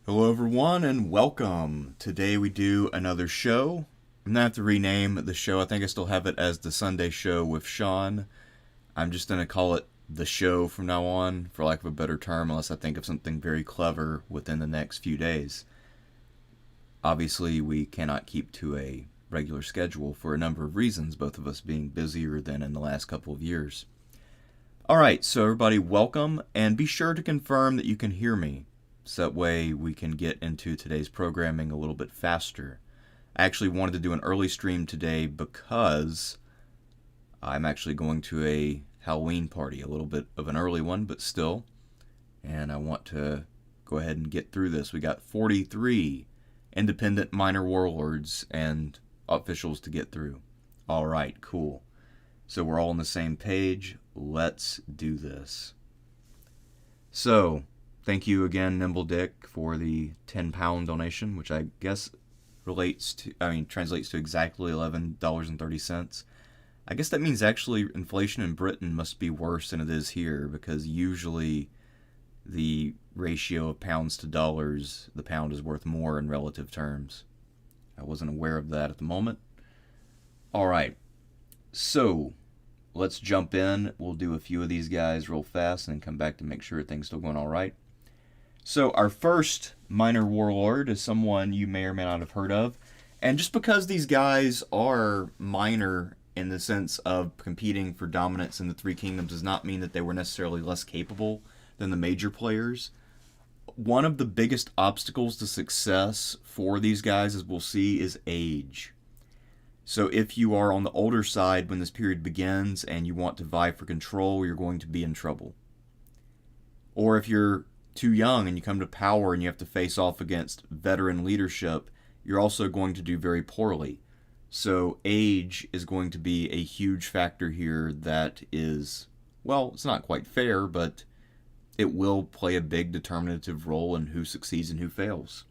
Hello, everyone, and welcome. Today we do another show. I'm gonna have to rename the show. I think I still have it as the Sunday Show with Sean. I'm just gonna call it the show from now on, for lack of a better term, unless I think of something very clever within the next few days. Obviously, we cannot keep to a regular schedule for a number of reasons, both of us being busier than in the last couple of years. Alright, so everybody, welcome, and be sure to confirm that you can hear me. So that way we can get into today's programming a little bit faster. I actually wanted to do an early stream today because I'm actually going to a Halloween party, a little bit of an early one, but still. And I want to go ahead and get through this. We got 43 independent minor warlords and officials to get through. Alright, cool. So we're all on the same page. Let's do this. So, thank you again, Nimble Dick, for the £10 donation, which I guess translates to exactly $11.30. I guess that means actually inflation in Britain must be worse than it is here, because usually the ratio of pounds to dollars, the pound is worth more in relative terms. I wasn't aware of that at the moment. Alright, so let's jump in. We'll do a few of these guys real fast and then come back to make sure things still going alright. So our first minor warlord is someone you may or may not have heard of. And just because these guys are minor in the sense of competing for dominance in the Three Kingdoms does not mean that they were necessarily less capable than the major players. One of the biggest obstacles to success for these guys, as we'll see, is age. So if you are on the older side when this period begins and you want to vie for control, you're going to be in trouble. Or if you're too young and you come to power and you have to face off against veteran leadership, you're also going to do very poorly. So age is going to be a huge factor here that is, well, it's not quite fair, but it will play a big determinative role in who succeeds and who fails.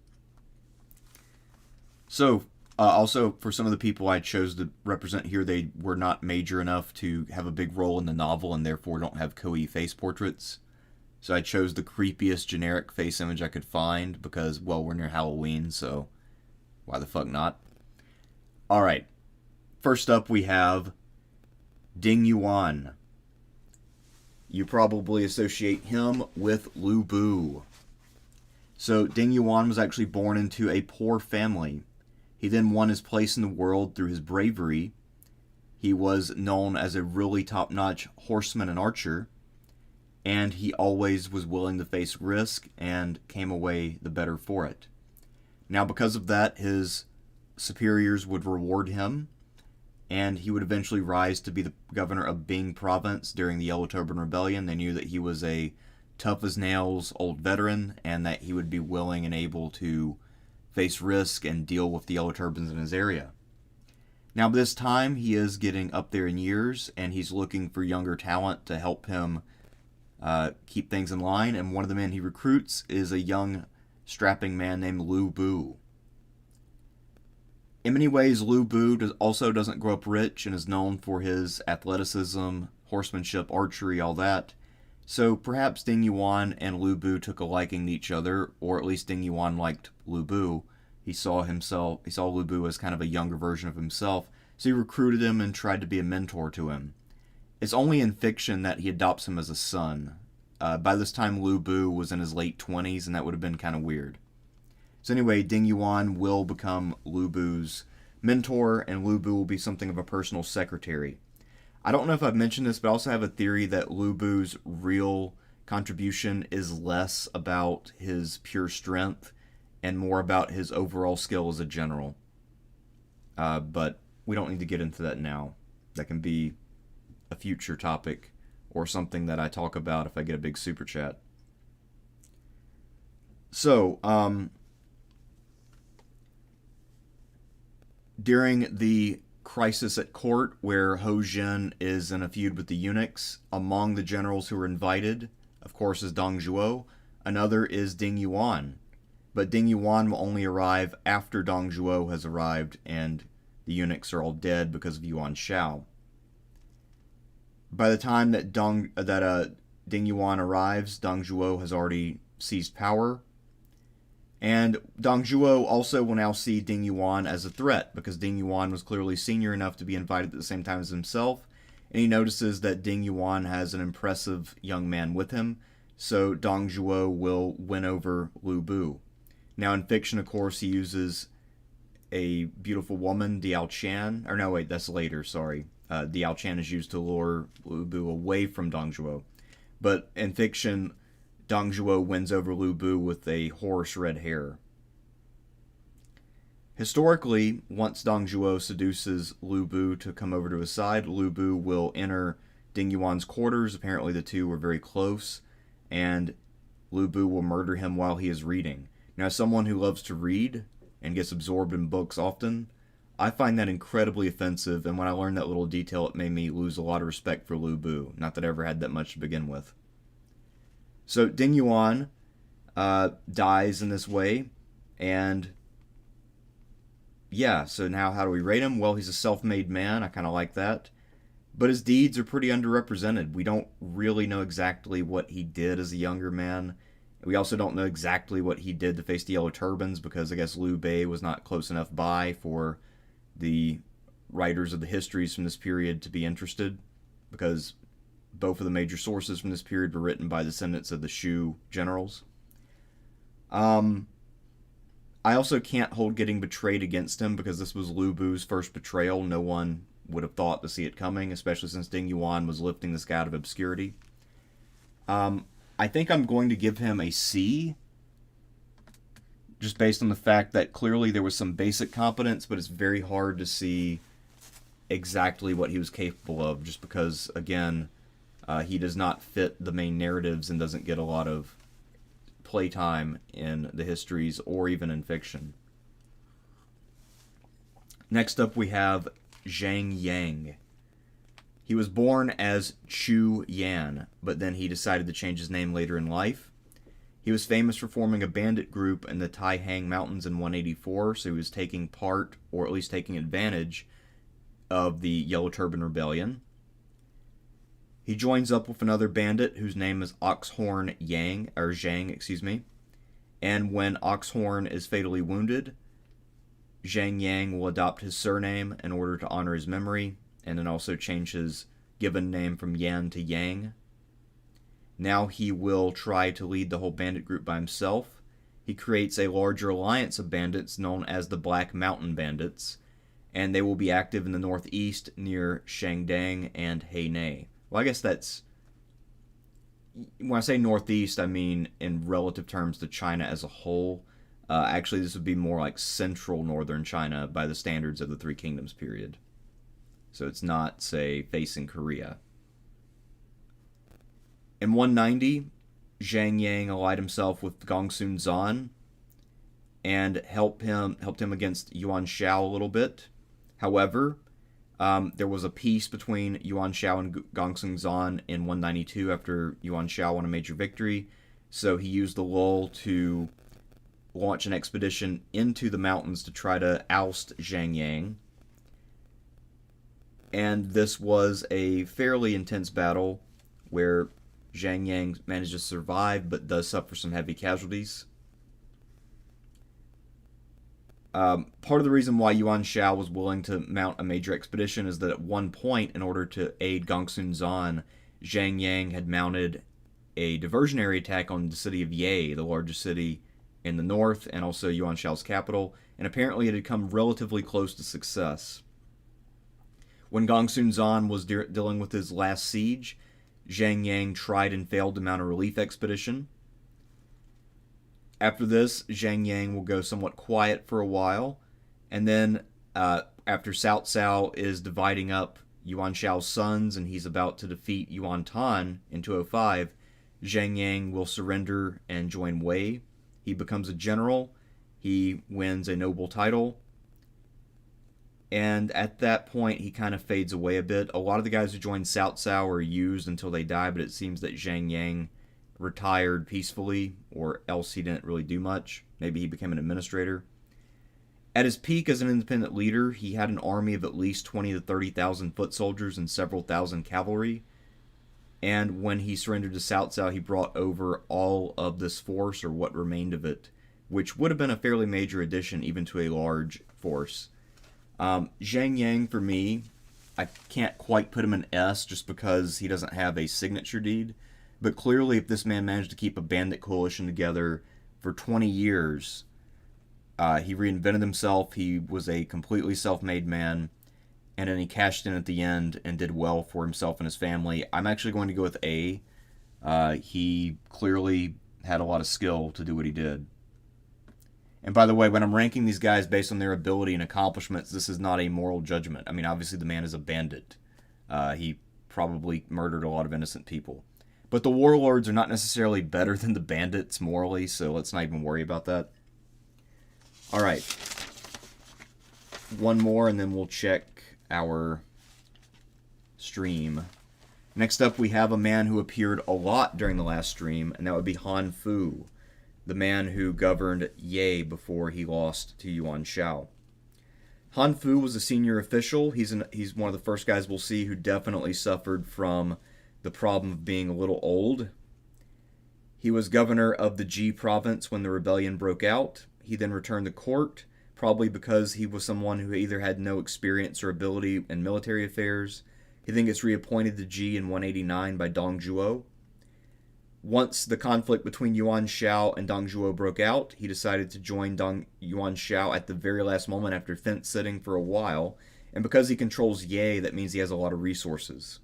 So also, for some of the people I chose to represent here, they were not major enough to have a big role in the novel and therefore don't have Koei face portraits. So I chose the creepiest generic face image I could find because, well, we're near Halloween, so why the fuck not? Alright, first up we have Ding Yuan. You probably associate him with Lu Bu. So Ding Yuan was actually born into a poor family. He then won his place in the world through his bravery. He was known as a really top-notch horseman and archer, and he always was willing to face risk and came away the better for it. Now, because of that, his superiors would reward him, and he would eventually rise to be the governor of Bing province during the Yellow Turban Rebellion. They knew that he was a tough-as-nails old veteran, and that he would be willing and able to face risk and deal with the Yellow Turbans in his area. Now, by this time, he is getting up there in years, and he's looking for younger talent to help him keep things in line, and one of the men he recruits is a young, strapping man named Lu Bu. In many ways, Lu Bu also doesn't grow up rich and is known for his athleticism, horsemanship, archery, all that. So perhaps Ding Yuan and Lu Bu took a liking to each other, or at least Ding Yuan liked Lu Bu. He saw Lu Bu as kind of a younger version of himself, so he recruited him and tried to be a mentor to him. It's only in fiction that he adopts him as a son. By this time, Lu Bu was in his late 20s, and that would have been kind of weird. So anyway, Ding Yuan will become Lu Bu's mentor, and Lu Bu will be something of a personal secretary. I don't know if I've mentioned this, but I also have a theory that Lu Bu's real contribution is less about his pure strength and more about his overall skill as a general. But we don't need to get into that now. That can be a future topic or something that I talk about if I get a big super chat. So, during the crisis at court where Ho Jin is in a feud with the eunuchs, among the generals who are invited, of course, is Dong Zhuo. Another is Ding Yuan. But Ding Yuan will only arrive after Dong Zhuo has arrived and the eunuchs are all dead because of Yuan Shao. By the time that Ding Yuan arrives, Dong Zhuo has already seized power, And Dong Zhuo also will now see Ding Yuan as a threat because Ding Yuan was clearly senior enough to be invited at the same time as himself, and he notices that Ding Yuan has an impressive young man with him, so Dong Zhuo will win over Lu Bu. Now in fiction, of course, he uses a beautiful woman, Diao Chan, or no, wait, that's later, sorry. Diao Chan is used to lure Lu Bu away from Dong Zhuo. But in fiction, Dong Zhuo wins over Lu Bu with a horse red hair. Historically, once Dong Zhuo seduces Lu Bu to come over to his side, Lu Bu will enter Ding Yuan's quarters. Apparently the two were very close, and Lu Bu will murder him while he is reading. Now, as someone who loves to read and gets absorbed in books often, I find that incredibly offensive, and when I learned that little detail, it made me lose a lot of respect for Lu Bu. Not that I ever had that much to begin with. So Ding Yuan dies in this way, and yeah, so now how do we rate him? Well, he's a self-made man. I kind of like that. But his deeds are pretty underrepresented. We don't really know exactly what he did as a younger man. We also don't know exactly what he did to face the Yellow Turbans because I guess Liu Bei was not close enough by for the writers of the histories from this period to be interested, because both of the major sources from this period were written by descendants of the Shu generals. I also can't hold getting betrayed against him because this was Lu Bu's first betrayal. No one would have thought to see it coming, especially since Ding Yuan was lifting this guy out of obscurity. I think I'm going to give him a C, just based on the fact that clearly there was some basic competence, but it's very hard to see exactly what he was capable of, just because, again, he does not fit the main narratives and doesn't get a lot of playtime in the histories or even in fiction. Next up we have Zhang Yang. He was born as Chu Yan, but then he decided to change his name later in life. He was famous for forming a bandit group in the Taihang Mountains in 184, so he was taking part, or at least taking advantage, of the Yellow Turban Rebellion. He joins up with another bandit whose name is Oxhorn Yang, or Zhang, excuse me. And when Oxhorn is fatally wounded, Zhang Yang will adopt his surname in order to honor his memory, and then also change his given name from Yan to Yang. Now he will try to lead the whole bandit group by himself. He creates a larger alliance of bandits known as the Black Mountain Bandits, and they will be active in the northeast near Shangdang and Heinei. Well, I guess that's... When I say northeast, I mean in relative terms to China as a whole. Actually, this would be more like central northern China by the standards of the Three Kingdoms period. So it's not, say, facing Korea. In 190, Zhang Yang allied himself with Gongsun Zan and helped him against Yuan Shao a little bit. However, there was a peace between Yuan Shao and Gongsun Zan in 192 after Yuan Shao won a major victory. So he used the lull to launch an expedition into the mountains to try to oust Zhang Yang. And this was a fairly intense battle where Zhang Yang managed to survive but does suffer some heavy casualties. Part of the reason why Yuan Shao was willing to mount a major expedition is that at one point, in order to aid Gongsun Zan, Zhang Yang had mounted a diversionary attack on the city of Ye, the largest city in the north, and also Yuan Shao's capital, and apparently it had come relatively close to success. When Gongsun Zan was dealing with his last siege, Zhang Yang tried and failed to mount a relief expedition. After this, Zhang Yang will go somewhat quiet for a while, and then after Cao Cao is dividing up Yuan Shao's sons and he's about to defeat Yuan Tan in 205, Zhang Yang will surrender and join Wei. He becomes a general, he wins a noble title, and at that point he kind of fades away a bit. A lot of the guys who joined Cao Cao are used until they die, but it seems that Zhang Yang retired peacefully, or else he didn't really do much. Maybe he became an administrator. At his peak as an independent leader, he had an army of at least 20 to 30,000 foot soldiers and several thousand cavalry. And when he surrendered to Cao Cao, he brought over all of this force, or what remained of it, which would have been a fairly major addition even to a large force. Zhang Yang, for me, I can't quite put him in S just because he doesn't have a signature deed. But clearly, if this man managed to keep a bandit coalition together for 20 years, he reinvented himself. He was a completely self-made man, and then he cashed in at the end and did well for himself and his family. I'm actually going to go with A. He clearly had a lot of skill to do what he did. And by the way, when I'm ranking these guys based on their ability and accomplishments, this is not a moral judgment. I mean, obviously the man is a bandit. He probably murdered a lot of innocent people. But the warlords are not necessarily better than the bandits morally, so let's not even worry about that. Alright. One more, and then we'll check our stream. Next up, we have a man who appeared a lot during the last stream, and that would be Han Fu, the man who governed Ye before he lost to Yuan Shao. Han Fu was a senior official. He's one of the first guys we'll see who definitely suffered from the problem of being a little old. He was governor of the Ji province when the rebellion broke out. He then returned to court, probably because he was someone who either had no experience or ability in military affairs. He then gets reappointed to Ji in 189 by Dong Zhuo. Once the conflict between Yuan Shao and Dong Zhuo broke out, he decided to join Yuan Shao at the very last moment after fence-sitting for a while. And because he controls Ye, that means he has a lot of resources.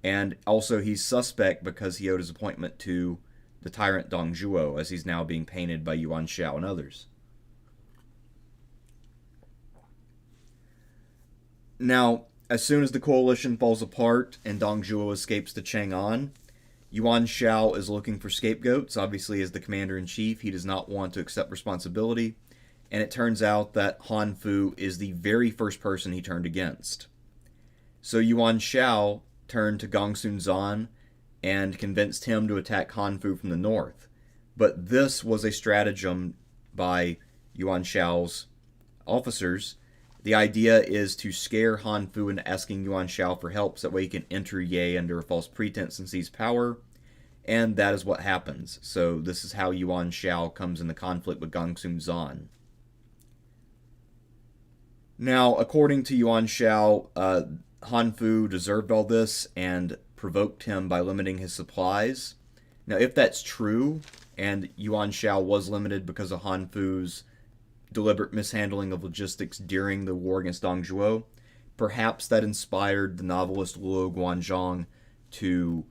And also he's suspect because he owed his appointment to the tyrant Dong Zhuo, as he's now being painted by Yuan Shao and others. Now, as soon as the coalition falls apart and Dong Zhuo escapes to Chang'an, Yuan Shao is looking for scapegoats. Obviously, as the commander-in-chief, he does not want to accept responsibility. And it turns out that Han Fu is the very first person he turned against. So Yuan Shao turned to Gongsun Zan and convinced him to attack Han Fu from the north. But this was a stratagem by Yuan Shao's officers. The idea is to scare Han Fu into asking Yuan Shao for help so that way he can enter Ye under a false pretense and seize power. And that is what happens. So this is how Yuan Shao comes into conflict with Gongsun Zan. Now, according to Yuan Shao, Han Fu deserved all this and provoked him by limiting his supplies. Now, if that's true, and Yuan Shao was limited because of Han Fu's deliberate mishandling of logistics during the war against Dong Zhuo, perhaps that inspired the novelist Luo Guanzhong to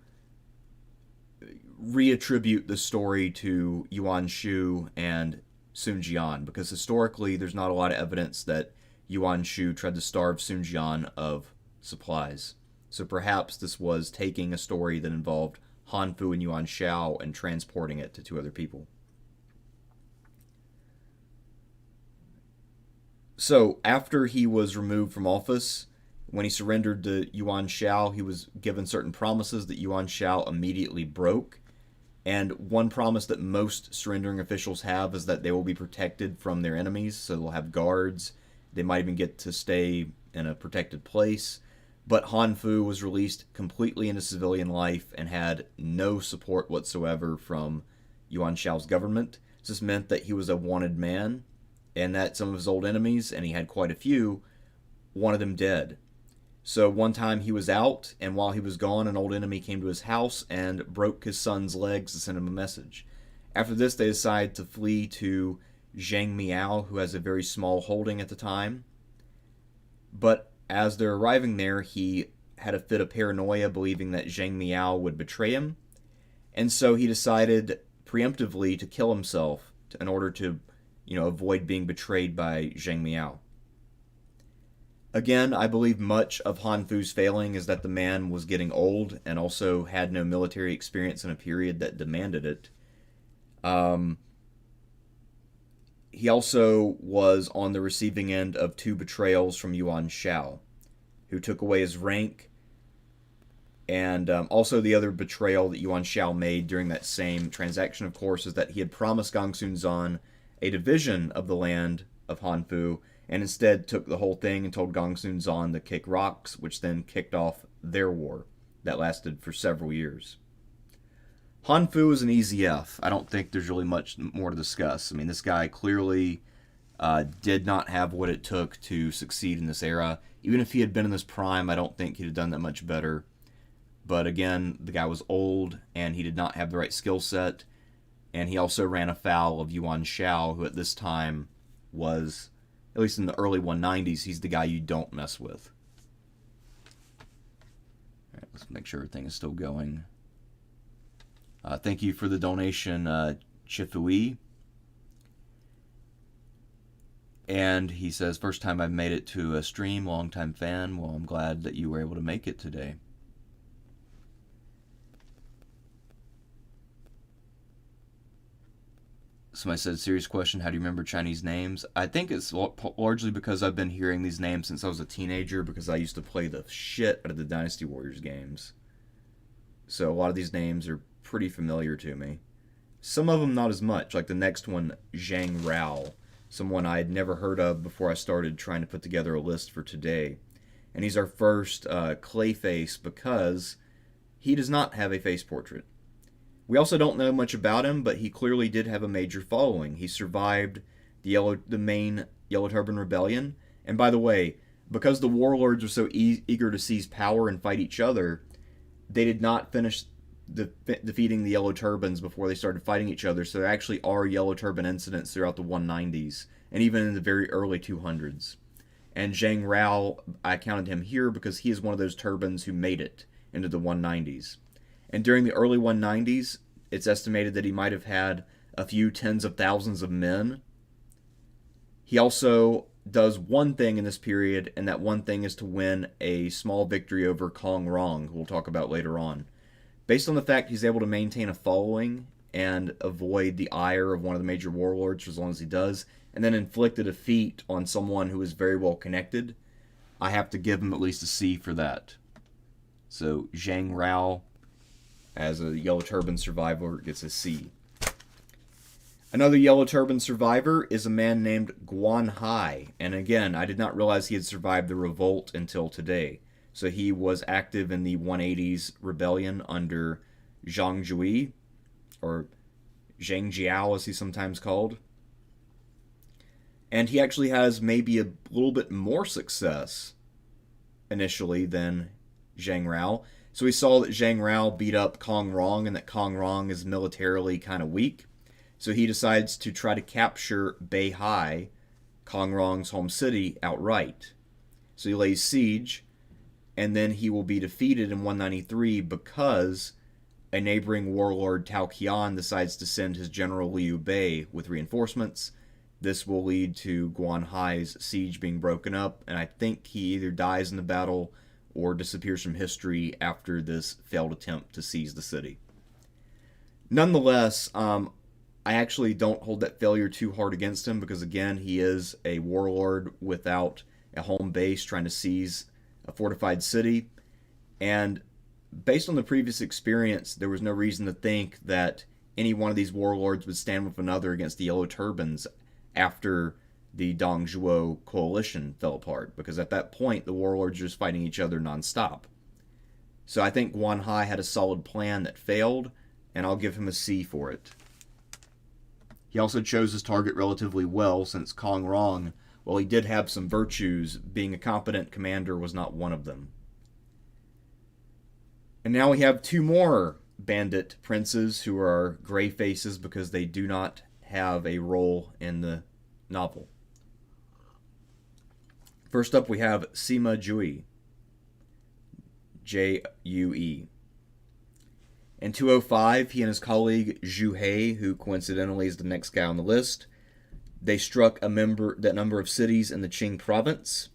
reattribute the story to Yuan Shu and Sun Jian, because historically there's not a lot of evidence that Yuan Shu tried to starve Sun Jian of supplies. So perhaps this was taking a story that involved Han Fu and Yuan Shao and transporting it to two other people. So after he was removed from office, when he surrendered to Yuan Shao, he was given certain promises that Yuan Shao immediately broke. And one promise that most surrendering officials have is that they will be protected from their enemies. So they'll have guards. They might even get to stay in a protected place. But Han Fu was released completely into civilian life and had no support whatsoever from Yuan Shao's government. This meant that he was a wanted man, and that some of his old enemies, and he had quite a few, wanted him dead. So one time he was out, and while he was gone, an old enemy came to his house and broke his son's legs to send him a message. After this, they decided to flee to Zhang Miao, who has a very small holding at the time. But as they're arriving there, he had a fit of paranoia, believing that Zhang Miao would betray him. And so he decided preemptively to kill himself in order to, avoid being betrayed by Zhang Miao. Again, I believe much of Han Fu's failing is that the man was getting old and also had no military experience in a period that demanded it. He also was on the receiving end of 2 betrayals from Yuan Shao, who took away his rank, and also the other betrayal that Yuan Shao made during that same transaction, of course, is that he had promised Gongsun Zan a division of the land of Han Fu, and instead took the whole thing and told Gongsun Zan to kick rocks, which then kicked off their war that lasted for several years. Han Fu is an easy F. I don't think there's really much more to discuss. I mean, this guy clearly did not have what it took to succeed in this era. Even if he had been in his prime, I don't think he'd have done that much better. But again, the guy was old, and he did not have the right skill set. And he also ran afoul of Yuan Shao, who at this time was, at least in the early 190s, he's the guy you don't mess with. All right, let's make sure everything is still going. Thank you for the donation, Chifui. And he says, first time I've made it to a stream, long-time fan. Well, I'm glad that you were able to make it today. Somebody said, serious question, how do you remember Chinese names? I think it's largely because I've been hearing these names since I was a teenager, because I used to play the shit out of the Dynasty Warriors games. So a lot of these names are pretty familiar to me. Some of them not as much, like the next one, Zhang Rao, someone I had never heard of before I started trying to put together a list for today. And he's our first clay face because he does not have a face portrait. We also don't know much about him, but he clearly did have a major following. He survived the main Yellow Turban Rebellion. And by the way, because the Warlords were so eager to seize power and fight each other, they did not finish defeating the Yellow Turbans before they started fighting each other. So there actually are Yellow Turban incidents throughout the 190s, and even in the very early 200s. And Zhang Rao, I counted him here because he is one of those Turbans who made it into the 190s. And during the early 190s, it's estimated that he might have had a few tens of thousands of men. He also does one thing in this period, and that one thing is to win a small victory over Kong Rong, who we'll talk about later on. Based on the fact he's able to maintain a following and avoid the ire of one of the major warlords for as long as he does, and then inflict a defeat on someone who is very well connected, I have to give him at least a C for that. So Zhang Rao, as a Yellow Turban survivor, gets a C. Another Yellow Turban survivor is a man named Guan Hai. And again, I did not realize he had survived the revolt until today. So he was active in the 180s rebellion under Zhang Jui, or Zhang Jiao as he's sometimes called. And he actually has maybe a little bit more success initially than Zhang Rao. So we saw that Zhang Rao beat up Kong Rong, and that Kong Rong is militarily kind of weak. So he decides to try to capture Beihai, Kong Rong's home city, outright. So he lays siege, and then he will be defeated in 193 because a neighboring warlord, Tao Qian, decides to send his general Liu Bei with reinforcements. This will lead to Guan Hai's siege being broken up, and I think he either dies in the battle or disappears from history after this failed attempt to seize the city. Nonetheless, I actually don't hold that failure too hard against him because, again, he is a warlord without a home base trying to seize a fortified city. And based on the previous experience, there was no reason to think that any one of these warlords would stand with another against the Yellow Turbans after the Dongzhuo coalition fell apart, because at that point the warlords were just fighting each other nonstop. So I think Guan Hai had a solid plan that failed, and I'll give him a C for it. He also chose his target relatively well, since Kong Rong, while he did have some virtues, being a competent commander was not one of them. And now we have two more bandit princes who are gray faces because they do not have a role in the novel. First up, we have Sima Jue, Jue. In 205, he and his colleague Zhu He, who coincidentally is the next guy on the list, they struck that number of cities in the Qing province.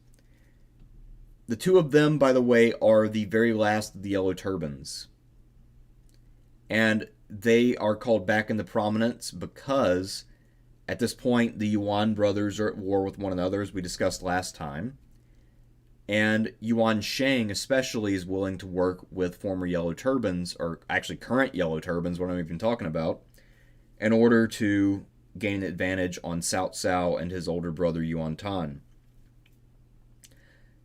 The two of them, by the way, are the very last of the Yellow Turbans. And they are called back into prominence because at this point the Yuan brothers are at war with one another, as we discussed last time. And Yuan Shang especially is willing to work with former Yellow Turbans, or actually current Yellow Turbans, what I'm even talking about, in order to gain an advantage on Cao Cao and his older brother Yuan Tan.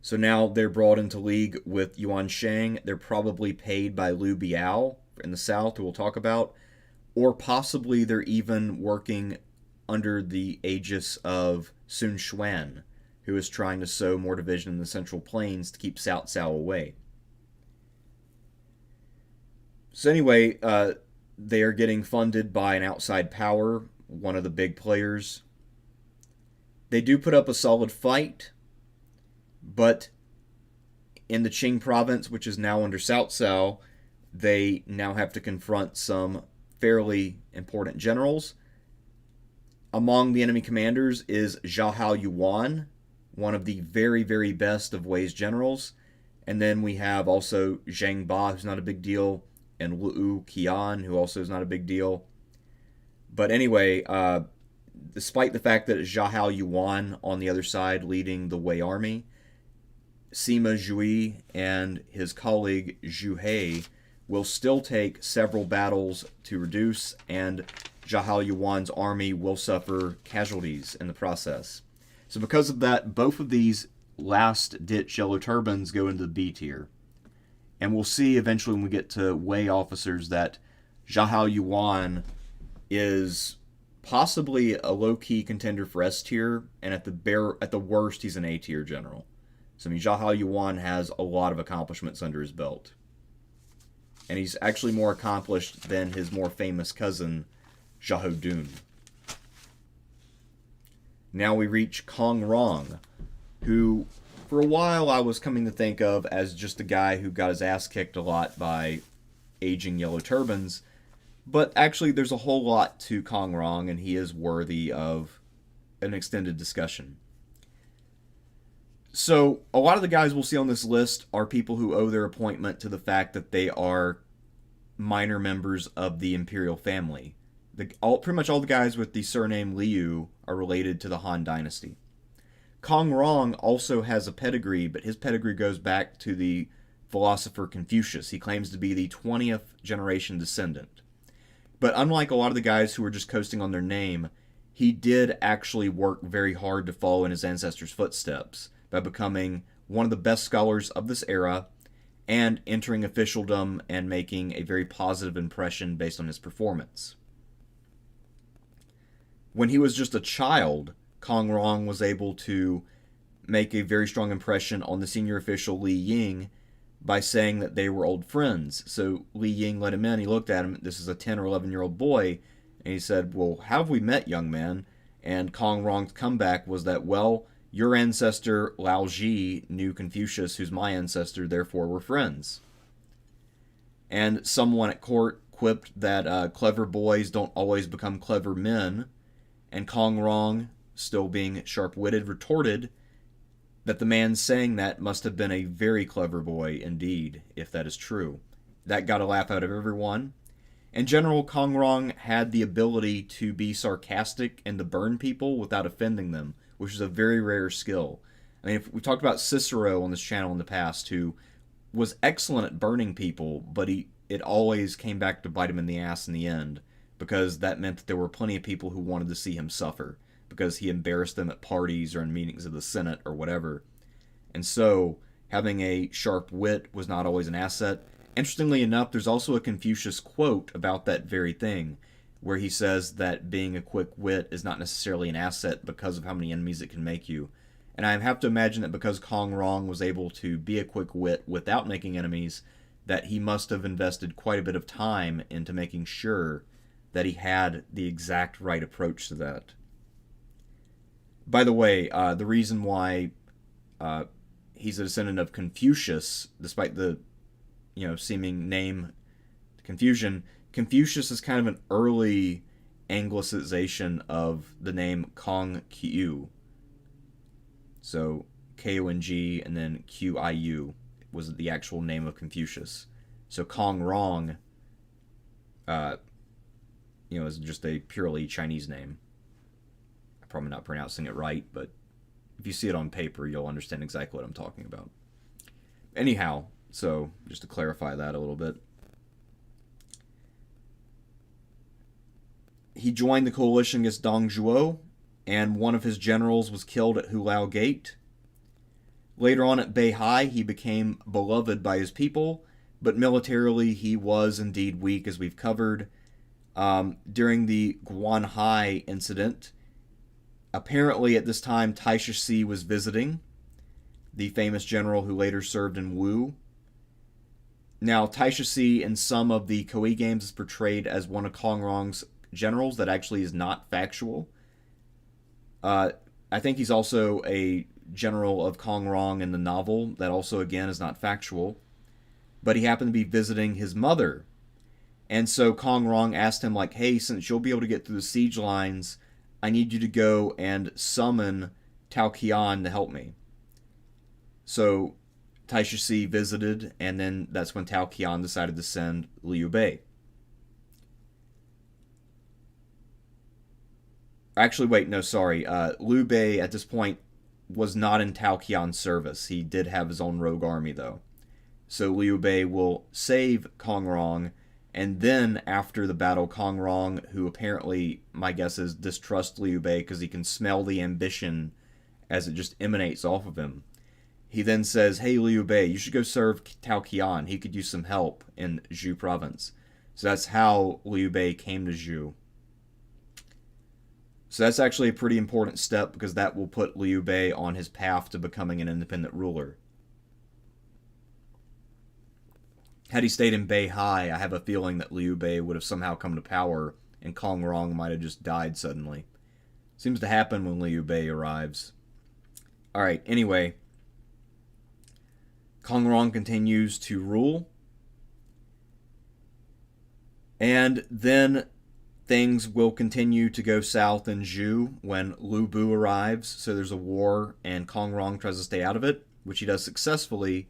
So now they're brought into league with Yuan Shang. They're probably paid by Liu Biao, in the south, who we'll talk about, or possibly they're even working under the aegis of Sun Quan, who is trying to sow more division in the Central Plains to keep Cao Cao away. So anyway, they are getting funded by an outside power, one of the big players. They do put up a solid fight, but in the Qing province, which is now under Cao Cao, they now have to confront some fairly important generals. Among the enemy commanders is Zhahao Yuan, one of the very, very best of Wei's generals. And then we have also Zhang Ba, who's not a big deal, and Wu Qian, who also is not a big deal. But anyway, despite the fact that Zhahao Yuan on the other side leading the Wei army, Sima Zhui and his colleague Zhu He will still take several battles to reduce, and Zhahao Yuan's army will suffer casualties in the process. So because of that, both of these last-ditch Yellow Turbans go into the B tier. And we'll see eventually when we get to Wei officers that Zhahao Yuan is possibly a low-key contender for S tier, and at the worst, he's an A tier general. So, I mean, Zhahao Yuan has a lot of accomplishments under his belt. And he's actually more accomplished than his more famous cousin, Zhahao Dun. Now we reach Kong Rong, who, for a while, I was coming to think of as just a guy who got his ass kicked a lot by aging Yellow Turbans. But actually, there's a whole lot to Kong Rong, and he is worthy of an extended discussion. So, a lot of the guys we'll see on this list are people who owe their appointment to the fact that they are minor members of the imperial family. Pretty much all the guys with the surname Liu are related to the Han Dynasty. Kong Rong also has a pedigree, but his pedigree goes back to the philosopher Confucius. He claims to be the 20th generation descendant. But unlike a lot of the guys who are just coasting on their name, he did actually work very hard to follow in his ancestors' footsteps by becoming one of the best scholars of this era and entering officialdom and making a very positive impression based on his performance. When he was just a child, Kong Rong was able to make a very strong impression on the senior official Li Ying by saying that they were old friends. So Li Ying let him in, he looked at him, this is a 10 or 11-year-old boy, and he said, "Well, how have we met, young man?" And Kong Rong's comeback was that, "Well, your ancestor Lao Ji knew Confucius, who's my ancestor, therefore we're friends." And someone at court quipped that clever boys don't always become clever men, and Kong Rong, still being sharp-witted, retorted that the man saying that must have been a very clever boy indeed, if that is true. That got a laugh out of everyone. In general, Kong Rong had the ability to be sarcastic and to burn people without offending them, which is a very rare skill. I mean, we talked about Cicero on this channel in the past, who was excellent at burning people, but it always came back to bite him in the ass in the end, because that meant that there were plenty of people who wanted to see him suffer, because he embarrassed them at parties or in meetings of the Senate or whatever. And so, having a sharp wit was not always an asset. Interestingly enough, there's also a Confucius quote about that very thing, where he says that being a quick wit is not necessarily an asset because of how many enemies it can make you. And I have to imagine that because Kong Rong was able to be a quick wit without making enemies, that he must have invested quite a bit of time into making sure that he had the exact right approach to that. By the way, the reason why he's a descendant of Confucius, despite the seeming name confusion, Confucius is kind of an early anglicization of the name Kong Qiu. So K-O-N-G and then Q-I-U was the actual name of Confucius. So Kong Rong, is just a purely Chinese name. I'm probably not pronouncing it right, but if you see it on paper, you'll understand exactly what I'm talking about. Anyhow, so just to clarify that a little bit. He joined the coalition against Dong Zhuo, and one of his generals was killed at Hulao Gate. Later on at Beihai, he became beloved by his people, but militarily he was indeed weak, as we've covered. During the Guanhai incident, apparently at this time Taisha Si was visiting, the famous general who later served in Wu. Now, Taisha Si in some of the Koei games is portrayed as one of Kong Rong's generals. That actually is not factual. I think he's also a general of Kong Rong in the novel. That also, again, is not factual. But he happened to be visiting his mother. And so Kong Rong asked him, like, hey, since you'll be able to get through the siege lines, I need you to go and summon Tao Qian to help me. So Taisha Si visited, and then that's when Tao Qian decided to send Liu Bei. Actually, wait, no, sorry. Liu Bei, at this point, was not in Tao Qian's service. He did have his own rogue army, though. So Liu Bei will save Kong Rong, and then after the battle, Kong Rong, who apparently, my guess is, distrusts Liu Bei because he can smell the ambition as it just emanates off of him. He then says, hey, Liu Bei, you should go serve Tao Qian. He could use some help in Zhou province. So that's how Liu Bei came to Zhou. So that's actually a pretty important step because that will put Liu Bei on his path to becoming an independent ruler. Had he stayed in Beihai, I have a feeling that Liu Bei would have somehow come to power and Kong Rong might have just died suddenly. Seems to happen when Liu Bei arrives. Alright, anyway. Kong Rong continues to rule. And then things will continue to go south in Zhou when Lu Bu arrives. So there's a war and Kong Rong tries to stay out of it, which he does successfully.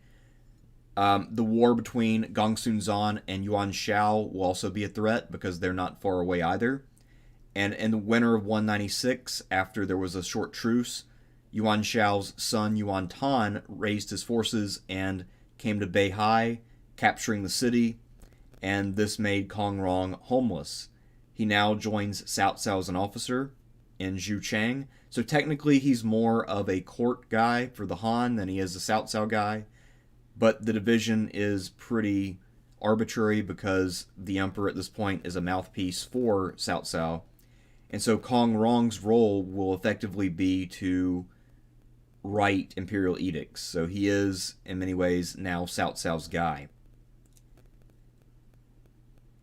The war between Gongsun Zan and Yuan Shao will also be a threat because they're not far away either. And in the winter of 196, after there was a short truce, Yuan Shao's son Yuan Tan raised his forces and came to Beihai, capturing the city, and this made Kong Rong homeless. He now joins Cao Cao as an officer in Zhuchang. So technically he's more of a court guy for the Han than he is a Cao Cao guy. But the division is pretty arbitrary because the emperor at this point is a mouthpiece for Cao Cao. And so Kong Rong's role will effectively be to write imperial edicts. So he is, in many ways, now Cao Cao's guy.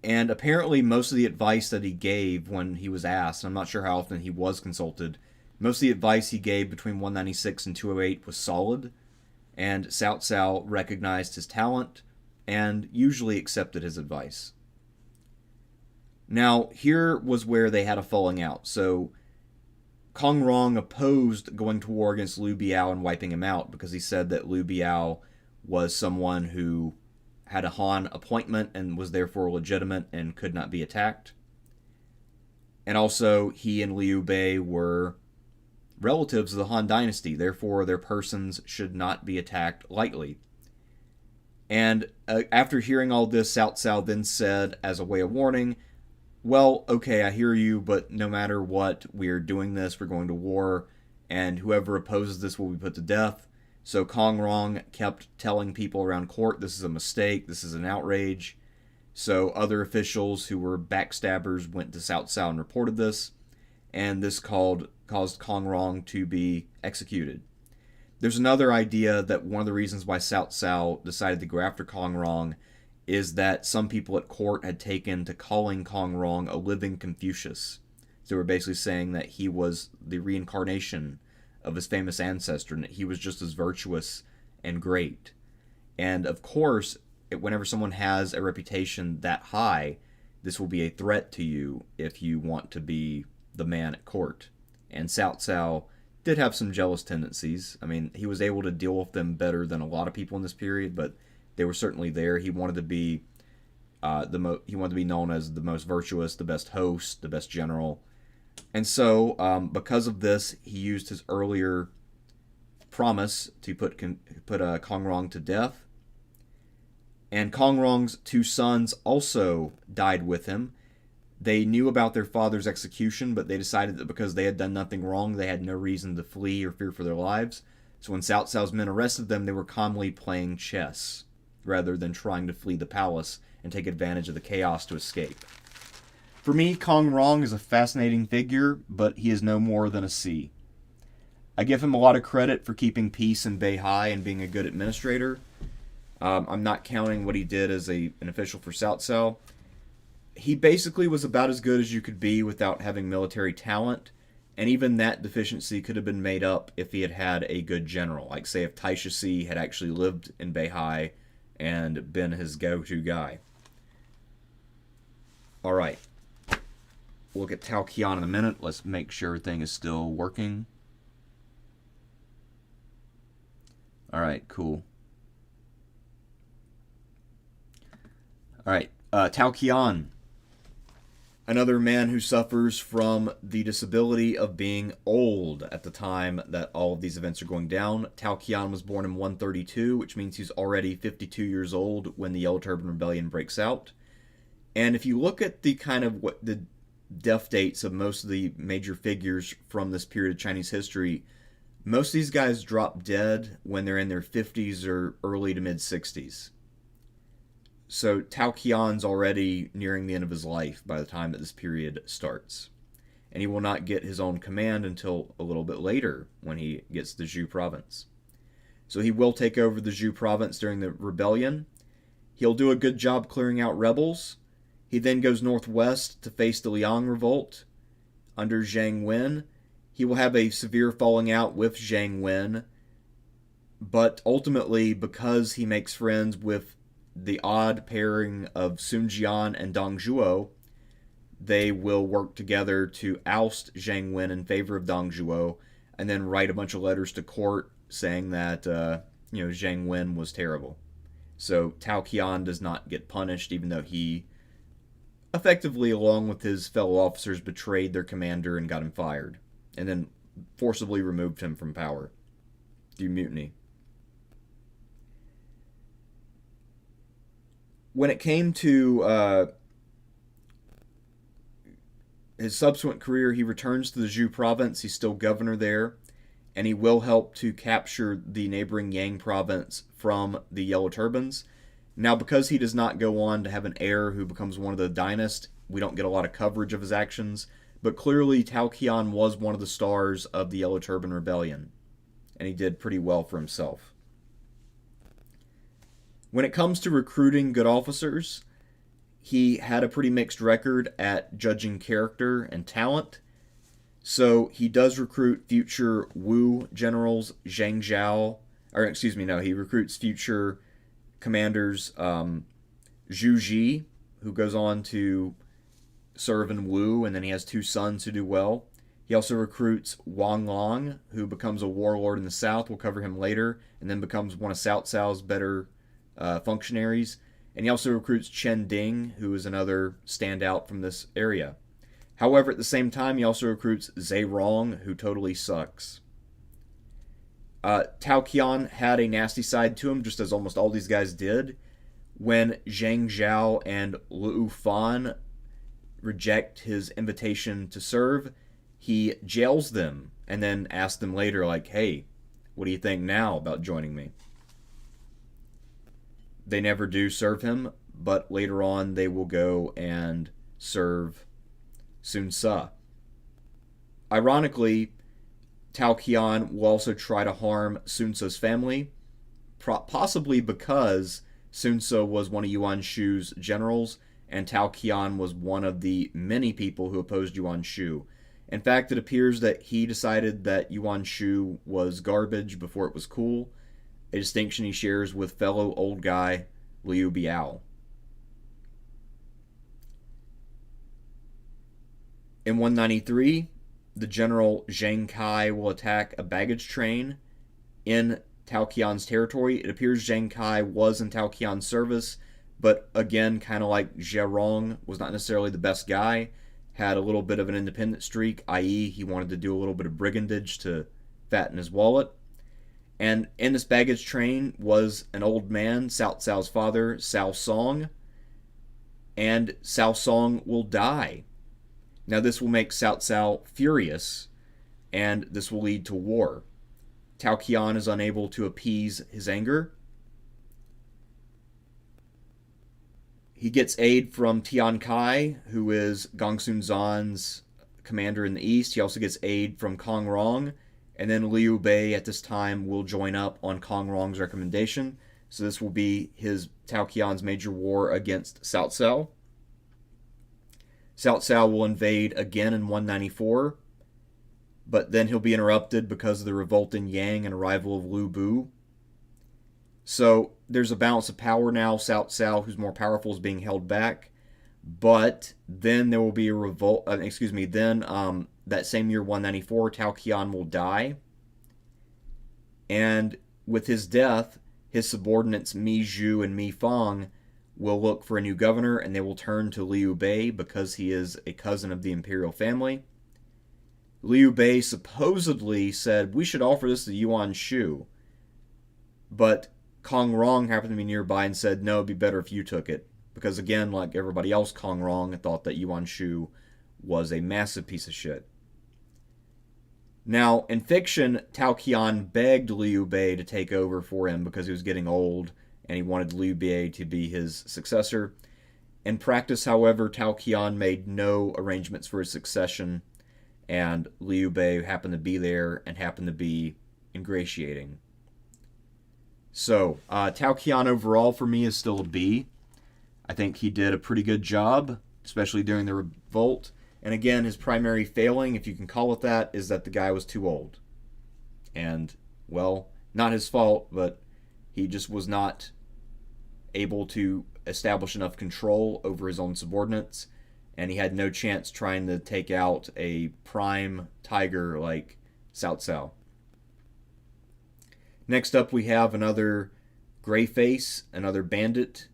And apparently most of the advice that he gave when he was asked, I'm not sure how often he was consulted, most of the advice he gave between 196 and 208 was solid, and Cao Cao recognized his talent and usually accepted his advice. Now, here was where they had a falling out. So Kong Rong opposed going to war against Liu Biao and wiping him out because he said that Liu Biao was someone who had a Han appointment and was therefore legitimate and could not be attacked. And also, he and Liu Bei were relatives of the Han dynasty, therefore their persons should not be attacked lightly. And after hearing all this, Cao Cao then said, as a way of warning, well, okay, I hear you, but no matter what, we're doing this, we're going to war, and whoever opposes this will be put to death. So Kong Rong kept telling people around court, this is a mistake, this is an outrage. So other officials who were backstabbers went to Cao Cao and reported this, and this caused Kong Rong to be executed. There's another idea that one of the reasons why Cao Cao decided to go after Kong Rong is that some people at court had taken to calling Kong Rong a living Confucius. So they were basically saying that he was the reincarnation of his famous ancestor, and that he was just as virtuous and great. And of course, whenever someone has a reputation that high, this will be a threat to you if you want to be the man at court. And Cao Cao did have some jealous tendencies. I mean, he was able to deal with them better than a lot of people in this period, but they were certainly there. He wanted to be he wanted to be known as the most virtuous, the best host, the best general. And so, because of this, he used his earlier promise to put Kong Rong to death. And Kong Rong's two sons also died with him. They knew about their father's execution, but they decided that because they had done nothing wrong, they had no reason to flee or fear for their lives. So when Cao Cao's men arrested them, they were calmly playing chess. rather than trying to flee the palace and take advantage of the chaos to escape. For me, Kong Rong is a fascinating figure, but he is no more than a C. I give him a lot of credit for keeping peace in Beihai and being a good administrator. I'm not counting what he did as an official for Cao Cao. He basically was about as good as you could be without having military talent, and even that deficiency could have been made up if he had had a good general. Like, say, if Taisha Si had actually lived in Beihai and been his go-to guy. Alright. We'll look at Tao Qian in a minute. Let's make sure everything is still working. Alright, cool. Alright, Tao Qian. Another man who suffers from the disability of being old at the time that all of these events are going down. Tao Qian was born in 132, which means he's already 52 years old when the Yellow Turban Rebellion breaks out. And if you look at the kind of what the death dates of most of the major figures from this period of Chinese history, most of these guys drop dead when they're in their 50s or early to mid 60s. So Tao Qian's already nearing the end of his life by the time that this period starts. And he will not get his own command until a little bit later when he gets the Zhou province. So he will take over the Zhou province during the rebellion. He'll do a good job clearing out rebels. He then goes northwest to face the Liang revolt under Zhang Wen. He will have a severe falling out with Zhang Wen, but ultimately, because he makes friends with the odd pairing of Sun Jian and Dong Zhuo, they will work together to oust Zhang Wen in favor of Dong Zhuo, and then write a bunch of letters to court saying that Zhang Wen was terrible. So Tao Qian does not get punished, even though he effectively, along with his fellow officers, betrayed their commander and got him fired, and then forcibly removed him from power through mutiny. When it came to his subsequent career, he returns to the Zhou province. He's still governor there, and he will help to capture the neighboring Yang province from the Yellow Turbans. Now, because he does not go on to have an heir who becomes one of the dynast, we don't get a lot of coverage of his actions, but clearly Tao Qian was one of the stars of the Yellow Turban Rebellion, and he did pretty well for himself. When it comes to recruiting good officers, he had a pretty mixed record at judging character and talent. So he does recruit future Wu generals, Zhang Zhao, he recruits future commanders Zhu Ji, who goes on to serve in Wu, and then he has two sons who do well. He also recruits Wang Long, who becomes a warlord in the south. We'll cover him later, and then becomes one of Cao Cao's better functionaries. And he also recruits Chen Ding, who is another standout from this area. However, at the same time, he also recruits Zhe Rong, who totally sucks. Tao Qian had a nasty side to him, just as almost all these guys did. When Zhang Zhao and Liu Fan reject his invitation to serve, he jails them and then asks them later, like, hey, what do you think now about joining me? They never do serve him, but later on they will go and serve Sun Ce. Ironically, Tao Qian will also try to harm Sun Ce's family, possibly because Sun Ce was one of Yuan Shu's generals, and Tao Qian was one of the many people who opposed Yuan Shu. In fact, it appears that he decided that Yuan Shu was garbage before it was cool, a distinction he shares with fellow old guy Liu Biao. In 193, the general Zhang Kai will attack a baggage train in Tao Qian's territory. It appears Zhang Kai was in Tao Qian's service, but again, kind of like Zhe Rong, was not necessarily the best guy, had a little bit of an independent streak, i.e. he wanted to do a little bit of brigandage to fatten his wallet. And in this baggage train was an old man, Cao Cao's father, Cao Song, and Cao Song will die. Now this will make Cao Cao furious, and this will lead to war. Tao Qian is unable to appease his anger. He gets aid from Tian Kai, who is Gongsun Zan's commander in the east. He also gets aid from Kong Rong, and then Liu Bei at this time will join up on Kong Rong's recommendation. So this will be Tao Qian's major war against Cao Cao. Cao Cao will invade again in 194, but then he'll be interrupted because of the revolt in Yang and arrival of Lu Bu. So there's a balance of power now. Cao Cao, who's more powerful, is being held back. But then there will be a revolt. That same year, 194, Tao Qian will die. And with his death, his subordinates Mi Zhu and Mi Fang will look for a new governor, and they will turn to Liu Bei because he is a cousin of the imperial family. Liu Bei supposedly said, we should offer this to Yuan Shu. But Kong Rong happened to be nearby and said, no, it'd be better if you took it. Because again, like everybody else, Kong Rong thought that Yuan Shu was a massive piece of shit. Now, in fiction, Tao Qian begged Liu Bei to take over for him because he was getting old and he wanted Liu Bei to be his successor. In practice, however, Tao Qian made no arrangements for his succession, and Liu Bei happened to be there and happened to be ingratiating. So, Tao Qian overall for me is still a B. I think he did a pretty good job, especially during the revolt. And again, his primary failing, if you can call it that, is that the guy was too old. And, well, not his fault, but he just was not able to establish enough control over his own subordinates, and he had no chance trying to take out a prime tiger like Cao Cao. Next up, we have another gray face, another bandit.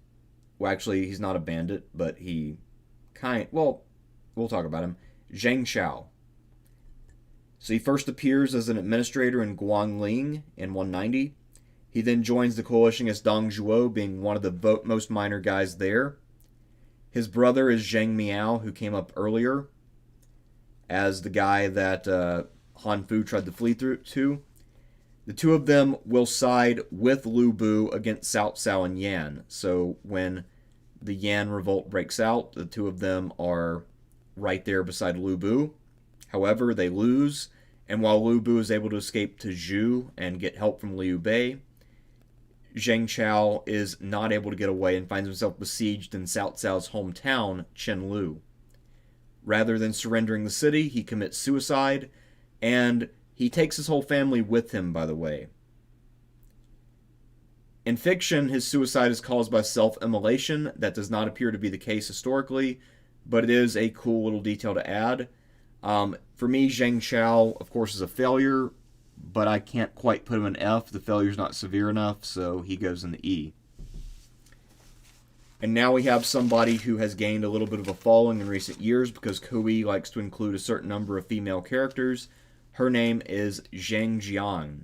Well, actually, he's not a bandit, but we'll talk about him. Zhang Xiao. So he first appears as an administrator in Guangling in 190. He then joins the coalition against Dong Zhuo, being one of the most minor guys there. His brother is Zhang Miao, who came up earlier as the guy that Han Fu tried to flee to. The two of them will side with Lu Bu against Cao Cao and Yan. So when the Yan revolt breaks out, the two of them are right there beside Lu Bu. However, they lose, and while Lu Bu is able to escape to Zhu and get help from Liu Bei, Zhang Xiao is not able to get away and finds himself besieged in Cao Cao's hometown, Qianlu. Rather than surrendering the city, he commits suicide, and he takes his whole family with him, by the way. In fiction, his suicide is caused by self-immolation. That does not appear to be the case historically, but it is a cool little detail to add. For me, Zhang Xiao, of course, is a failure, but I can't quite put him in F. The failure's not severe enough, so he goes in the E. And now we have somebody who has gained a little bit of a following in recent years because Koei likes to include a certain number of female characters. Her name is Zhang Jiang.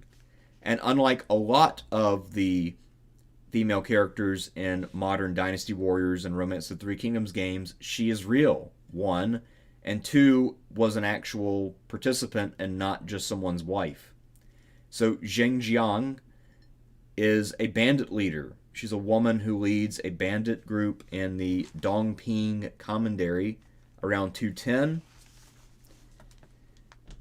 And unlike a lot of the female characters in modern Dynasty Warriors and Romance of the Three Kingdoms games, she is real, 1, and 2, was an actual participant and not just someone's wife. So Zhang Jiang is a bandit leader. She's a woman who leads a bandit group in the Dongping Commandery around 210.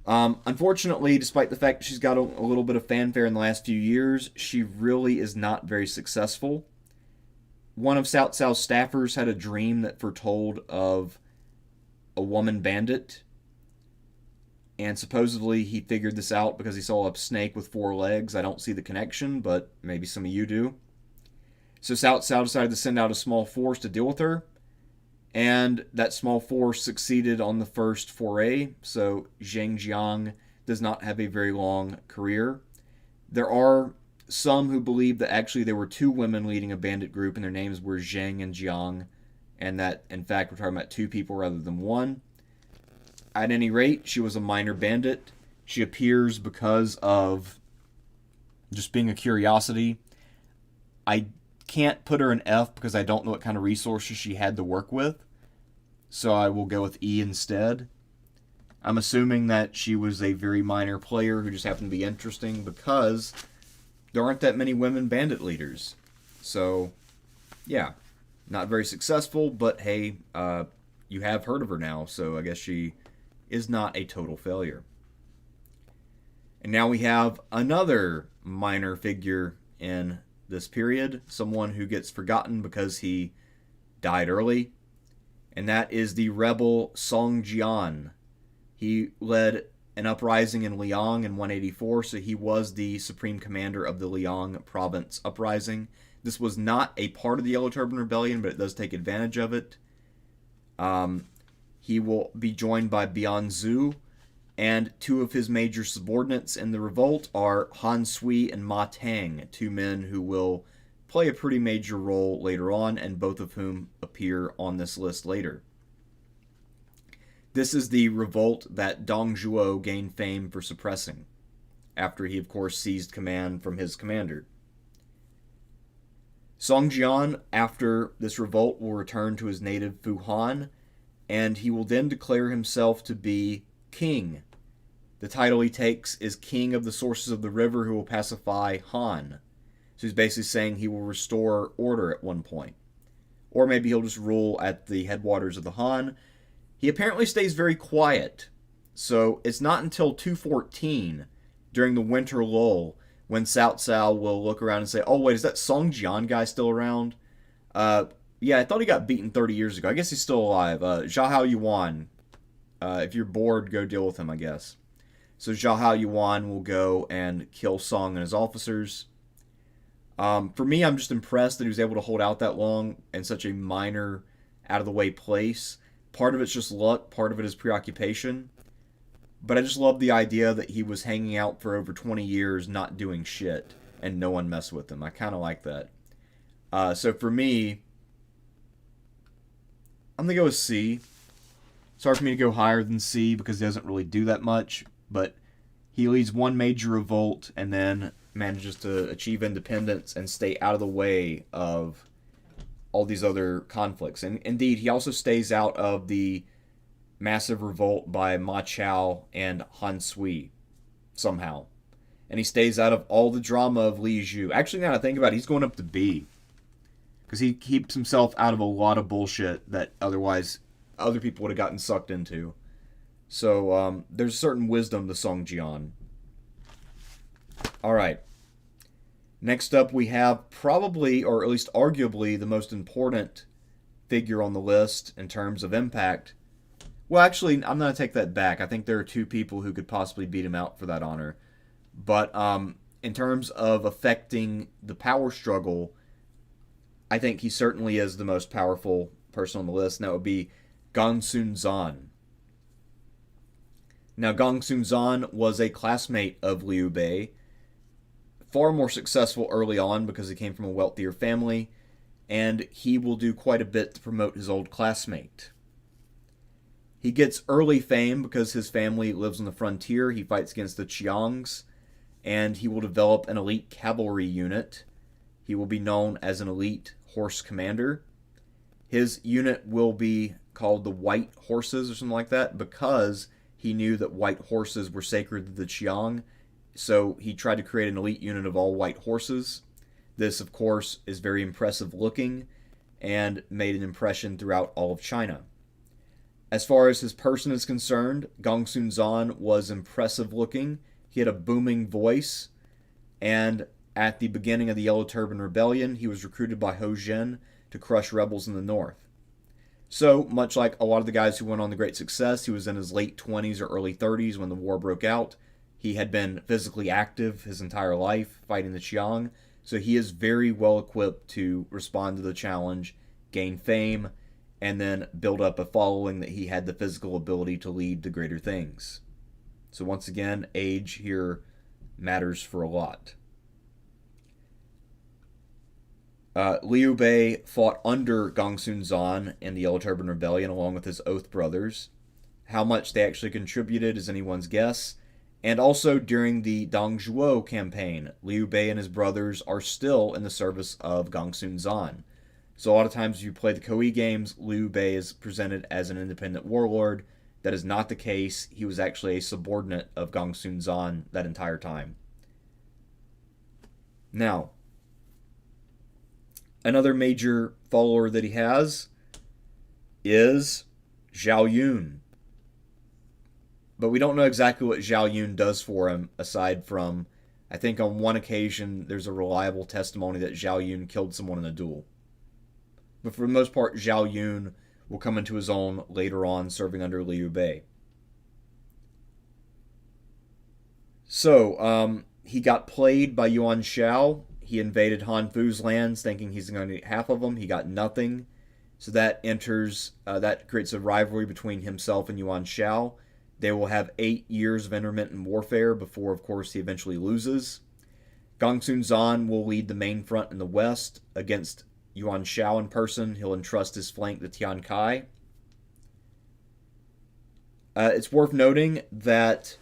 Unfortunately, despite the fact that she's got a little bit of fanfare in the last few years, she really is not very successful. One of Cao Cao's staffers had a dream that foretold of a woman bandit, and supposedly he figured this out because he saw a snake with 4 legs. I don't see the connection, but maybe some of you do. So Cao Cao decided to send out a small force to deal with her, and that small force succeeded on the first foray, so Zhang Jiang does not have a very long career. There are some who believe that actually there were 2 women leading a bandit group, and their names were Zhang and Jiang, and that, in fact, we're talking about 2 people rather than 1. At any rate, she was a minor bandit. She appears because of just being a curiosity. I can't put her in F because I don't know what kind of resources she had to work with, so I will go with E instead. I'm assuming that she was a very minor player who just happened to be interesting because there aren't that many women bandit leaders. So, yeah, Not very successful, but hey, you have heard of her now, so I guess she is not a total failure. And now we have another minor figure in this period, someone who gets forgotten because he died early, and that is the rebel Song Jian. He led an uprising in Liang in 184, so he was the supreme commander of the Liang province uprising. This was not a part of the Yellow Turban Rebellion, but it does take advantage of it. He will be joined by Bian Zhu, and two of his major subordinates in the revolt are Han Sui and Ma Tang, two men who will play a pretty major role later on, and both of whom appear on this list later. This is the revolt that Dong Zhuo gained fame for suppressing, after he, of course, seized command from his commander. Song Jian, after this revolt, will return to his native Fuhan, and he will then declare himself to be king. The title he takes is King of the Sources of the River who will pacify Han. So he's basically saying he will restore order at one point. Or maybe he'll just rule at the headwaters of the Han. He apparently stays very quiet. So it's not until 214, during the winter lull, when Cao Cao will look around and say, oh wait, is that Song Jian guy still around? Yeah, I thought he got beaten 30 years ago. I guess he's still alive. Zhahao Yuan. If you're bored, go deal with him, I guess. So Zhahao Yuan will go and kill Song and his officers. For me, I'm just impressed that he was able to hold out that long in such a minor, out-of-the-way place. Part of it's just luck, part of it is preoccupation. But I just love the idea that he was hanging out for over 20 years not doing shit, and no one messed with him. I kind of like that. So for me, I'm going to go with C. It's hard for me to go higher than C because he doesn't really do that much, but he leads one major revolt and then manages to achieve independence and stay out of the way of all these other conflicts. And indeed, he also stays out of the massive revolt by Ma Chao and Han Sui somehow. And he stays out of all the drama of Li Zhu. Actually, now that I think about it, he's going up to B. Because he keeps himself out of a lot of bullshit that otherwise other people would have gotten sucked into. So there's a certain wisdom to Song Jian. Alright. Next up we have probably, or at least arguably, the most important figure on the list in terms of impact. Well, actually, I'm going to take that back. I think there are two people who could possibly beat him out for that honor. But in terms of affecting the power struggle, I think he certainly is the most powerful person on the list, and that would be Gongsun Zan. Now, Gongsun Zan was a classmate of Liu Bei, far more successful early on because he came from a wealthier family, and he will do quite a bit to promote his old classmate. He gets early fame because his family lives on the frontier. He fights against the Qiangs, and he will develop an elite cavalry unit. He will be known as an elite horse commander. His unit will be called the White Horses or something like that because he knew that white horses were sacred to the Qiang, so he tried to create an elite unit of all white horses. This, of course, is very impressive looking and made an impression throughout all of China. As far as his person is concerned, Gongsun Zan was impressive looking. He had a booming voice, and at the beginning of the Yellow Turban Rebellion, he was recruited by Ho Zhen to crush rebels in the north. So, much like a lot of the guys who went on to great success, he was in his late 20s or early 30s when the war broke out. He had been physically active his entire life, fighting the Qiang, so he is very well equipped to respond to the challenge, gain fame, and then build up a following that he had the physical ability to lead to greater things. So once again, age here matters for a lot. Liu Bei fought under Gongsun Zan in the Yellow Turban Rebellion along with his oath brothers. How much they actually contributed is anyone's guess. And also during the Dong Zhuo campaign, Liu Bei and his brothers are still in the service of Gongsun Zan. So a lot of times if you play the Koei games, Liu Bei is presented as an independent warlord. That is not the case. He was actually a subordinate of Gongsun Zan that entire time. Now, Another major follower that he has is Zhao Yun. But we don't know exactly what Zhao Yun does for him, aside from, I think on one occasion, there's a reliable testimony that Zhao Yun killed someone in a duel. But for the most part, Zhao Yun will come into his own later on, serving under Liu Bei. So, he got played by Yuan Shao. He invaded Han Fu's lands, thinking he's going to get half of them. He got nothing. So that creates a rivalry between himself and Yuan Shao. They will have 8 years of intermittent warfare before, of course, he eventually loses. Gongsun Zan will lead the main front in the west against Yuan Shao in person. He'll entrust his flank to Tian Kai. It's worth noting that,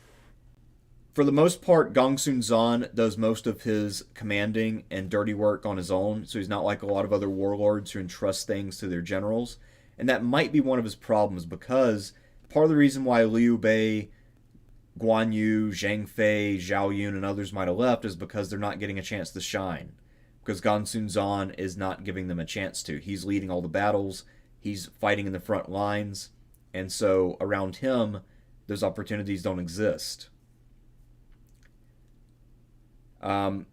for the most part, Gongsun Zan does most of his commanding and dirty work on his own, so he's not like a lot of other warlords who entrust things to their generals. And that might be one of his problems, because part of the reason why Liu Bei, Guan Yu, Zhang Fei, Zhao Yun, and others might have left is because they're not getting a chance to shine. Because Gongsun Zan is not giving them a chance to. He's leading all the battles, he's fighting in the front lines, and so around him, those opportunities don't exist. When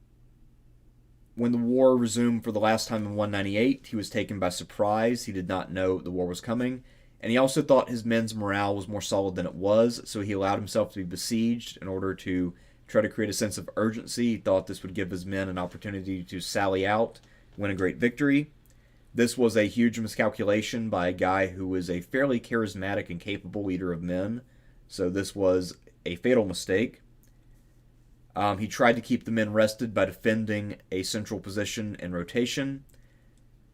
the war resumed for the last time in 198, he was taken by surprise. He did not know the war was coming. And he also thought his men's morale was more solid than it was, so he allowed himself to be besieged in order to try to create a sense of urgency. He thought this would give his men an opportunity to sally out, win a great victory. This was a huge miscalculation by a guy who was a fairly charismatic and capable leader of men, so this was a fatal mistake. He tried to keep the men rested by defending a central position in rotation,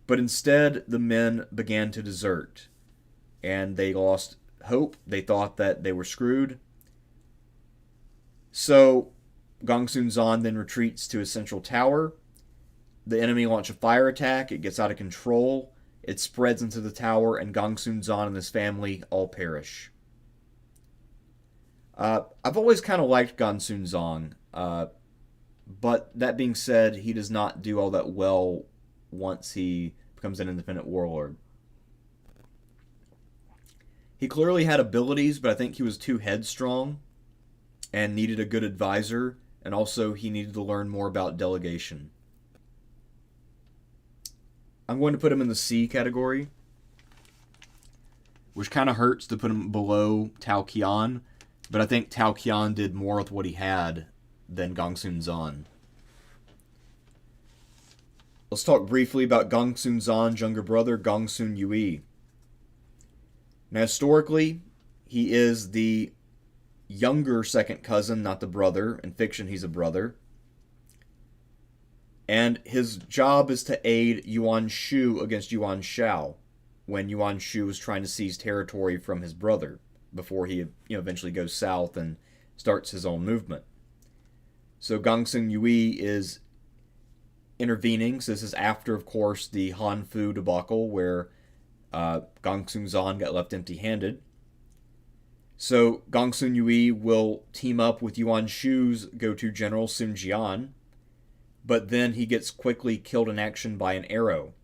but instead the men began to desert, and they lost hope. They thought that they were screwed. So Gongsun Zan then retreats to his central tower. The enemy launch a fire attack. It gets out of control. It spreads into the tower, and Gongsun Zan and his family all perish. I've always kind of liked Gongsun Zan, but that being said, he does not do all that well once he becomes an independent warlord. He clearly had abilities, but I think he was too headstrong and needed a good advisor, and also he needed to learn more about delegation. I'm going to put him in the C category, which kind of hurts to put him below Tao Qian, but I think Tao Qian did more with what he had than Gongsun Zan. Let's talk briefly about Gongsun Zan's younger brother, Gongsun Yui. Now, historically, he is the younger second cousin, not the brother. In fiction, he's a brother. And his job is to aid Yuan Shu against Yuan Shao when Yuan Shu was trying to seize territory from his brother before he eventually goes south and starts his own movement. So Gongsun Yui is intervening. So this is after, of course, the Han Fu debacle where Gongsun Zan got left empty-handed. So Gongsun Yui will team up with Yuan Shu's go-to general Sun Jian, but then he gets quickly killed in action by an arrow.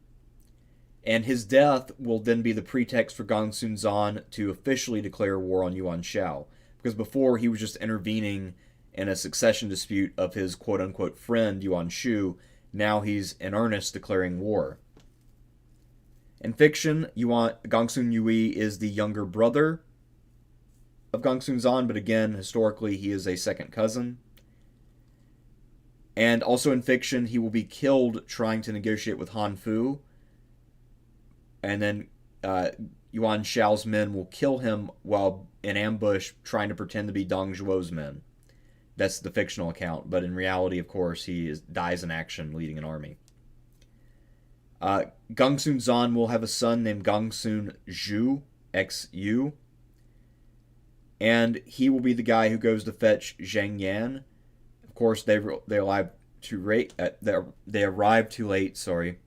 And his death will then be the pretext for Gongsun Zan to officially declare war on Yuan Shao, because before he was just intervening in a succession dispute of his quote-unquote friend Yuan Shu. Now he's in earnest declaring war. In fiction, Gongsun Yui is the younger brother of Gongsun Zan, but again, historically, he is a second cousin. And also in fiction, he will be killed trying to negotiate with Han Fu. And then Yuan Shao's men will kill him while in ambush trying to pretend to be Dong Zhuo's men. That's the fictional account, but in reality, of course, he dies in action leading an army. Gongsun Zan will have a son named Gongsun Zhu, XU, and he will be the guy who goes to fetch Zhang Yan. Of course, they arrive too late. They arrive too late. Sorry.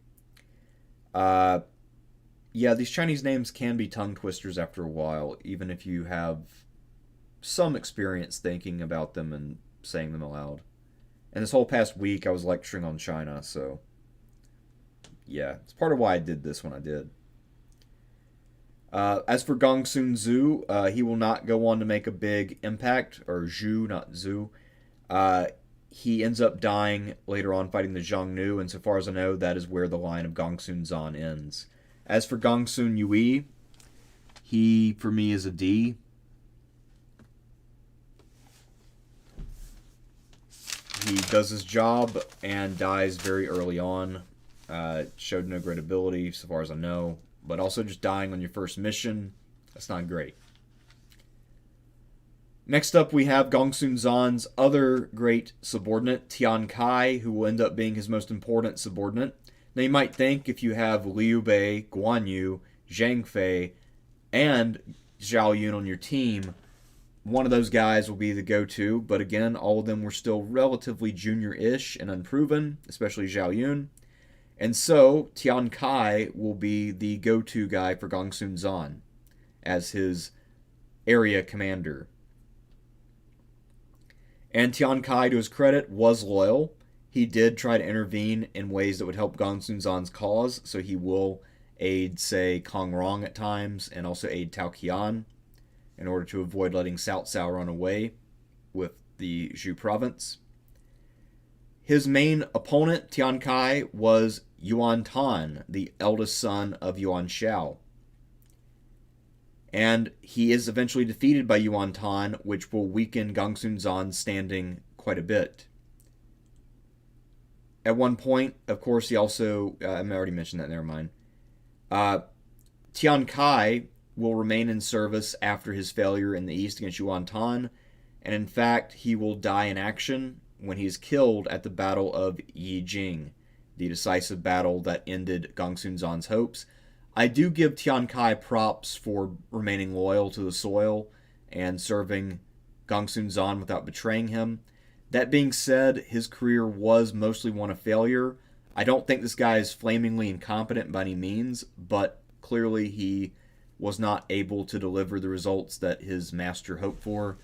Yeah, these Chinese names can be tongue twisters after a while, even if you have some experience thinking about them and saying them aloud. And this whole past week, I was lecturing on China, so yeah, it's part of why I did this when I did. As for Gong Sun Zhu, he will not go on to make a big impact, or Zhu, not Zhu. Uh, he ends up dying later on fighting the Xiongnu, and so far as I know, that is where the line of Gong Sun Zan ends. As for Gong Sun Yui, he, for me, is a D. He does his job and dies very early on. Showed no great ability, so far as I know. But also just dying on your first mission, that's not great. Next up, we have Gong Sun Zan's other great subordinate, Tian Kai, who will end up being his most important subordinate. Now, you might think if you have Liu Bei, Guan Yu, Zhang Fei, and Zhao Yun on your team, one of those guys will be the go-to. But again, all of them were still relatively junior-ish and unproven, especially Zhao Yun. And so, Tian Kai will be the go-to guy for Gong Sun Zan as his area commander. And Tian Kai, to his credit, was loyal. He did try to intervene in ways that would help Gong Sun Zan's cause, so he will aid, say, Kong Rong at times, and also aid Tao Qian in order to avoid letting Cao Cao run away with the Zhu province. His main opponent, Tian Kai, was Yuan Tan, the eldest son of Yuan Shao. And he is eventually defeated by Yuan Tan, which will weaken Gong Sun Zan's standing quite a bit. At one point, of course, he also... I already mentioned that, never mind. Tian Kai will remain in service after his failure in the east against Yuan Tan, and in fact, he will die in action when he is killed at the Battle of Yijing, the decisive battle that ended Gong Sun Zan's hopes. I do give Tian Kai props for remaining loyal to the soil and serving Gong Sun Zan without betraying him. That being said, his career was mostly one of failure. I don't think this guy is flamingly incompetent by any means, but clearly he was not able to deliver the results that his master hoped for.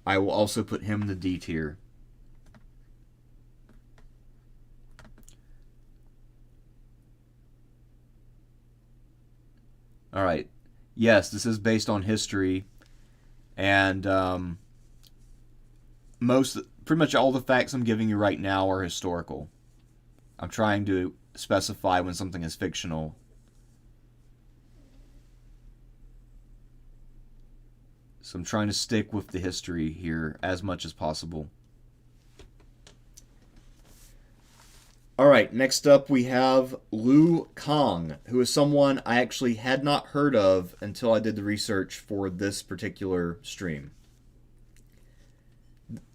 I will also put him in the D tier. All right. Yes, this is based on history, and pretty much all the facts I'm giving you right now are historical. I'm trying to specify when something is fictional. So I'm trying to stick with the history here as much as possible. Alright, next up we have Lu Kang, who is someone I actually had not heard of until I did the research for this particular stream.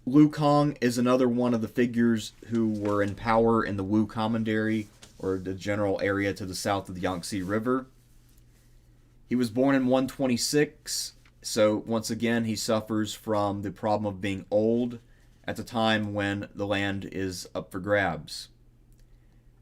Lu Kang is another one of the figures who were in power in the Wu Commandery, or the general area to the south of the Yangtze River. He was born in 126, so once again he suffers from the problem of being old at the time when the land is up for grabs.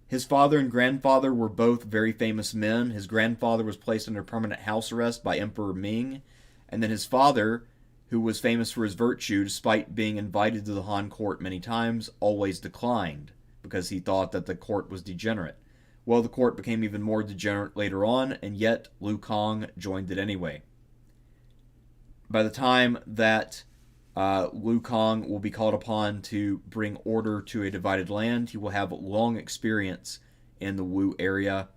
His father and grandfather were both very famous men. His grandfather was placed under permanent house arrest by Emperor Ming, and then his father, who was famous for his virtue, despite being invited to the Han court many times, always declined, because he thought that the court was degenerate. Well, the court became even more degenerate later on, and yet Lu Kang joined it anyway. By the time that Lu Kang will be called upon to bring order to a divided land, he will have long experience in the Wu area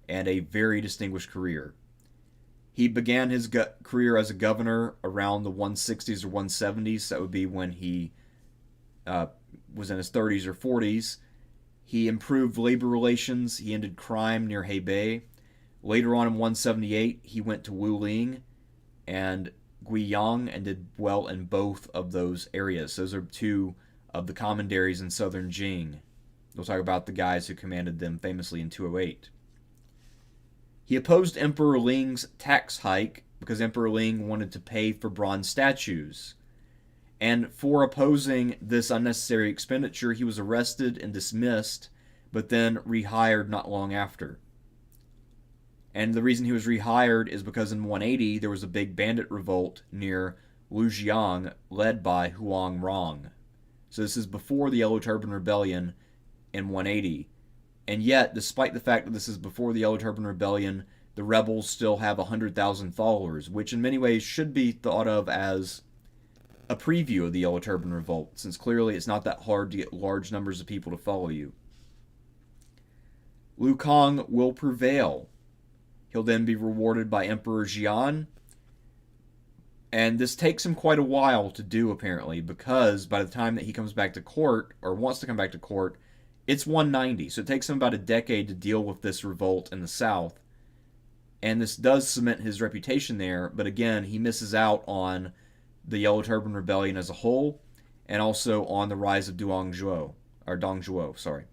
and a very distinguished career. He began his career as a governor around the 160s or 170s. That would be when he was in his 30s or 40s. He improved labor relations. He ended crime near Hebei. Later on in 178, he went to Wuling and Guiyang and did well in both of those areas. Those are two of the commanderies in southern Jing. We'll talk about the guys who commanded them famously in 208. He opposed Emperor Ling's tax hike because Emperor Ling wanted to pay for bronze statues. And for opposing this unnecessary expenditure, he was arrested and dismissed, but then rehired not long after. And the reason he was rehired is because in 180 there was a big bandit revolt near Lujiang led by Huang Rong. So this is before the Yellow Turban Rebellion in 180. And yet, despite the fact that this is before the Yellow Turban Rebellion, the rebels still have 100,000 followers, which in many ways should be thought of as a preview of the Yellow Turban Revolt, since clearly it's not that hard to get large numbers of people to follow you. Liu Kang will prevail. He'll then be rewarded by Emperor Xian. And this takes him quite a while to do, apparently, because by the time that he comes back to court, or wants to come back to court, it's 190. So it takes him about a decade to deal with this revolt in the south. And this does cement his reputation there, but again, he misses out on the Yellow Turban Rebellion as a whole, and also on the rise of Dongzhuo, sorry.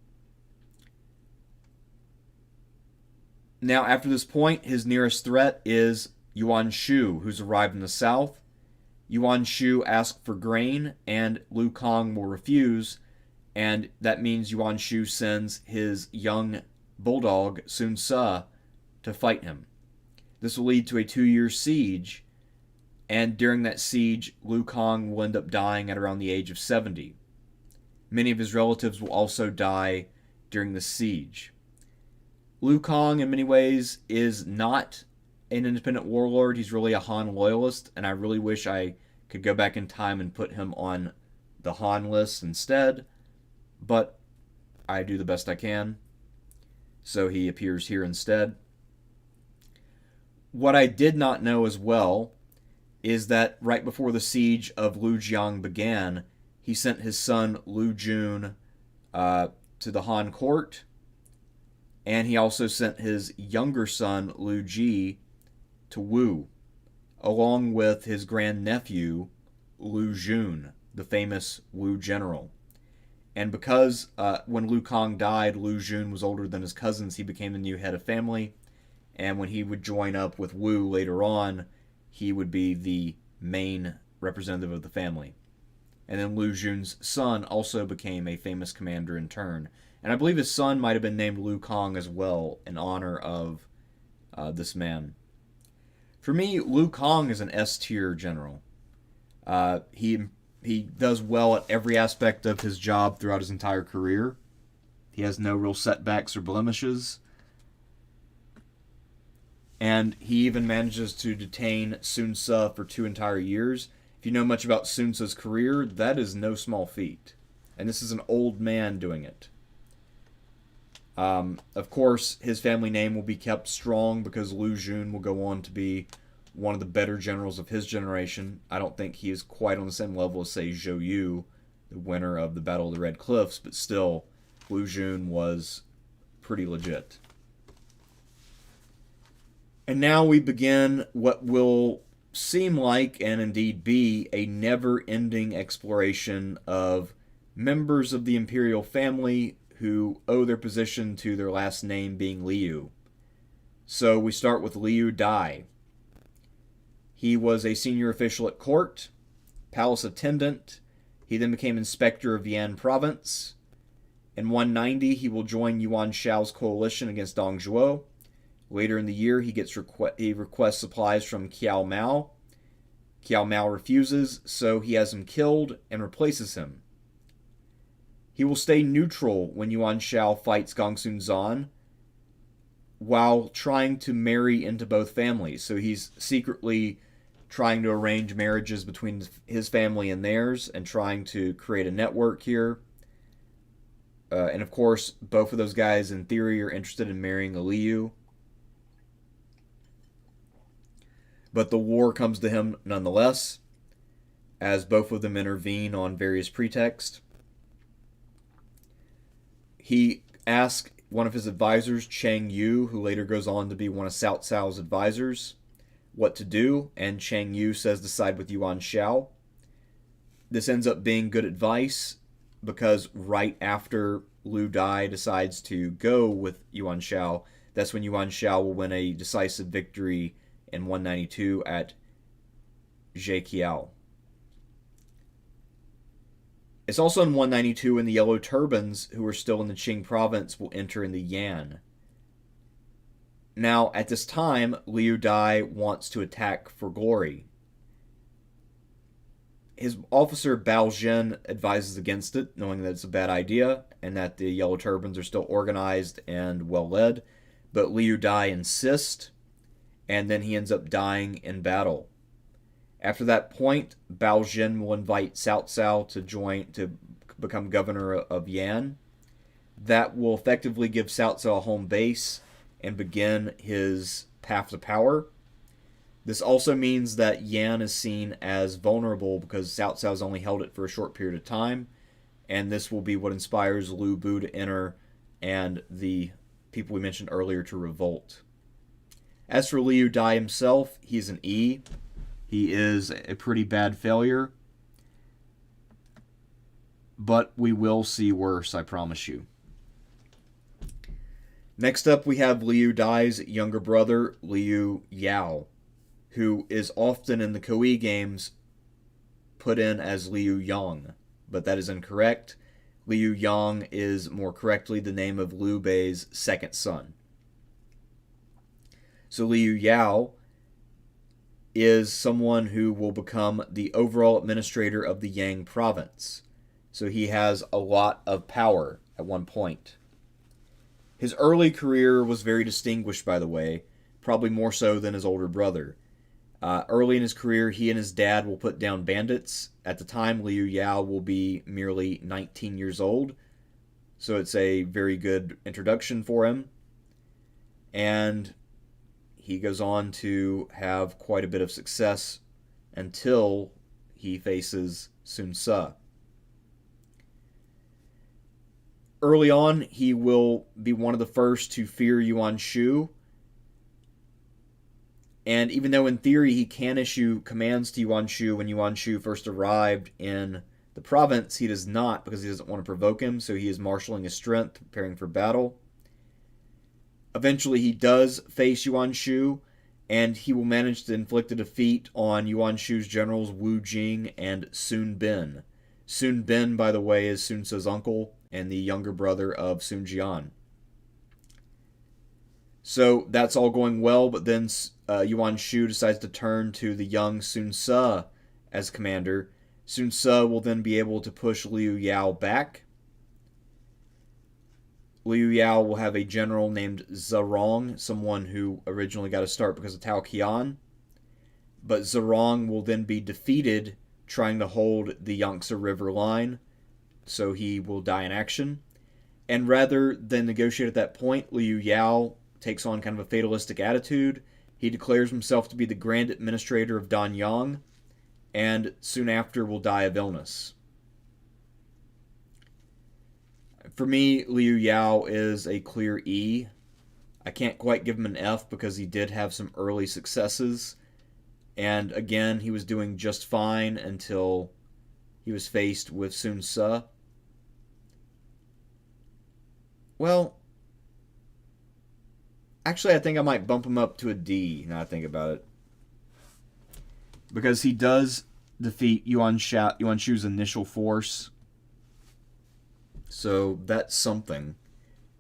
Now, after this point, his nearest threat is Yuan Shu, who's arrived in the south. Yuan Shu asks for grain, and Liu Kang will refuse, and that means Yuan Shu sends his young bulldog, Sun Ce, to fight him. This will lead to a 2-year siege, and during that siege, Liu Kang will end up dying at around the age of 70. Many of his relatives will also die during the siege. Liu Kang, in many ways, is not an independent warlord. He's really a Han loyalist, and I really wish I could go back in time and put him on the Han list instead, but I do the best I can, so he appears here instead. What I did not know as well is that right before the siege of Lujiang began, he sent his son Liu Jun to the Han court, and he also sent his younger son Liu Ji to Wu, along with his grandnephew Liu Jun, the famous Wu general. And because when Liu Kang died, Liu Jun was older than his cousins, he became the new head of family, and when he would join up with Wu later on, he would be the main representative of the family. And then Liu Jun's son also became a famous commander in turn. And I believe his son might have been named Liu Kang as well, in honor of this man. For me, Liu Kang is an S-tier general. He does well at every aspect of his job throughout his entire career. He has no real setbacks or blemishes. And he even manages to detain Sun Ce for 2 entire years. If you know much about Sun Ce's career, that is no small feat. And this is an old man doing it. Of course, his family name will be kept strong because Liu Jun will go on to be one of the better generals of his generation. I don't think he is quite on the same level as, say, Zhou Yu, the winner of the Battle of the Red Cliffs, but still, Liu Jun was pretty legit. And now we begin what will seem like, and indeed be, a never-ending exploration of members of the imperial family who owe their position to their last name being Liu. So we start with Liu Dai. He was a senior official at court, palace attendant. He then became inspector of Yan province. In 190, he will join Yuan Shao's coalition against Dongzhuo. Later in the year, he requests supplies from Qiao Mao. Qiao Mao refuses, so he has him killed and replaces him. He will stay neutral when Yuan Shao fights Gongsun Zan, while trying to marry into both families. So he's secretly trying to arrange marriages between his family and theirs, and trying to create a network here. And of course, both of those guys, in theory, are interested in marrying a Liu. But the war comes to him nonetheless, as both of them intervene on various pretexts. He asks one of his advisors, Chang Yu, who later goes on to be one of Cao Cao's advisors, what to do, and Chang Yu says to side with Yuan Shao. This ends up being good advice, because right after Liu Dai decides to go with Yuan Shao, that's when Yuan Shao will win a decisive victory in 192 at Zheqiao. It's also in 192 when the Yellow Turbans, who are still in the Qing province, will enter in the Yan. Now, at this time, Liu Dai wants to attack for glory. His officer Bao Jin advises against it, knowing that it's a bad idea and that the Yellow Turbans are still organized and well led. But Liu Dai insists, and then he ends up dying in battle. After that point, Bao Jin will invite Cao Cao to become governor of Yan. That will effectively give Cao Cao a home base and begin his path to power. This also means that Yan is seen as vulnerable because Cao Cao has only held it for a short period of time, and this will be what inspires Lu Bu to enter and the people we mentioned earlier to revolt. As for Liu Dai himself, he's an E. He is a pretty bad failure, but we will see worse, I promise you. Next up, we have Liu Dai's younger brother, Liu Yao, who is often in the Koei games put in as Liu Yang, but that is incorrect. Liu Yang is more correctly the name of Liu Bei's second son. So Liu Yao is someone who will become the overall administrator of the Yang province. So he has a lot of power at one point. His early career was very distinguished, by the way, probably more so than his older brother. Early in his career, he and his dad will put down bandits. At the time, Liu Yao will be merely 19 years old, so it's a very good introduction for him. And he goes on to have quite a bit of success until he faces Sun Ce. Early on, he will be one of the first to fear Yuan Shu. And even though in theory he can issue commands to Yuan Shu when Yuan Shu first arrived in the province, he does not because he doesn't want to provoke him, so he is marshaling his strength, preparing for battle. Eventually he does face Yuan Shu, and he will manage to inflict a defeat on Yuan Shu's generals Wu Jing and Sun Bin. Sun Bin, by the way, is Sun Ce's uncle and the younger brother of Sun Jian. So that's all going well, but then Yuan Shu decides to turn to the young Sun Ce as commander. Sun Ce will then be able to push Liu Yao back. Liu Yao will have a general named Zerong, someone who originally got a start because of Tao Qian. But Zerong will then be defeated trying to hold the Yangtze River line, so he will die in action. And rather than negotiate at that point, Liu Yao takes on kind of a fatalistic attitude. He declares himself to be the Grand Administrator of Danyang, and soon after will die of illness. For me, Liu Yao is a clear E. I can't quite give him an F because he did have some early successes. And again, he was doing just fine until he was faced with Sun Ce. Well, actually, I think I might bump him up to a D, now I think about it. Because he does defeat Yuan Shu's initial force. So that's something.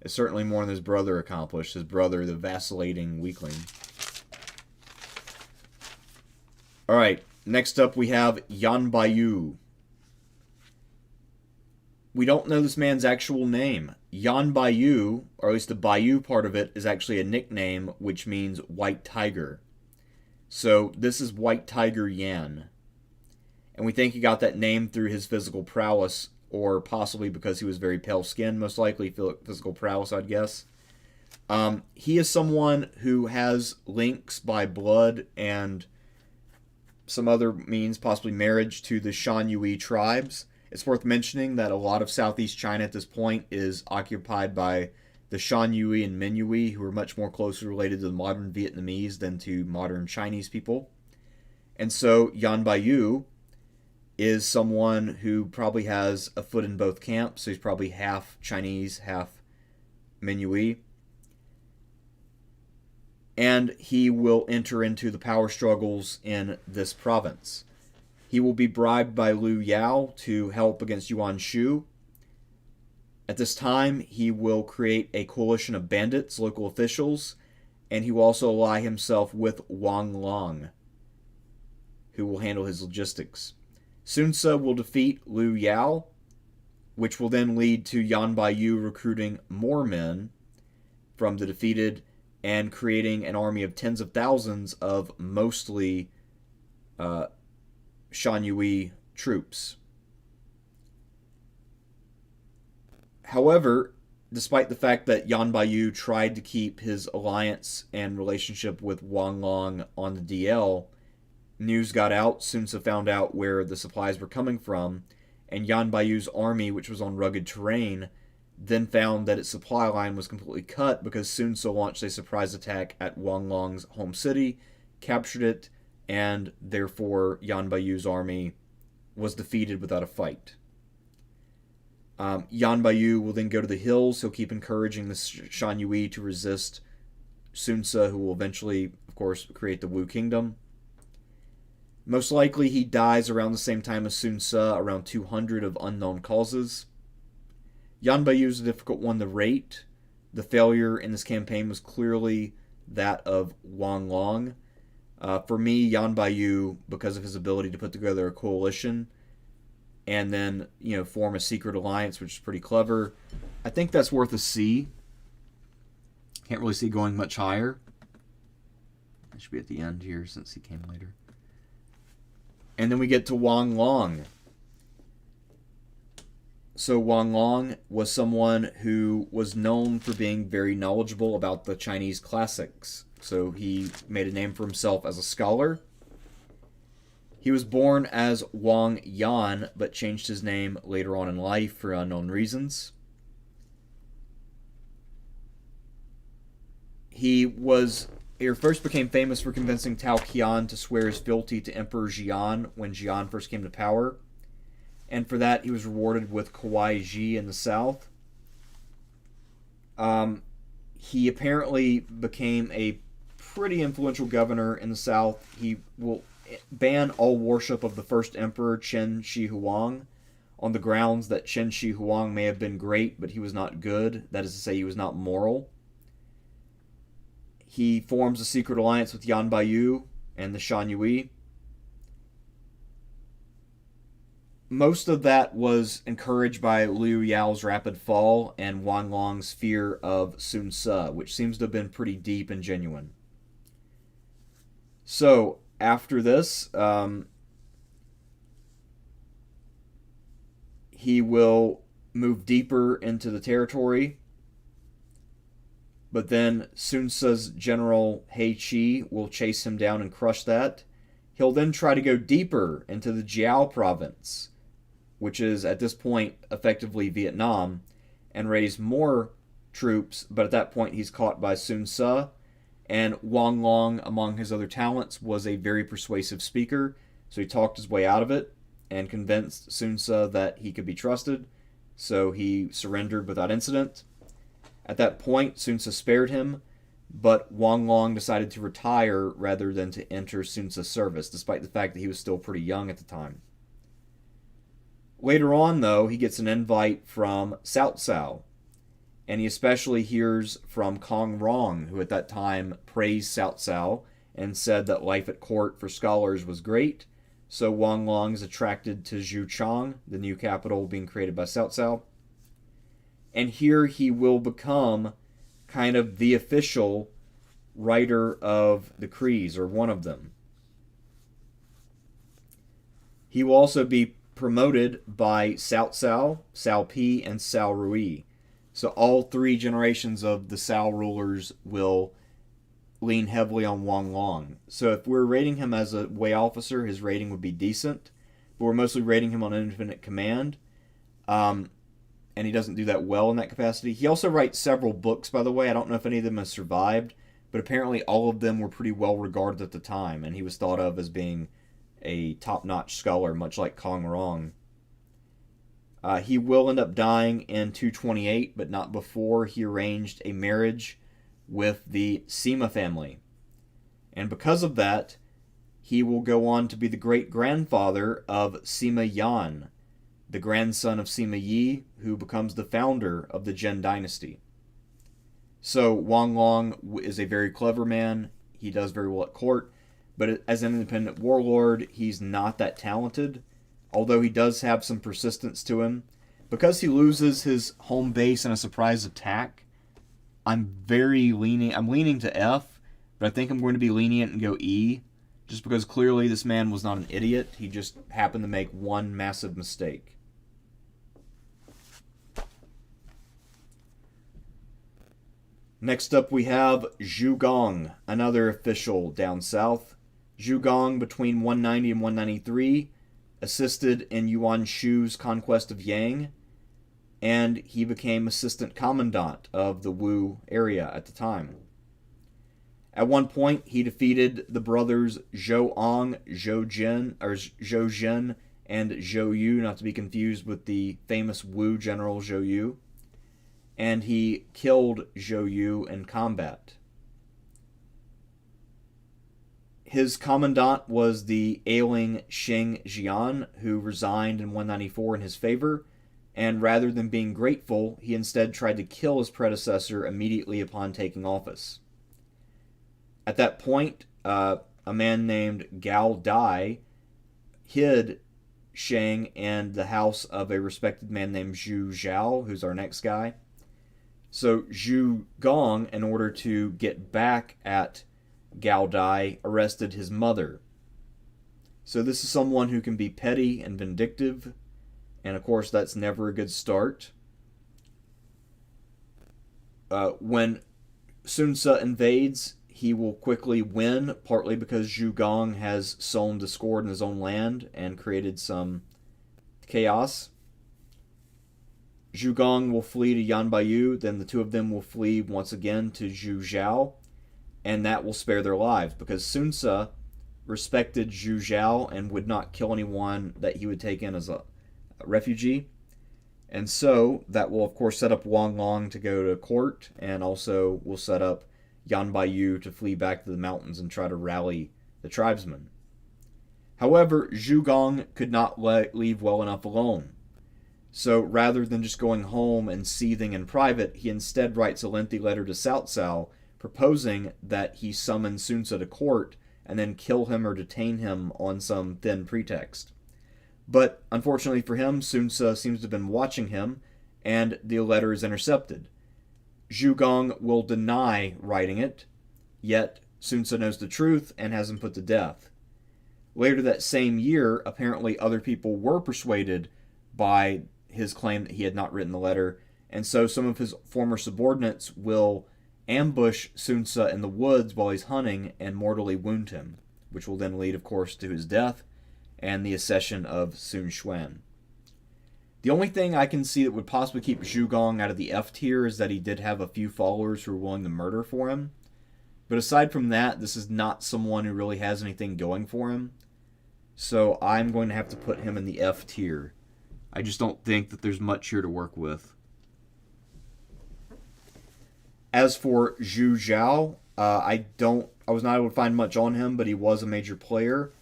It's certainly more than his brother accomplished. His brother, the vacillating weakling. Alright, next up we have Yan Baiyu. We don't know this man's actual name. Yan Baiyu, or at least the Baiyu part of it, is actually a nickname which means White Tiger. So this is White Tiger Yan. And we think he got that name through his physical prowess, or possibly because he was very pale-skinned, most likely physical prowess, I'd guess. He is someone who has links by blood and some other means, possibly marriage, to the Shan Yui tribes. It's worth mentioning that a lot of southeast China at this point is occupied by the Shan Yui and Min Yui, who are much more closely related to the modern Vietnamese than to modern Chinese people. And so Yan Baiyu is someone who probably has a foot in both camps, so he's probably half Chinese, half Min Yui. And he will enter into the power struggles in this province. He will be bribed by Liu Yao to help against Yuan Shu. At this time, he will create a coalition of bandits, local officials, and he will also ally himself with Wang Long, who will handle his logistics. Sun Ce will defeat Liu Yao, which will then lead to Yan Baiyu recruiting more men from the defeated and creating an army of tens of thousands of mostly Shan Yui troops. However, despite the fact that Yan Baiyu tried to keep his alliance and relationship with Wang Long on the DL, news got out. Sun Ce found out where the supplies were coming from, and Yan Baiyu's army, which was on rugged terrain, then found that its supply line was completely cut because Sun Ce launched a surprise attack at Wang Long's home city, captured it, and therefore Yan Baiyu's army was defeated without a fight. Yan Baiyu will then go to the hills. He'll keep encouraging the Shan Yui to resist Sun Ce, who will eventually, of course, create the Wu Kingdom. Most likely he dies around the same time as Sun Ce, around 200 of unknown causes. Yan Baiyu is a difficult one to rate. The failure in this campaign was clearly that of Wang Long. For me, Yan Baiyu, because of his ability to put together a coalition and then, form a secret alliance, which is pretty clever, I think that's worth a C. Can't really see going much higher. It should be at the end here since he came later. And then we get to Wang Long. So Wang Long was someone who was known for being very knowledgeable about the Chinese classics. So he made a name for himself as a scholar. He was born as Wang Yan, but changed his name later on in life for unknown reasons. He first became famous for convincing Tao Qian to swear his fealty to Emperor Xian when Xian first came to power. And for that, he was rewarded with Kauai Ji in the south. He apparently became a pretty influential governor in the south. He will ban all worship of the first emperor, Chen Shi Huang, on the grounds that Chen Shi Huang may have been great, but he was not good. That is to say, he was not moral. He forms a secret alliance with Yan Baiyu and the Shan Yui. Most of that was encouraged by Liu Yao's rapid fall and Wang Long's fear of Sun Ce, which seems to have been pretty deep and genuine. So, after this, he will move deeper into the territory, but then Sun Ce's general He Qi will chase him down and crush that. He'll then try to go deeper into the Jiao province, which is at this point effectively Vietnam, and raise more troops, but at that point he's caught by Sun Ce, and Wang Long, among his other talents, was a very persuasive speaker, so he talked his way out of it and convinced Sun Ce that he could be trusted, so he surrendered without incident. At that point, Sun Ce spared him, but Wang Long decided to retire rather than to enter Sun Ce's service, despite the fact that he was still pretty young at the time. Later on, though, he gets an invite from Cao Cao, and he especially hears from Kong Rong, who at that time praised Cao Cao and said that life at court for scholars was great. So Wang Long is attracted to Zhuchang, the new capital being created by Cao Cao. And here he will become kind of the official writer of decrees, or one of them. He will also be promoted by Cao Cao, Cao Pi, and Cao Rui. So all three generations of the Cao rulers will lean heavily on Wang Long. So if we're rating him as a Wei officer, his rating would be decent, but we're mostly rating him on independent command. And he doesn't do that well in that capacity. He also writes several books, by the way. I don't know if any of them have survived, but apparently all of them were pretty well regarded at the time, and he was thought of as being a top-notch scholar, much like Kong Rong. He will end up dying in 228, but not before he arranged a marriage with the Sima family. And because of that, he will go on to be the great-grandfather of Sima Yan, the grandson of Sima Yi, who becomes the founder of the Zhen dynasty. So Wang Long is a very clever man. He does very well at court, but as an independent warlord, he's not that talented, although he does have some persistence to him. Because he loses his home base in a surprise attack, I'm leaning to F, but I think I'm going to be lenient and go E, just because clearly this man was not an idiot. He just happened to make one massive mistake. Next up we have Zhu Gong, another official down south. Zhu Gong, between 190 and 193, assisted in Yuan Shu's conquest of Yang, and he became assistant commandant of the Wu area at the time. At one point, he defeated the brothers Zhou Ang, Zhou Jin, and Zhou Yu, not to be confused with the famous Wu general Zhou Yu, and he killed Zhou Yu in combat. His commandant was the ailing Xing Jian, who resigned in 194 in his favor, and rather than being grateful, he instead tried to kill his predecessor immediately upon taking office. At that point, a man named Gao Dai hid Shang in the house of a respected man named Zhu Zhao, who's our next guy. So Zhu Gong, in order to get back at Gao Dai, arrested his mother. So this is someone who can be petty and vindictive, and of course that's never a good start. When Sun Ce invades, he will quickly win, partly because Zhu Gong has sown discord in his own land and created some chaos. Zhu Gong will flee to Yan Baiyu, then the two of them will flee once again to Zhu Zhao, and that will spare their lives, because Sun Ce respected Zhu Zhao and would not kill anyone that he would take in as a refugee. And so that will of course set up Wang Long to go to court, and also will set up Yan Baiyu to flee back to the mountains and try to rally the tribesmen. However, Zhu Gong could not leave well enough alone. So rather than just going home and seething in private, he instead writes a lengthy letter to Cao Cao proposing that he summon Sun Ce to court and then kill him or detain him on some thin pretext. But unfortunately for him, Sun Ce seems to have been watching him, and the letter is intercepted. Zhu Gong will deny writing it, yet Sun Ce knows the truth and has him put to death. Later that same year, apparently other people were persuaded by his claim that he had not written the letter, and so some of his former subordinates will ambush Sun Ce in the woods while he's hunting and mortally wound him, which will then lead, of course, to his death and the accession of Sun Xuan. The only thing I can see that would possibly keep Zhu Gong out of the F tier is that he did have a few followers who were willing to murder for him. But aside from that, this is not someone who really has anything going for him. So I'm going to have to put him in the F tier. I just don't think that there's much here to work with. As for Zhu Zhao, I was not able to find much on him, but he was a major player.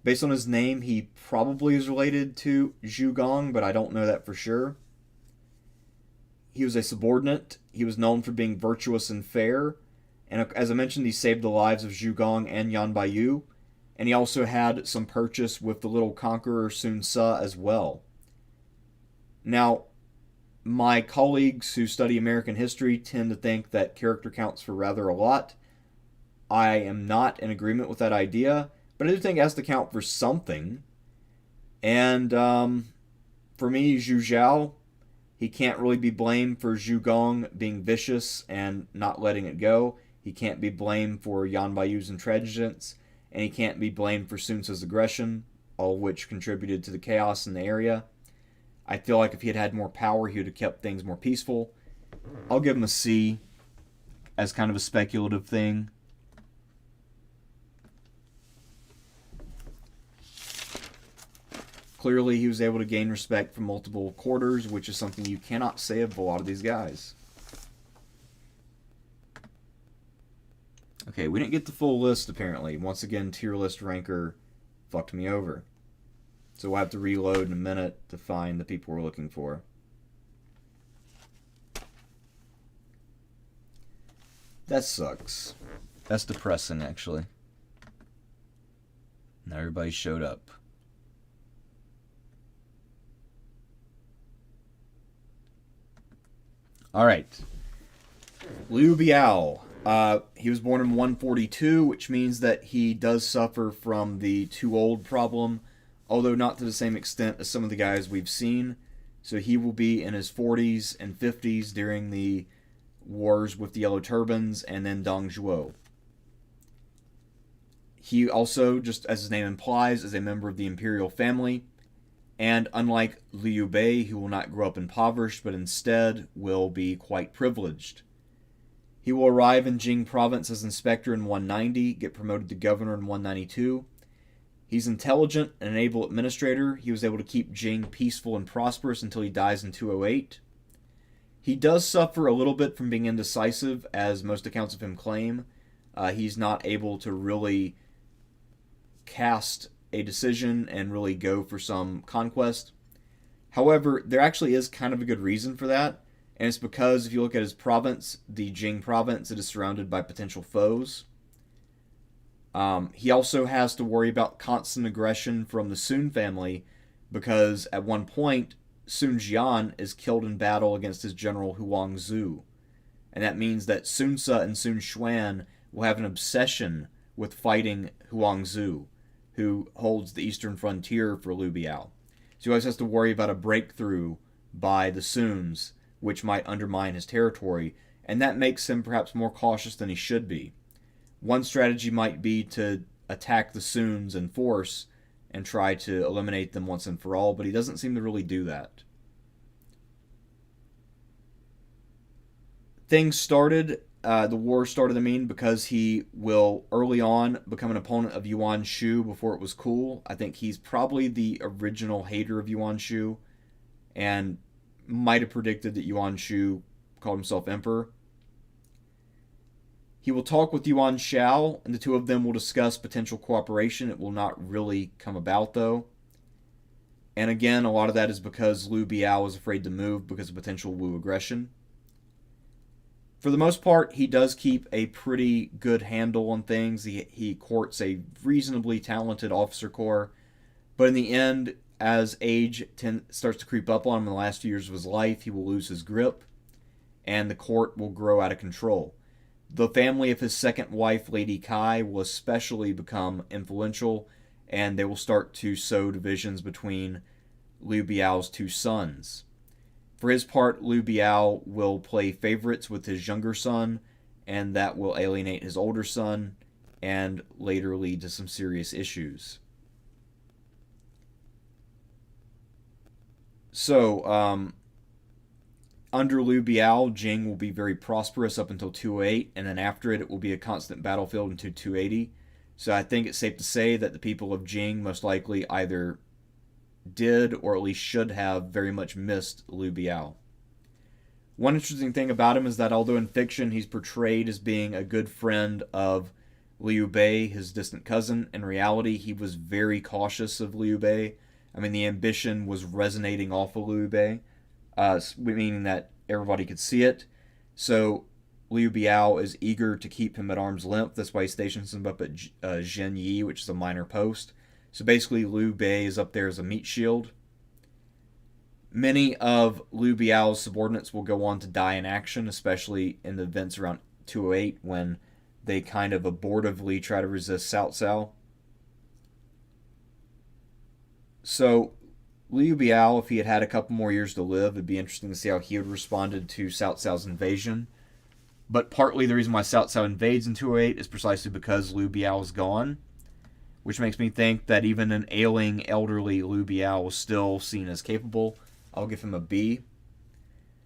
Based on his name, he probably is related to Zhu Gong, but I don't know that for sure. He was a subordinate. He was known for being virtuous and fair. And as I mentioned, he saved the lives of Zhu Gong and Yan Baiyu. And he also had some purchase with the little conqueror Sun Ce as well. Now, my colleagues who study American history tend to think that character counts for rather a lot. I am not in agreement with that idea, but I do think it has to count for something. And for me, Zhu Zhao, he can't really be blamed for Zhu Gong being vicious and not letting it go. He can't be blamed for Yan Baiyu's intransigence, and he can't be blamed for Sun Ce's aggression, all of which contributed to the chaos in the area. I feel like if he had had more power, he would have kept things more peaceful. I'll give him a C as kind of a speculative thing. Clearly, he was able to gain respect from multiple quarters, which is something you cannot say of a lot of these guys. Okay, we didn't get the full list, apparently. Once again, tier list ranker fucked me over. So we'll have to reload in a minute to find the people we're looking for. That sucks. That's depressing, actually. Now everybody showed up. All right. Liu Biao. He was born in 142, which means that he does suffer from the too old problem, although not to the same extent as some of the guys we've seen. So he will be in his 40s and 50s during the wars with the Yellow Turbans and then Dong Zhuo. He also, just as his name implies, is a member of the imperial family, and unlike Liu Bei, who will not grow up impoverished, but instead will be quite privileged. He will arrive in Jing province as inspector in 190, get promoted to governor in 192. He's intelligent and an able administrator. He was able to keep Jing peaceful and prosperous until he dies in 208. He does suffer a little bit from being indecisive, as most accounts of him claim. He's not able to really cast a decision and really go for some conquest. However, there actually is kind of a good reason for that, and it's because if you look at his province, the Jing province, it is surrounded by potential foes. He also has to worry about constant aggression from the Sun family, because at one point, Sun Jian is killed in battle against his general Huang Zu. And that means that Sun Ce and Sun Xuan will have an obsession with fighting Huang Zu, who holds the eastern frontier for Liu Biao. So he always has to worry about a breakthrough by the Suns, which might undermine his territory, and that makes him perhaps more cautious than he should be. One strategy might be to attack the Suns in force and try to eliminate them once and for all, but he doesn't seem to really do that. Things started, the war started, because he will early on become an opponent of Yuan Shu before it was cool. I think he's probably the original hater of Yuan Shu, and might have predicted that Yuan Shu called himself emperor. He will talk with Yuan Shao, and the two of them will discuss potential cooperation. It will not really come about, though. And again, a lot of that is because Liu Biao is afraid to move because of potential Wu aggression. For the most part, he does keep a pretty good handle on things. He courts a reasonably talented officer corps. But in the end, as age starts to creep up on him in the last few years of his life, he will lose his grip, and the court will grow out of control. The family of his second wife, Lady Kai, will especially become influential, and they will start to sow divisions between Liu Biao's two sons. For his part, Liu Biao will play favorites with his younger son, and that will alienate his older son, and later lead to some serious issues. So, under Liu Biao, Jing will be very prosperous up until 208, and then after it will be a constant battlefield until 280. So I think it's safe to say that the people of Jing most likely either did or at least should have very much missed Liu Biao. One interesting thing about him is that although in fiction he's portrayed as being a good friend of Liu Bei, his distant cousin, in reality he was very cautious of Liu Bei. I mean, the ambition was resonating off of Liu Bei, meaning that everybody could see it. So Liu Biao is eager to keep him at arm's length. That's why he stations him up at Zhenyi, which is a minor post. So basically, Liu Bei is up there as a meat shield. Many of Liu Biao's subordinates will go on to die in action, especially in the events around 208 when they kind of abortively try to resist Cao Cao. So Liu Biao, if he had had a couple more years to live, it'd be interesting to see how he would have responded to Cao Cao's invasion. But partly the reason why Cao Cao invades in 208 is precisely because Liu Biao is gone, which makes me think that even an ailing, elderly Liu Biao was still seen as capable. I'll give him a B.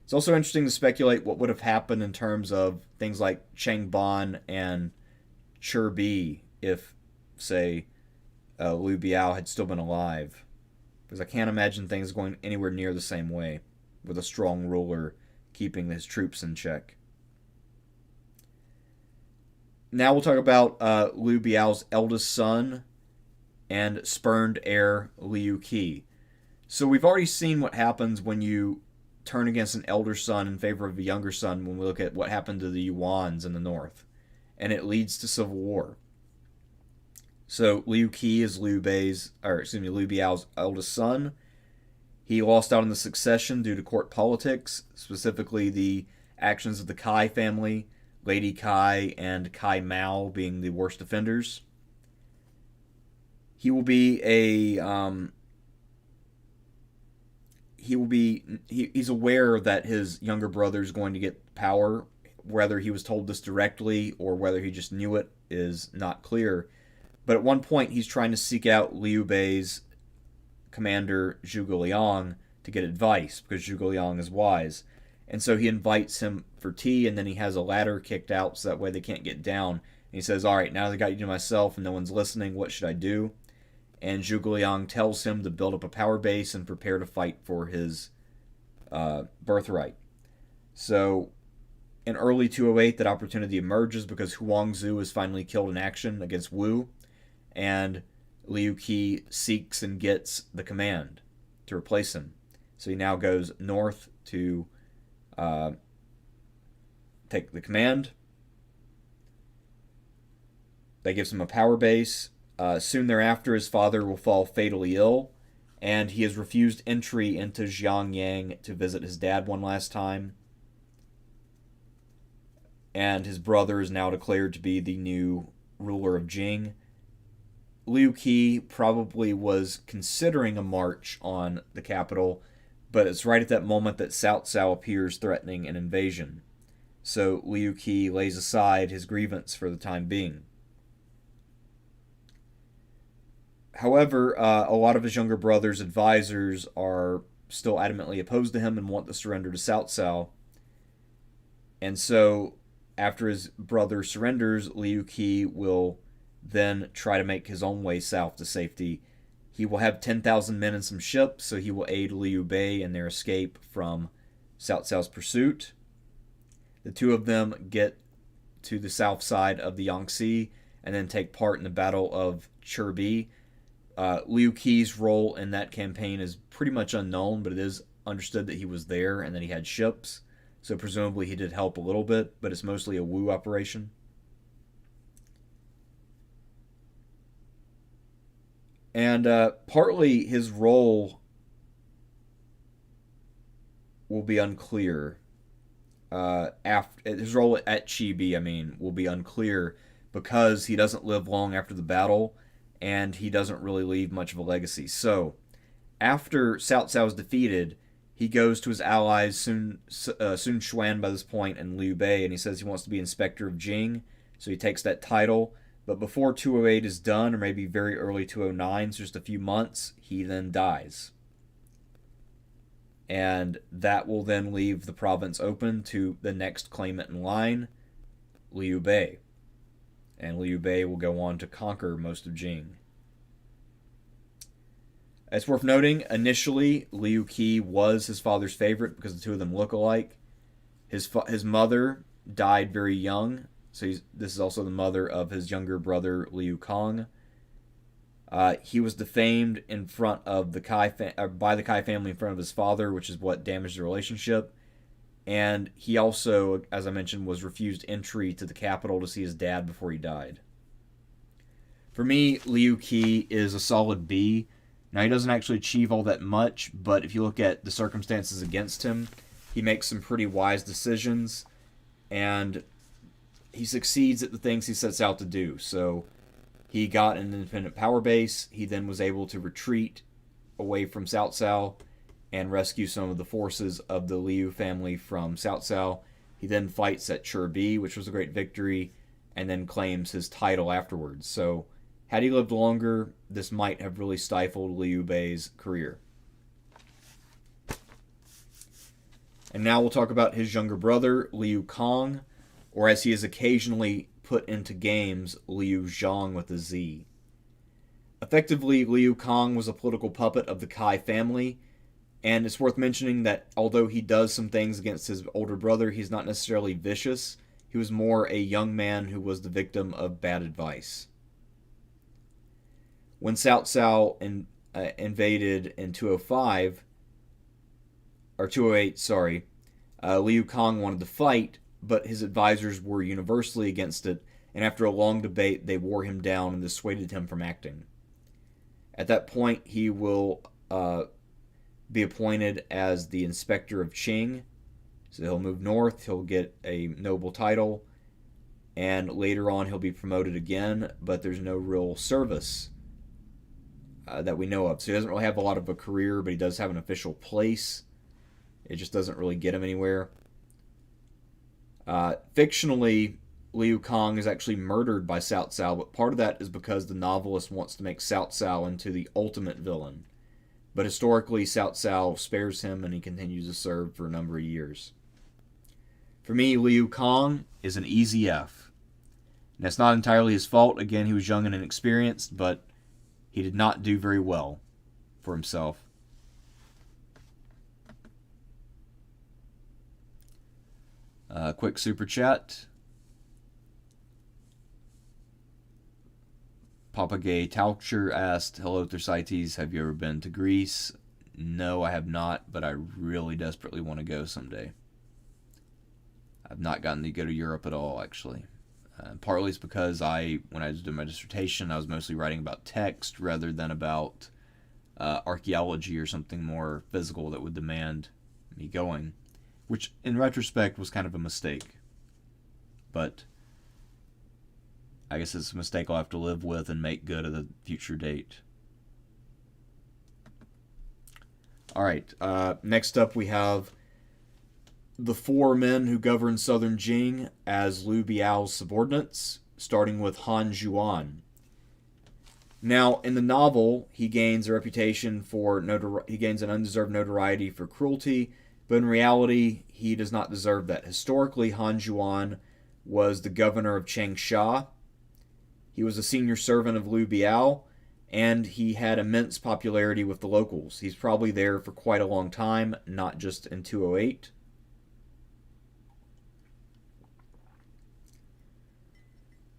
It's also interesting to speculate what would have happened in terms of things like Cheng Ban and Chur Bi if, say, Liu Biao had still been alive. Because I can't imagine things going anywhere near the same way, with a strong ruler keeping his troops in check. Now we'll talk about Liu Biao's eldest son and spurned heir, Liu Qi. So we've already seen what happens when you turn against an elder son in favor of a younger son when we look at what happened to the Yuans in the north. And it leads to civil war. So Liu Qi is Liu Biao's eldest son. He lost out on the succession due to court politics, specifically the actions of the Kai family, Lady Kai and Kai Mao being the worst offenders. He will be he's aware that his younger brother is going to get power. Whether he was told this directly or whether he just knew it is not clear. But at one point, he's trying to seek out Liu Bei's commander, Zhuge Liang, to get advice, because Zhuge Liang is wise. And so he invites him for tea, and then he has a ladder kicked out so that way they can't get down. And he says, all right, now that I got you to myself and no one's listening, what should I do? And Zhuge Liang tells him to build up a power base and prepare to fight for his birthright. So in early 208, that opportunity emerges because Huangzu is finally killed in action against Wu, and Liu Qi seeks and gets the command to replace him. So he now goes north to take the command. That gives him a power base. Soon thereafter, his father will fall fatally ill, and he has refused entry into Xiangyang to visit his dad one last time. And his brother is now declared to be the new ruler of Jing. Liu Qi probably was considering a march on the capital, but it's right at that moment that Cao Cao appears threatening an invasion. So Liu Qi lays aside his grievance for the time being. However, a lot of his younger brother's advisors are still adamantly opposed to him and want to surrender to Cao Cao. And so, after his brother surrenders, Liu Qi will then try to make his own way south to safety. He will have 10,000 men and some ships, so he will aid Liu Bei in their escape from Cao Cao's pursuit. The two of them get to the south side of the Yangtze and then take part in the Battle of Chirbi. Liu Qi's role in that campaign is pretty much unknown, but it is understood that he was there and that he had ships. So presumably he did help a little bit, but it's mostly a Wu operation. And partly his role will be unclear. His role at Chibi, will be unclear because he doesn't live long after the battle, and he doesn't really leave much of a legacy. So, after Cao Cao is defeated, he goes to his allies Sun Xuan by this point and Liu Bei, and he says he wants to be Inspector of Jing, so he takes that title. But before 208 is done, or maybe very early 209, so just a few months, he then dies. And that will then leave the province open to the next claimant in line, Liu Bei. And Liu Bei will go on to conquer most of Jing. It's worth noting, initially, Liu Qi was his father's favorite because the two of them look alike. His mother died very young, so this is also the mother of his younger brother, Liu Kong. He was defamed in front of the by the Kai family in front of his father, which is what damaged the relationship. And he also, as I mentioned, was refused entry to the capital to see his dad before he died. For me, Liu Qi is a solid B. Now, he doesn't actually achieve all that much, but if you look at the circumstances against him, he makes some pretty wise decisions, and he succeeds at the things he sets out to do. So, he got an independent power base. He then was able to retreat away from Cao Cao and rescue some of the forces of the Liu family from Cao Cao. He then fights at Chirbi, which was a great victory, and then claims his title afterwards. So, had he lived longer, this might have really stifled Liu Bei's career. And now we'll talk about his younger brother, Liu Kong, or as he is occasionally put into games, Liu Zhang with a Z. Effectively, Liu Kong was a political puppet of the Kai family, and it's worth mentioning that although he does some things against his older brother, he's not necessarily vicious. He was more a young man who was the victim of bad advice. When Cao Cao invaded in 208, Liu Kong wanted to fight, but his advisors were universally against it, and after a long debate, they wore him down and dissuaded him from acting. At that point, he will be appointed as the Inspector of Qing, So he'll move north, he'll get a noble title, and later on he'll be promoted again, but there's no real service that we know of. So he doesn't really have a lot of a career, but he does have an official place. It just doesn't really get him anywhere. Fictionally, Liu Kang is actually murdered by Cao Cao, but part of that is because the novelist wants to make Cao Cao into the ultimate villain. But historically, Cao Cao spares him and he continues to serve for a number of years. For me, Liu Kang is an easy F. And that's not entirely his fault. Again, he was young and inexperienced, but he did not do very well for himself. Quick super chat. Papa Gay Taucher asked, "Hello, Thersites. Have you ever been to Greece?" No, I have not, but I really desperately want to go someday. I've not gotten to go to Europe at all, actually. Partly it's because when I was doing my dissertation, I was mostly writing about text rather than about archaeology or something more physical that would demand me going, which in retrospect was kind of a mistake. But I guess it's a mistake I'll have to live with and make good at a future date. Alright, next up we have the 4 men who govern southern Jing as Liu Biao's subordinates, starting with Han Zhuan. Now, in the novel, he gains a reputation for he gains an undeserved notoriety for cruelty, but in reality, he does not deserve that. Historically, Han Zhuan was the governor of Changsha. He was a senior servant of Liu Biao, and he had immense popularity with the locals. He's probably there for quite a long time, not just in 208.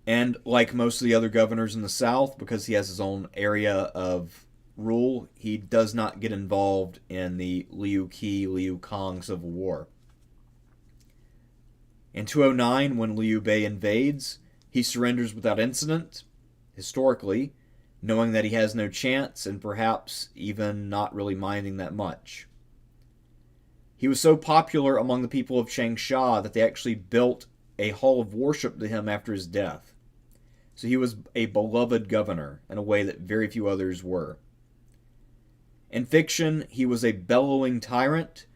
And like most of the other governors in the south, because he has his own area of rule, he does not get involved in the Liu Qi-Liu Kang civil war. In 209, when Liu Bei invades, he surrenders without incident, historically, knowing that he has no chance and perhaps even not really minding that much. He was so popular among the people of Changsha that they actually built a hall of worship to him after his death. So he was a beloved governor in a way that very few others were. In fiction, he was a bellowing tyrant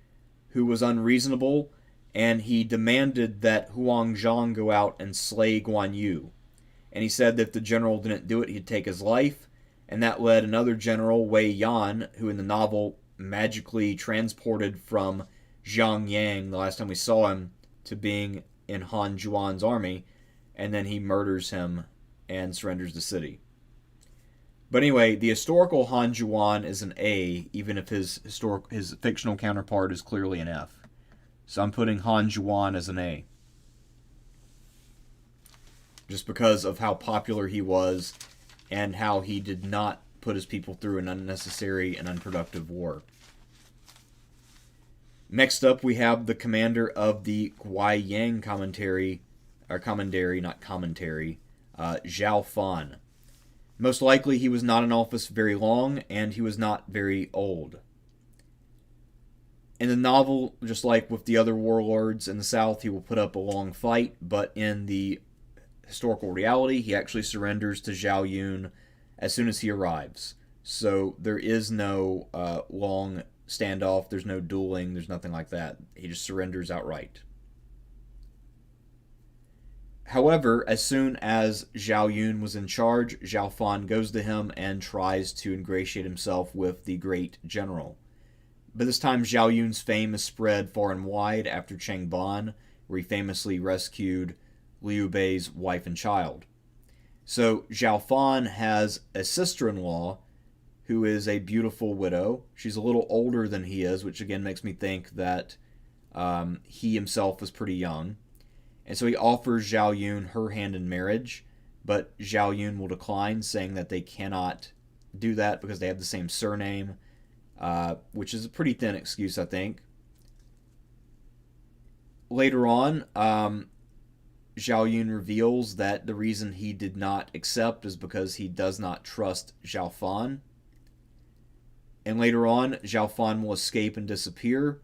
who was unreasonable, and he demanded that Huang Zhang go out and slay Guan Yu. And he said that if the general didn't do it, he'd take his life, and that led another general, Wei Yan, who in the novel magically transported from Zhangyang, the last time we saw him, to being in Han Zhuan's army, and then he murders him and surrenders the city. But anyway, the historical Han Zhuan is an A, even if his fictional counterpart is clearly an F. So I'm putting Han Zhuan as an A. Just because of how popular he was and how he did not put his people through an unnecessary and unproductive war. Next up, we have the commander of the Guiyang commentary, Zhao Fan. Most likely he was not in office very long, and he was not very old. In the novel, just like with the other warlords in the south, he will put up a long fight, but in the historical reality, he actually surrenders to Zhao Yun as soon as he arrives. So there is no long standoff, there's no dueling, there's nothing like that. He just surrenders outright. However, as soon as Zhao Yun was in charge, Zhao Fan goes to him and tries to ingratiate himself with the great general. But this time, Zhao Yun's fame is spread far and wide after Changban, where he famously rescued Liu Bei's wife and child. So Zhao Fan has a sister-in-law who is a beautiful widow. She's a little older than he is, which again makes me think that he himself was pretty young. And so he offers Zhao Yun her hand in marriage, but Zhao Yun will decline, saying that they cannot do that because they have the same surname, which is a pretty thin excuse, I think. Later on, Zhao Yun reveals that the reason he did not accept is because he does not trust Zhao Fan. And later on, Zhao Fan will escape and disappear.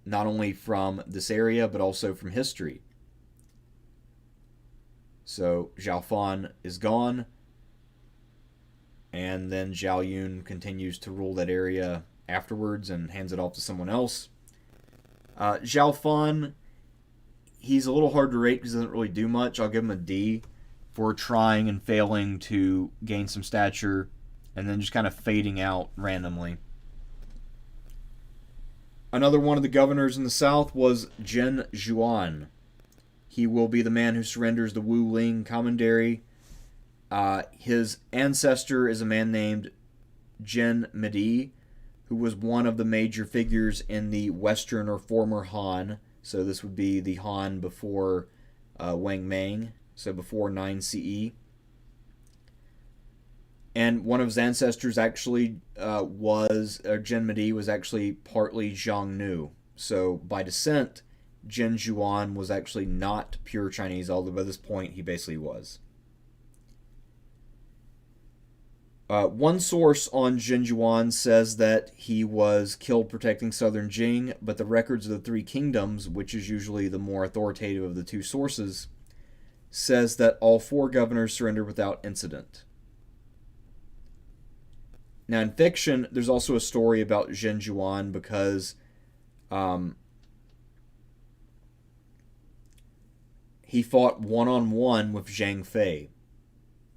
not only from this area, but also from history. So Zhao Fan is gone, and then Zhao Yun continues to rule that area afterwards and hands it off to someone else. Zhao Fan, he's a little hard to rate because he doesn't really do much. I'll give him a D for trying and failing to gain some stature and then just kind of fading out randomly. Another one of the governors in the south was Jin Zhuan. He will be the man who surrenders the Wu Ling commandery. His ancestor is a man named Jin Midi, who was one of the major figures in the Western or former Han. So this would be the Han before Wang Mang, so before 9 CE. And one of his ancestors actually Jin Midi was actually partly Xiongnu. So by descent, Jin Zhuan was actually not pure Chinese, although by this point he basically was. One source on Jin Zhuan says that he was killed protecting southern Jing, but the records of the Three Kingdoms, which is usually the more authoritative of the two sources, says that all 4 governors surrendered without incident. Now in fiction, there's also a story about Jin Zhuan because he fought one-on-one with Zhang Fei,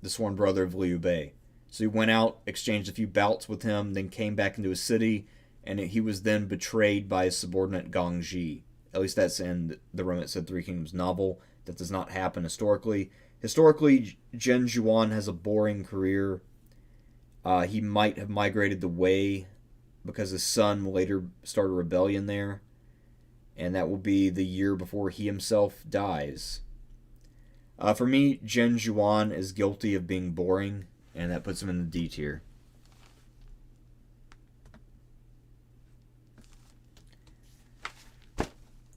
the sworn brother of Liu Bei. So he went out, exchanged a few bouts with him, then came back into his city, and he was then betrayed by his subordinate Gong Ji. At least that's in the Romance of the Three Kingdoms novel. That does not happen historically. Historically, Jin Zhuan has a boring career. He might have migrated the Wei because his son will later start a rebellion there. And that will be the year before he himself dies. For me, Jin Zhuan is guilty of being boring, and that puts him in the D tier.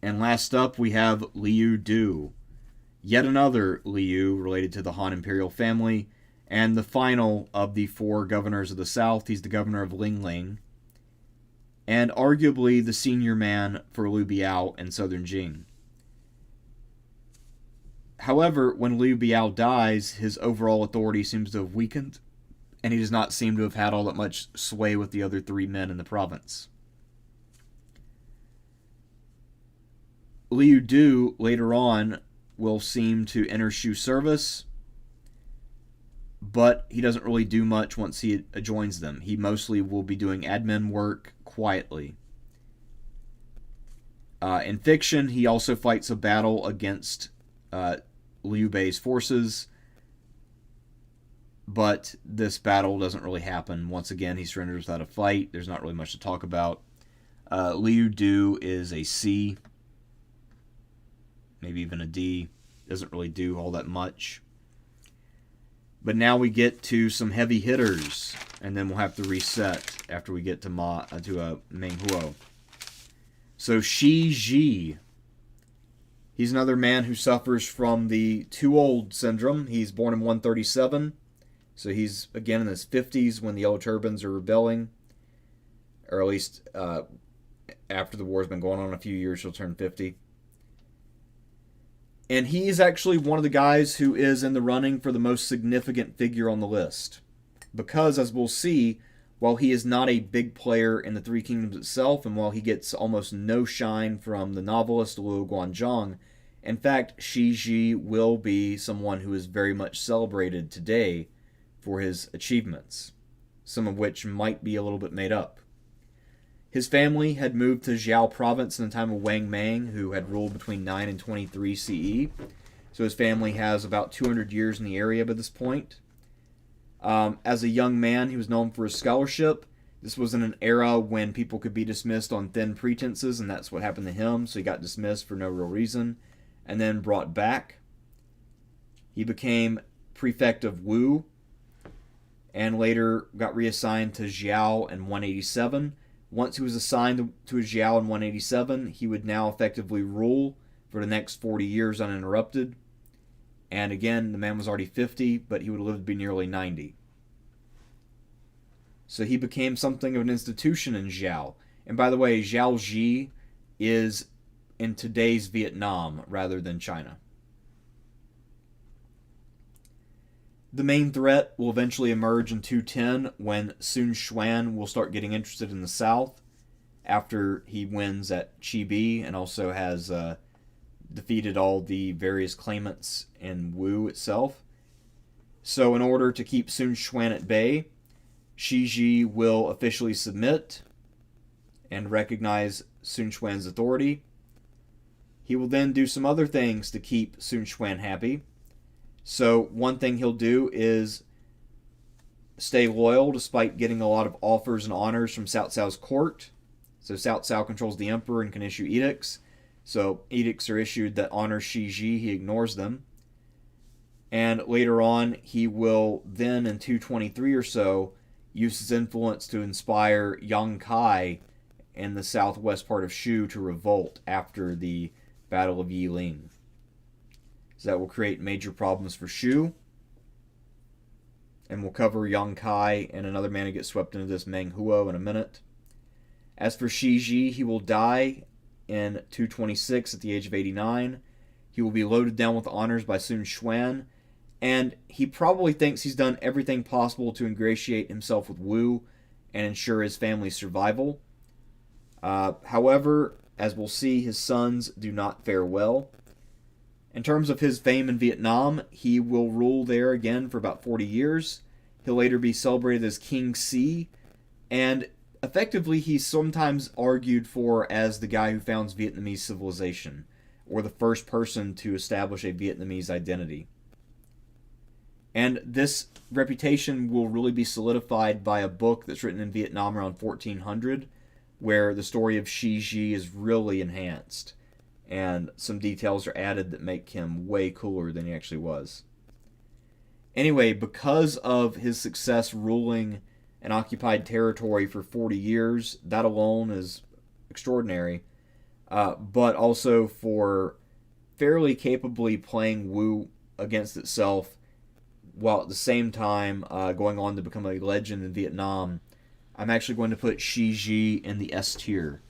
And last up, we have Liu Du. Yet another Liu related to the Han imperial family, and the final of the 4 governors of the south. He's the governor of Lingling, and arguably the senior man for Liu Biao in southern Jing. However, when Liu Biao dies, his overall authority seems to have weakened, and he does not seem to have had all that much sway with the other 3 men in the province. Liu Du, later on, will seem to enter Shu service, but he doesn't really do much once he joins them. He mostly will be doing admin work quietly. In fiction, he also fights a battle against Liu Bei's forces, but this battle doesn't really happen. Once again, he surrenders without a fight. There's not really much to talk about. Liu Du is a C, maybe even a D. Doesn't really do all that much. But now we get to some heavy hitters, and then we'll have to reset after we get to Meng Huo. So Shi Ji. He's another man who suffers from the too old syndrome. He's born in 137, so he's again in his 50s when the Yellow Turbans are rebelling, or at least after the war's been going on a few years, he'll turn 50. And he's actually one of the guys who is in the running for the most significant figure on the list. Because, as we'll see, while he is not a big player in the Three Kingdoms itself, and while he gets almost no shine from the novelist Luo Guanzhong, in fact, Shi Ji will be someone who is very much celebrated today for his achievements, some of which might be a little bit made up. His family had moved to Zhao province in the time of Wang Mang, who had ruled between 9 and 23 CE. So his family has about 200 years in the area by this point. As a young man, he was known for his scholarship. This was in an era when people could be dismissed on thin pretenses, and that's what happened to him. So he got dismissed for no real reason, and then brought back. He became prefect of Wu, and later got reassigned to Zhao in 187. Once he was assigned to Zhao in 187, he would now effectively rule for the next 40 years uninterrupted. And again, the man was already 50, but he would live to be nearly 90. So he became something of an institution in Zhao. And by the way, Zhao Ji is in today's Vietnam rather than China. The main threat will eventually emerge in 210 when Sun Quan will start getting interested in the south after he wins at Chi Bi and also has defeated all the various claimants in Wu itself. So in order to keep Sun Quan at bay, Shi Ji will officially submit and recognize Sun Quan's authority. He will then do some other things to keep Sun Quan happy. So one thing he'll do is stay loyal despite getting a lot of offers and honors from Cao Cao's court. So Cao Cao controls the emperor and can issue edicts. So edicts are issued that honor Shi Ji, he ignores them. And later on, he will then, in 223 or so, use his influence to inspire Yang Kai in the southwest part of Shu to revolt after the Battle of Yiling. So that will create major problems for Shu. And we'll cover Yang Kai and another man who gets swept into this, Meng Huo, in a minute. As for Shi Ji, he will die in 226 at the age of 89. He will be loaded down with honors by Sun Quan, and he probably thinks he's done everything possible to ingratiate himself with Wu and ensure his family's survival. However, as we'll see, his sons do not fare well. In terms of his fame in Vietnam, he will rule there again for about 40 years. He'll later be celebrated as King Si, and effectively he's sometimes argued for as the guy who founds Vietnamese civilization, or the first person to establish a Vietnamese identity. And this reputation will really be solidified by a book that's written in Vietnam around 1400, where the story of Shi Ji is really enhanced, and some details are added that make him way cooler than he actually was. Anyway, because of his success ruling an occupied territory for 40 years, that alone is extraordinary, but also for fairly capably playing Wu against itself, while at the same time going on to become a legend in Vietnam. I'm actually going to put Shi Ji in the S tier.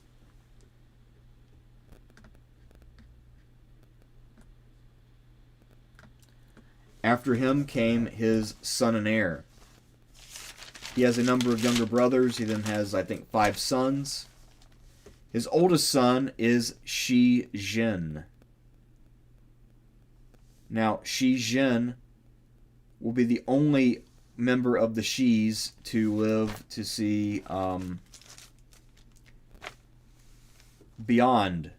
After him came his son and heir. He has a number of younger brothers. He then has, I think, 5 sons. His oldest son is Shi Jin. Now, Shi Jin will be the only member of the Shis to live to see beyond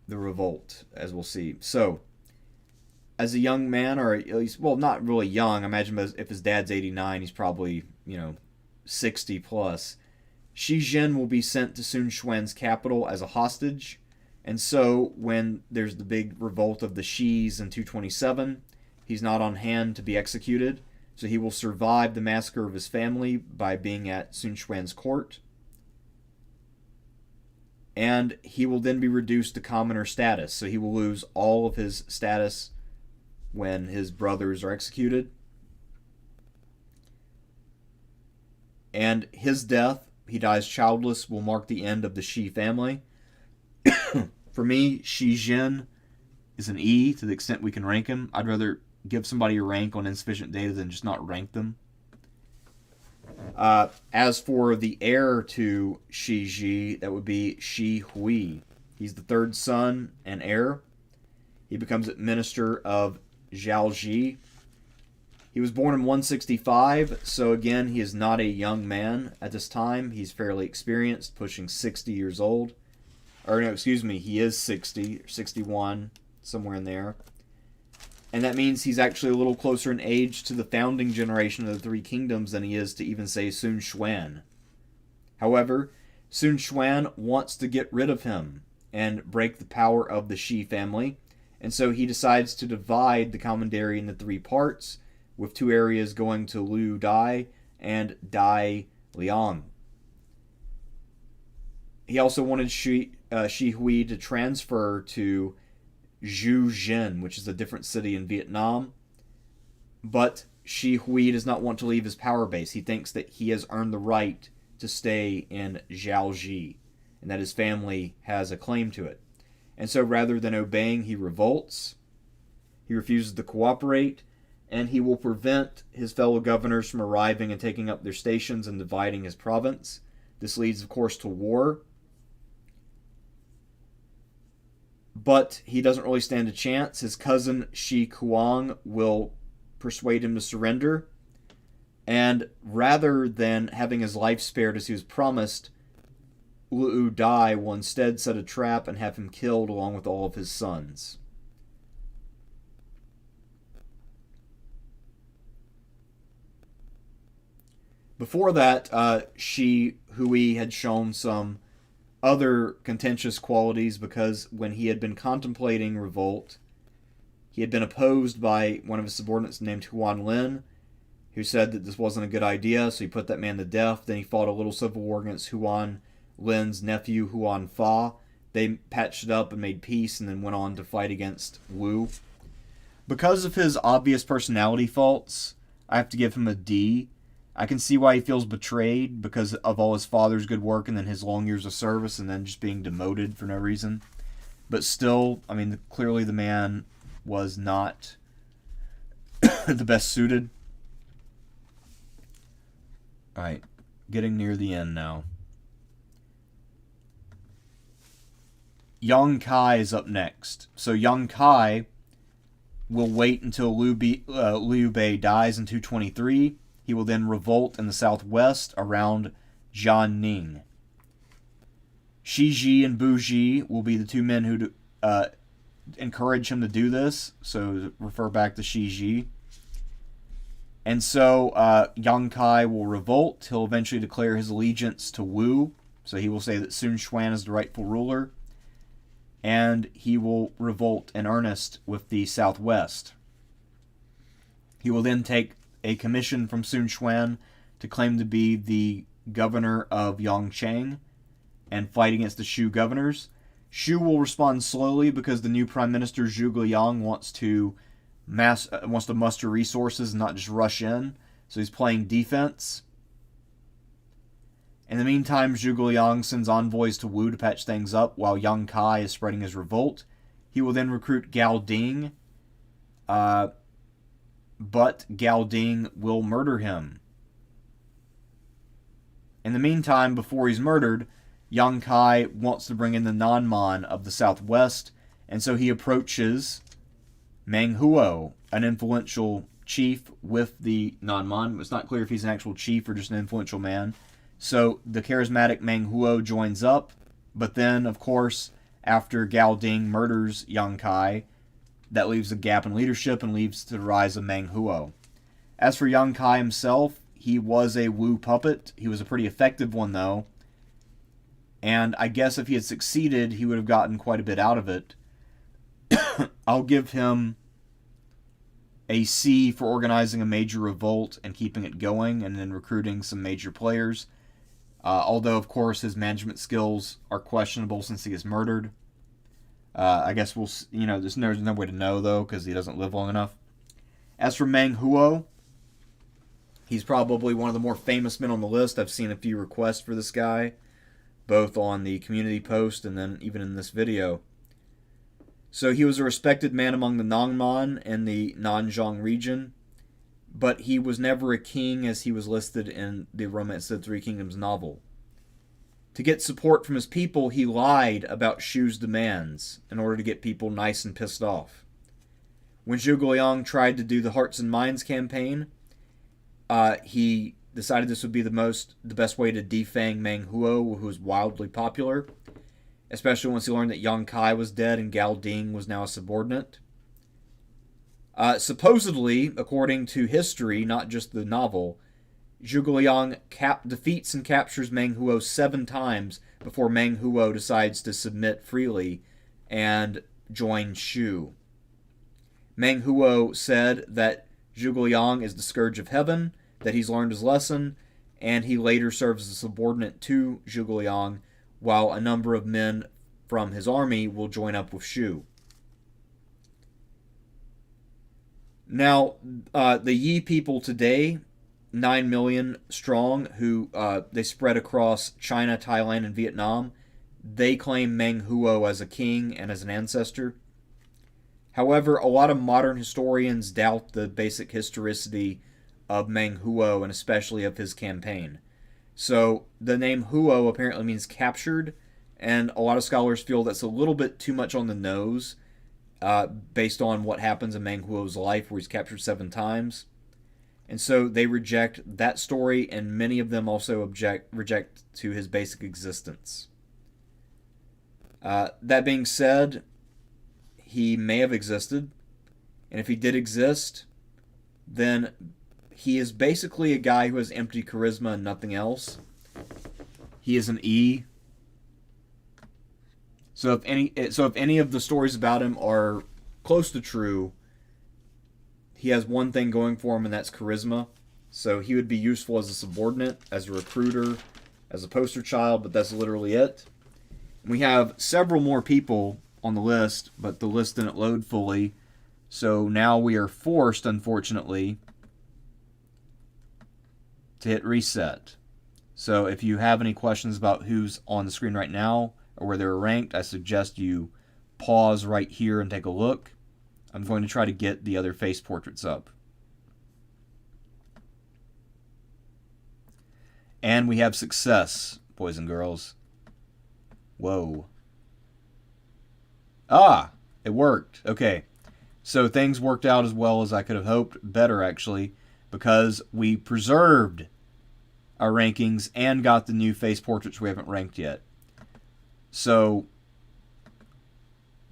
the revolt, as we'll see. So, as a young man, or at least, well, not really young, I imagine if his dad's 89, he's probably, 60 plus. Shi Jin will be sent to Sun Quan's capital as a hostage, and so when there's the big revolt of the Shis in 227, he's not on hand to be executed, so he will survive the massacre of his family by being at Sun Quan's court, and he will then be reduced to commoner status, so he will lose all of his status when his brothers are executed. And his death, he dies childless, will mark the end of the Shi family. For me, Shi Jin is an E to the extent we can rank him. I'd rather give somebody a rank on insufficient data than just not rank them. As for the heir to Shi Ji, that would be Shi Hui. He's the third son and heir. He becomes minister of Zhaoji. He was born in 165, so again, he is not a young man at this time. He's fairly experienced, pushing 60 years old. Or no, excuse me, he is 60, or 61, somewhere in there. And that means he's actually a little closer in age to the founding generation of the Three Kingdoms than he is to even, say, Sun Quan. However, Sun Quan wants to get rid of him and break the power of the Shi family, and so he decides to divide the commandery into 3 parts, with 2 areas going to Liu Dai and Dai Liang. He also wanted Shi Hui to transfer to Zhu Jin, which is a different city in Vietnam, but Shi Hui does not want to leave his power base. He thinks that he has earned the right to stay in Jiaoji, and that his family has a claim to it. And so rather than obeying, he revolts. He refuses to cooperate, and he will prevent his fellow governors from arriving and taking up their stations and dividing his province. This leads, of course, to war. But he doesn't really stand a chance. His cousin Shi Kuang will persuade him to surrender. And rather than having his life spared as he was promised, Lu Dai will instead set a trap and have him killed along with all of his sons. Before that, Shi Hui had shown some other contentious qualities because when he had been contemplating revolt, he had been opposed by one of his subordinates named Huan Lin, who said that this wasn't a good idea, so he put that man to death. Then he fought a little civil war against Huan Lin's nephew, Huan Fa. They patched it up and made peace, and then went on to fight against Wu. Because of his obvious personality faults, I have to give him a D. I can see why he feels betrayed because of all his father's good work and then his long years of service and then just being demoted for no reason. But still, I mean, clearly the man was not the best suited. Alright, getting near the end now. Yang Kai is up next. So Yang Kai will wait until Liu Bei dies in 223. He will then revolt in the southwest around Jianning. Shi Ji and Bu Ji will be the two men who encourage him to do this. So refer back to Shi Ji. And so Yang Kai will revolt. He'll eventually declare his allegiance to Wu. So he will say that Sun Quan is the rightful ruler. And he will revolt in earnest with the southwest. He will then take a commission from Sun Quan to claim to be the governor of Yongchang and fight against the Shu governors. Shu will respond slowly because the new prime minister Zhuge Liang wants to muster resources and not just rush in. So he's playing defense. In the meantime, Zhuge Liang sends envoys to Wu to patch things up while Yang Kai is spreading his revolt. He will then recruit Gao Ding, but Gao Ding will murder him. In the meantime, before he's murdered, Yang Kai wants to bring in the Nanman of the southwest, and so he approaches Meng Huo, an influential chief with the Nanman. It's not clear if he's an actual chief or just an influential man. So the charismatic Meng Huo joins up, but then, of course, after Gao Ding murders Yang Kai, that leaves a gap in leadership and leads to the rise of Meng Huo. As for Yang Kai himself, he was a Wu puppet. He was a pretty effective one, though. And I guess if he had succeeded, he would have gotten quite a bit out of it. I'll give him a C for organizing a major revolt and keeping it going and then recruiting some major players. Although, of course, his management skills are questionable since he is murdered. I guess there's no way to know, though, because he doesn't live long enough. As for Meng Huo, he's probably one of the more famous men on the list. I've seen a few requests for this guy, both on the community post and then even in this video. So he was a respected man among the Nangman in the Nanzhong region, but he was never a king as he was listed in the Romance of the Three Kingdoms novel. To get support from his people, he lied about Shu's demands in order to get people nice and pissed off. When Zhuge Liang tried to do the Hearts and Minds campaign, he decided this would be the best way to defang Meng Huo, who was wildly popular, especially once he learned that Yang Kai was dead and Gao Ding was now a subordinate. Supposedly, according to history, not just the novel, Zhuge Liang defeats and captures Meng Huo 7 times before Meng Huo decides to submit freely and join Shu. Meng Huo said that Zhuge Liang is the scourge of heaven, that he's learned his lesson, and he later serves as a subordinate to Zhuge Liang, while a number of men from his army will join up with Shu. Now, the Yi people today, 9 million strong, who they spread across China, Thailand, and Vietnam. They claim Meng Huo as a king and as an ancestor. However, a lot of modern historians doubt the basic historicity of Meng Huo and especially of his campaign. So the name Huo apparently means captured, and a lot of scholars feel that's a little bit too much on the nose based on what happens in Meng Huo's life, where he's captured 7 times. And so they reject that story, and many of them also reject to his basic existence. That being said, he may have existed, and if he did exist, then he is basically a guy who has empty charisma and nothing else. He is an E. So if any of the stories about him are close to true, he has one thing going for him, and that's charisma. So he would be useful as a subordinate, as a recruiter, as a poster child, but that's literally it. We have several more people on the list, but the list didn't load fully. So now we are forced, unfortunately, to hit reset. So if you have any questions about who's on the screen right now or where they're ranked, I suggest you pause right here and take a look. I'm going to try to get the other face portraits up. And we have success, boys and girls. Whoa. Ah, it worked. Okay. So things worked out as well as I could have hoped. Better, actually, because we preserved our rankings and got the new face portraits we haven't ranked yet. So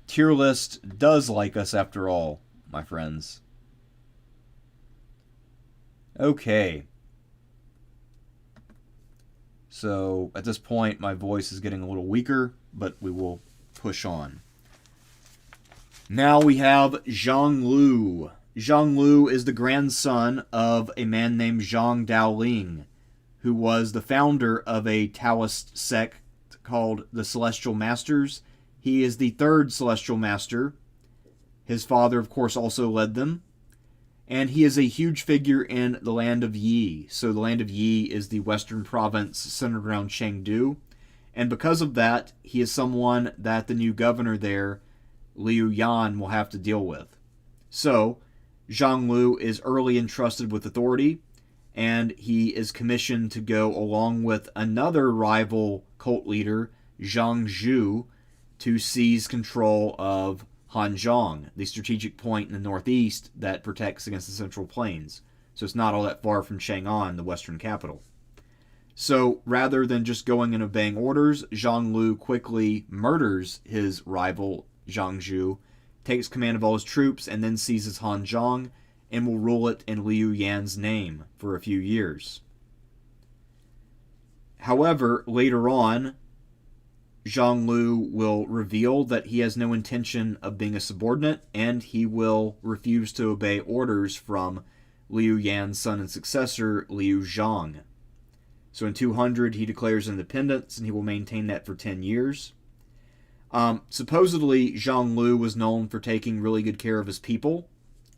tier list does like us after all, my friends. Okay. So at this point, my voice is getting a little weaker, but we will push on. Now we have Zhang Lu. Zhang Lu is the grandson of a man named Zhang Daoling, who was the founder of a Taoist sect called the Celestial Masters. He is the 3rd Celestial Master. His father, of course, also led them. And he is a huge figure in the land of Yi. So the land of Yi is the western province centered around Chengdu. And because of that, he is someone that the new governor there, Liu Yan, will have to deal with. So Zhang Lu is early entrusted with authority, and he is commissioned to go along with another rival cult leader, Zhang Zhu, to seize control of Hanzhong, the strategic point in the northeast that protects against the Central Plains. So it's not all that far from Chang'an, the western capital. So rather than just going and obeying orders, Zhang Lu quickly murders his rival, Zhang Zhu, takes command of all his troops, and then seizes Hanzhong and will rule it in Liu Yan's name for a few years. However, later on, Zhang Lu will reveal that he has no intention of being a subordinate, and he will refuse to obey orders from Liu Yan's son and successor, Liu Zhang. So in 200, he declares independence, and he will maintain that for 10 years. Supposedly, Zhang Lu was known for taking really good care of his people.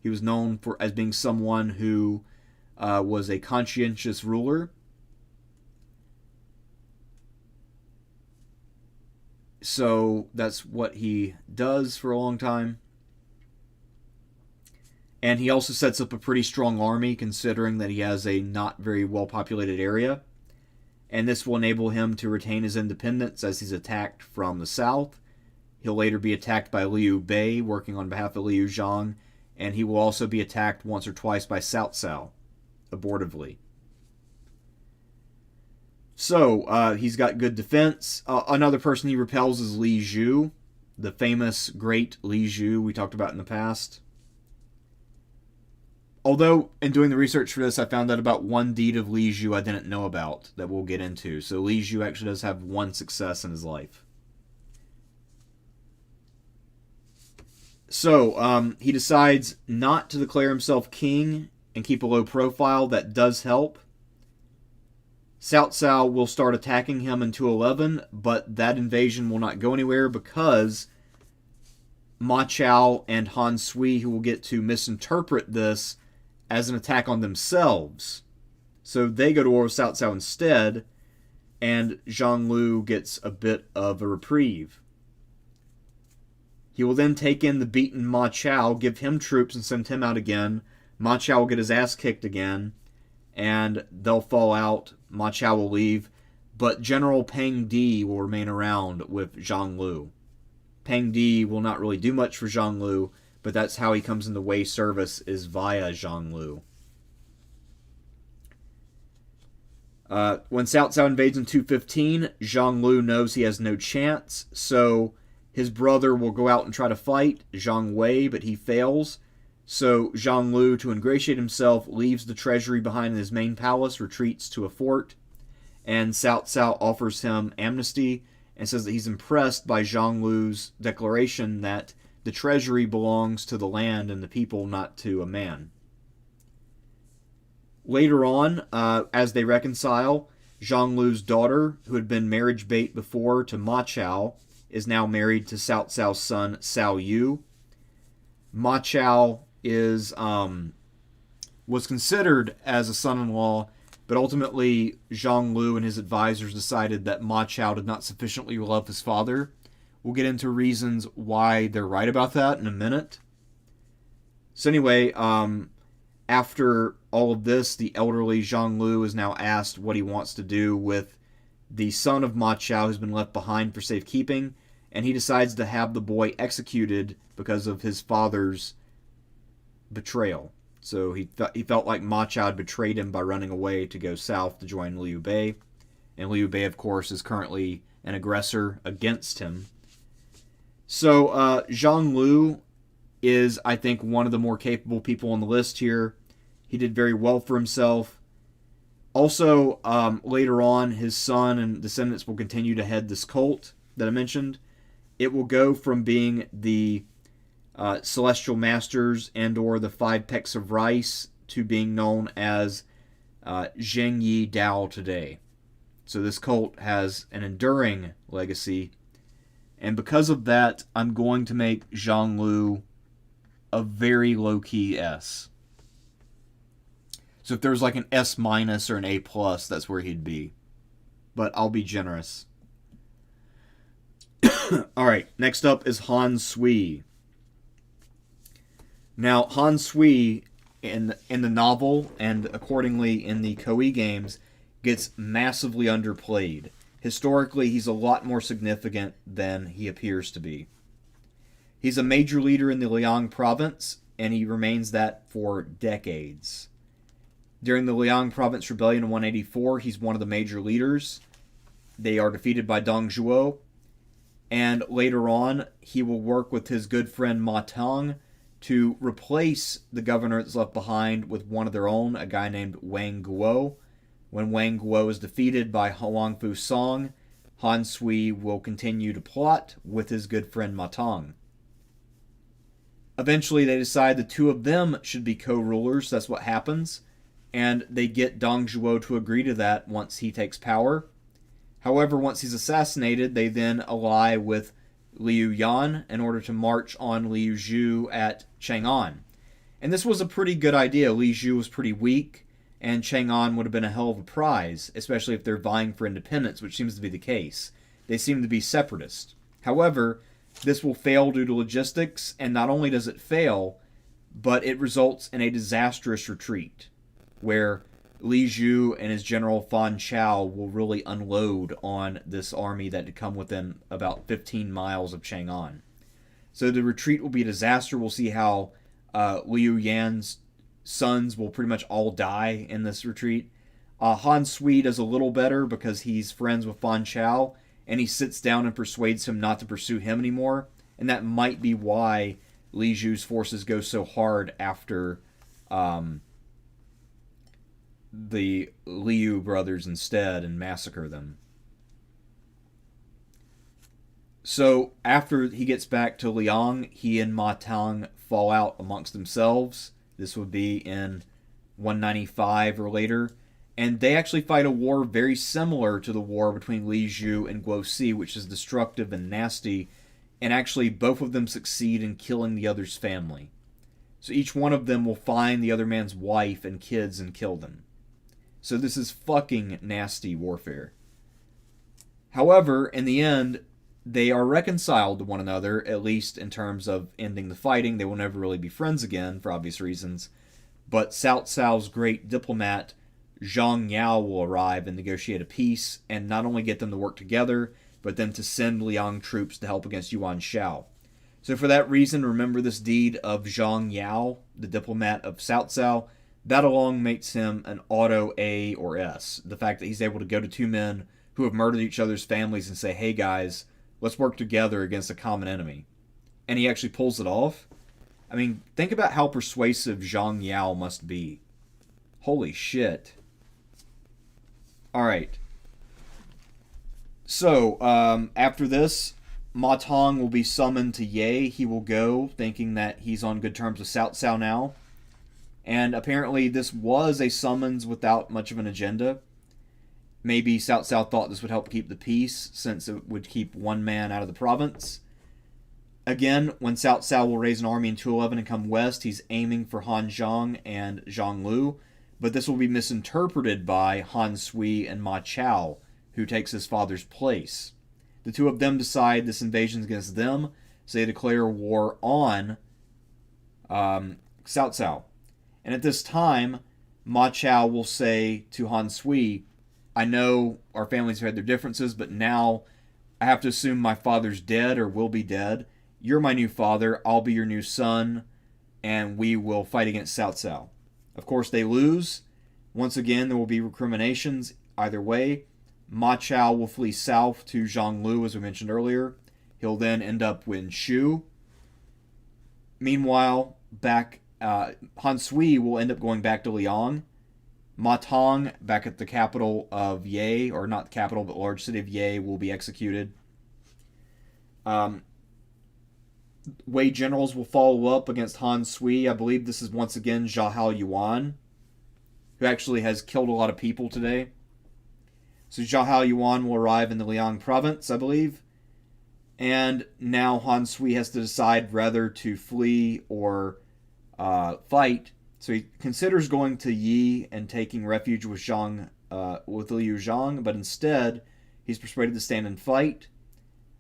He was known as being someone who was a conscientious ruler. So that's what he does for a long time. And he also sets up a pretty strong army, considering that he has a not very well-populated area. And this will enable him to retain his independence as he's attacked from the south. He'll later be attacked by Liu Bei, working on behalf of Liu Zhang. And he will also be attacked once or twice by Cao Cao, abortively. So, he's got good defense. Another person he repels is Li Zhu, the famous great Li Zhu we talked about in the past. Although, in doing the research for this, I found out about one deed of Li Zhu I didn't know about that we'll get into. So Li Zhu actually does have one success in his life. So, he decides not to declare himself king and keep a low profile. That does help. Cao Cao will start attacking him in 211, but that invasion will not go anywhere because Ma Chao and Han Sui, who will get to misinterpret this as an attack on themselves. So they go to war with Cao Cao instead, and Zhang Lu gets a bit of a reprieve. He will then take in the beaten Ma Chao, give him troops, and send him out again. Ma Chao will get his ass kicked again, and they'll fall out. Ma Chao will leave, but General Peng Di will remain around with Zhang Lu. Peng Di will not really do much for Zhang Lu, but that's how he comes into Wei service, is via Zhang Lu. When Cao Cao invades in 215, Zhang Lu knows he has no chance, so his brother will go out and try to fight Zhang Wei, but he fails. So Zhang Lu, to ingratiate himself, leaves the treasury behind in his main palace, retreats to a fort, and Cao Cao offers him amnesty and says that he's impressed by Zhang Lu's declaration that the treasury belongs to the land and the people, not to a man. Later on, as they reconcile, Zhang Lu's daughter, who had been marriage bait before to Ma Chao, is now married to Cao Cao's son, Cao Yu. Ma Chao was considered as a son-in-law, but ultimately Zhang Lu and his advisors decided that Ma Chao did not sufficiently love his father. We'll get into reasons why they're right about that in a minute. So anyway, after all of this, the elderly Zhang Lu is now asked what he wants to do with the son of Ma Chao who's been left behind for safekeeping, and he decides to have the boy executed because of his father's betrayal. So he felt like Ma Chao had betrayed him by running away to go south to join Liu Bei. And Liu Bei, of course, is currently an aggressor against him. So Zhang Lu is, I think, one of the more capable people on the list here. He did very well for himself. Also, later on, his son and descendants will continue to head this cult that I mentioned. It will go from being the Celestial Masters and or the Five Pecks of Rice to being known as Zheng Yi Dao today. So this cult has an enduring legacy. And because of that, I'm going to make Zhang Lu a very low-key S. So if there's like an S- or an A+, that's where he'd be. But I'll be generous. Alright, next up is Han Sui. Now, Han Sui, in the novel, and accordingly in the Koei games, gets massively underplayed. Historically, he's a lot more significant than he appears to be. He's a major leader in the Liang province, and he remains that for decades. During the Liang province rebellion in 184, he's one of the major leaders. They are defeated by Dong Zhuo. And later on, he will work with his good friend Ma Tang to replace the governor that's left behind with one of their own, a guy named Wang Guo. When Wang Guo is defeated by Huang Fu Song, Han Sui will continue to plot with his good friend Ma Tang. Eventually, they decide the two of them should be co-rulers. That's what happens. And they get Dong Zhuo to agree to that once he takes power. However, once he's assassinated, they then ally with Liu Yan in order to march on Liu Zhu at Chang'an. And this was a pretty good idea. Liu Zhu was pretty weak, and Chang'an would have been a hell of a prize, especially if they're vying for independence, which seems to be the case. They seem to be separatist. However, this will fail due to logistics, and not only does it fail, but it results in a disastrous retreat, where Li Zhu and his general Fan Chao will really unload on this army that had come within about 15 miles of Chang'an. So the retreat will be a disaster. We'll see how Liu Yan's sons will pretty much all die in this retreat. Han Sui does a little better because he's friends with Fan Chao, and he sits down and persuades him not to pursue him anymore. And that might be why Li Zhu's forces go so hard after the Liu brothers instead and massacre them. So after he gets back to Liang, he and Ma Tang fall out amongst themselves. This would be in 195 or later. And they actually fight a war very similar to the war between Li Zhu and Guo Si, which is destructive and nasty. And actually both of them succeed in killing the other's family. So each one of them will find the other man's wife and kids and kill them. So this is fucking nasty warfare. However, in the end, they are reconciled to one another, at least in terms of ending the fighting. They will never really be friends again, for obvious reasons. But Cao Cao's great diplomat, Zhang Yao, will arrive and negotiate a peace, and not only get them to work together, but then to send Liang troops to help against Yuan Shao. So for that reason, remember this deed of Zhang Yao, the diplomat of Cao Cao. That alone makes him an auto A or S. The fact that he's able to go to two men who have murdered each other's families and say, hey guys, let's work together against a common enemy. And he actually pulls it off. I mean, think about how persuasive Zhang Yao must be. Holy shit. Alright. So, after this, Ma Tong will be summoned to Ye. He will go, thinking that he's on good terms with Cao Cao now. And apparently this was a summons without much of an agenda. Maybe Cao Cao thought this would help keep the peace, since it would keep one man out of the province. Again, when Cao Cao will raise an army in 211 and come west, he's aiming for Han Zhang and Zhang Lu. But this will be misinterpreted by Han Sui and Ma Chao, who takes his father's place. The two of them decide this invasion is against them, so they declare war on Cao Cao. And at this time, Ma Chao will say to Han Sui, I know our families have had their differences, but now I have to assume my father's dead or will be dead. You're my new father, I'll be your new son, and we will fight against Cao Cao. Of course, they lose. Once again, there will be recriminations either way. Ma Chao will flee south to Zhonglu, as we mentioned earlier. He'll then end up in Shu. Meanwhile, Han Sui will end up going back to Liang. Ma Tong, back at the capital of Ye, or not the capital, but large city of Ye, will be executed. Wei generals will follow up against Han Sui. I believe this is once again Zhahao Yuan, who actually has killed a lot of people today. So Zhahao Yuan will arrive in the Liang province, I believe. And now Han Sui has to decide whether to flee or fight. So he considers going to Yi and taking refuge with Liu Zhang, but instead he's persuaded to stand and fight.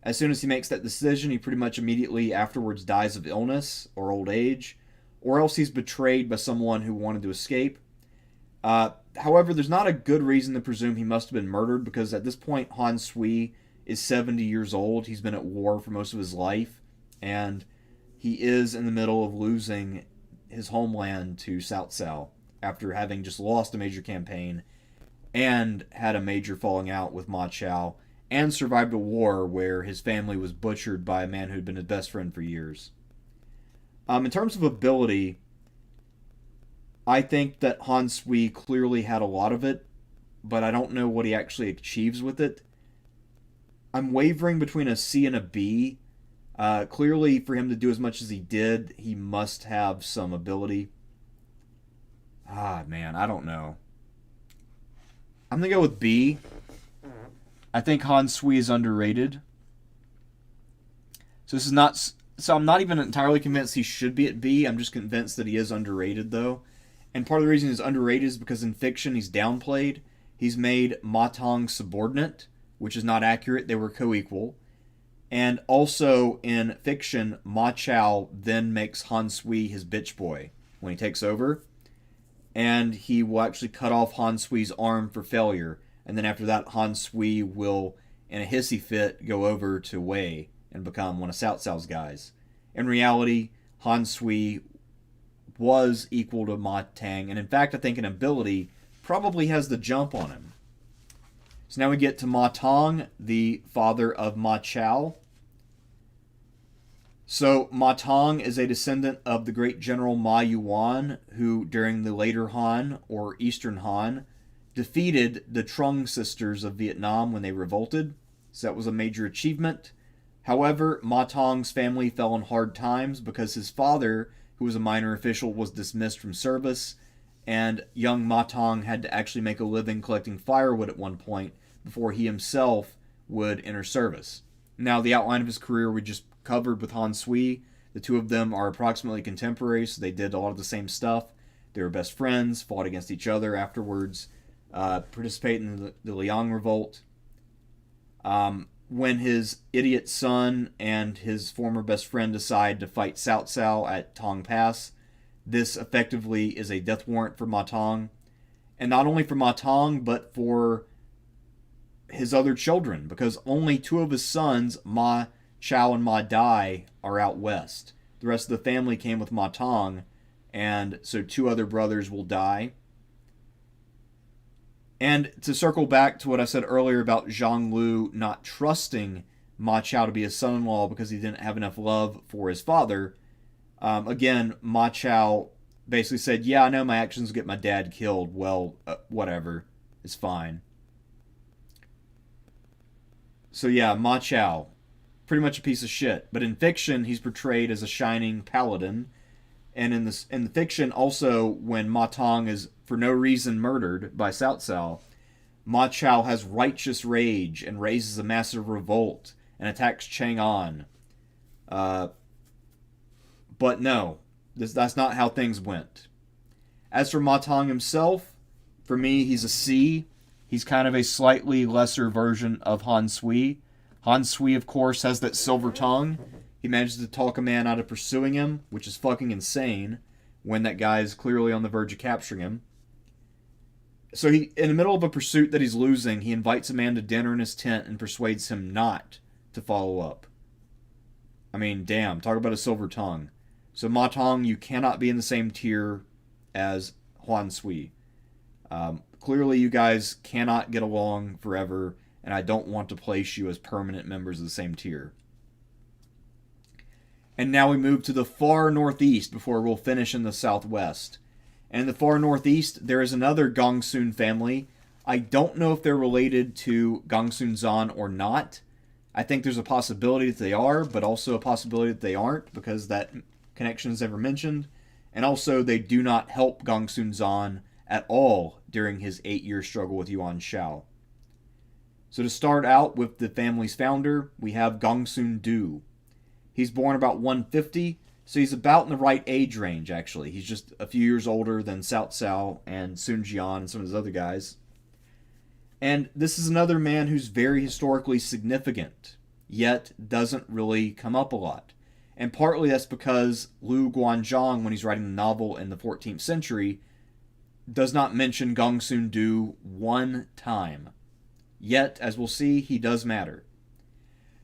As soon as he makes that decision, he pretty much immediately afterwards dies of illness or old age, or else he's betrayed by someone who wanted to escape. However, there's not a good reason to presume he must have been murdered, because at this point Han Sui is 70 years old. He's been at war for most of his life, and he is in the middle of losing his homeland to Cao Cao after having just lost a major campaign and had a major falling out with Ma Chao, and survived a war where his family was butchered by a man who'd been his best friend for years. In terms of ability, I think that Han Sui clearly had a lot of it, but I don't know what he actually achieves with it. I'm wavering between a C and a B. Clearly, for him to do as much as he did, he must have some ability. Man, I don't know. I'm going to go with B. I think Han Sui is underrated. So I'm not even entirely convinced he should be at B. I'm just convinced that he is underrated, though. And part of the reason he's underrated is because in fiction he's downplayed. He's made Ma Tong subordinate, which is not accurate. They were co-equal. And also in fiction, Ma Chao then makes Han Sui his bitch boy when he takes over. And he will actually cut off Han Sui's arm for failure. And then after that, Han Sui will, in a hissy fit, go over to Wei and become one of Cao Cao's guys. In reality, Han Sui was equal to Ma Tang, and in fact, I think in ability, probably has the jump on him. So now we get to Ma Tong, the father of Ma Chao. So Ma Tong is a descendant of the great general Ma Yuan, who during the later Han, or Eastern Han, defeated the Trung sisters of Vietnam when they revolted. So that was a major achievement. However, Ma Tong's family fell in hard times because his father, who was a minor official, was dismissed from service, and young Ma Tong had to actually make a living collecting firewood at one point before he himself would enter service. Now, the outline of his career we just covered with Han Sui. The two of them are approximately contemporaries, so they did a lot of the same stuff. They were best friends, fought against each other afterwards. participate in the Liang Revolt. When his idiot son and his former best friend decide to fight Cao Cao at Tong Pass, this effectively is a death warrant for Ma Tong. And not only for Ma Tong, but for his other children, because only two of his sons, Ma Chao and Ma Dai, are out west. The rest of the family came with Ma Tong, and so two other brothers will die. And to circle back to what I said earlier about Zhang Lu not trusting Ma Chao to be his son-in-law because he didn't have enough love for his father, again, Ma Chao basically said, yeah, I know my actions get my dad killed. Well, whatever. It's fine. So yeah, Ma Chao, pretty much a piece of shit. But in fiction, he's portrayed as a shining paladin. And in the fiction, also, when Ma Tong is for no reason murdered by Cao Cao, Ma Chao has righteous rage and raises a massive revolt and attacks Chang'an. But no, that's not how things went. As for Ma Tong himself, for me, he's a C. He's kind of a slightly lesser version of Han Sui. Han Sui, of course, has that silver tongue. He manages to talk a man out of pursuing him, which is fucking insane when that guy is clearly on the verge of capturing him. So he, in the middle of a pursuit that he's losing, he invites a man to dinner in his tent and persuades him not to follow up. I mean, damn, talk about a silver tongue. So Ma Tong, you cannot be in the same tier as Han Sui. Clearly, you guys cannot get along forever, and I don't want to place you as permanent members of the same tier. And now we move to the far northeast before we'll finish in the southwest. And in the far northeast, there is another Gongsun family. I don't know if they're related to Gongsun Zan or not. I think there's a possibility that they are, but also a possibility that they aren't, because that connection is never mentioned. And also, they do not help Gongsun Zan at all during his 8-year struggle with Yuan Shao. So to start out with the family's founder, we have Gongsun Du. He's born about 150, so he's about in the right age range, actually. He's just a few years older than Cao Cao and Sun Jian and some of his other guys. And this is another man who's very historically significant, yet doesn't really come up a lot. And partly that's because Lu Guanzhong, when he's writing the novel in the 14th century, does not mention Gongsun Du one time. Yet, as we'll see, he does matter.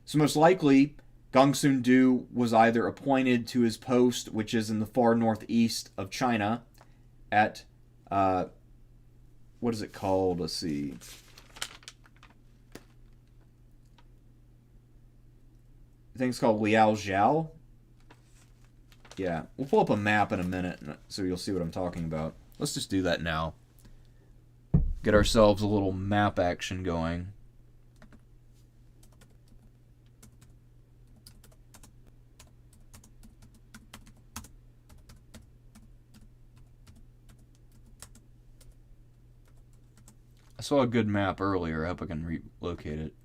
So most likely, Gongsun Du was either appointed to his post, which is in the far northeast of China, at, what is it called? Let's see. I think it's called Liao Zhao. Yeah, we'll pull up a map in a minute so you'll see what I'm talking about. Let's just do that now. Get ourselves a little map action going. I saw a good map earlier. I hope I can relocate it.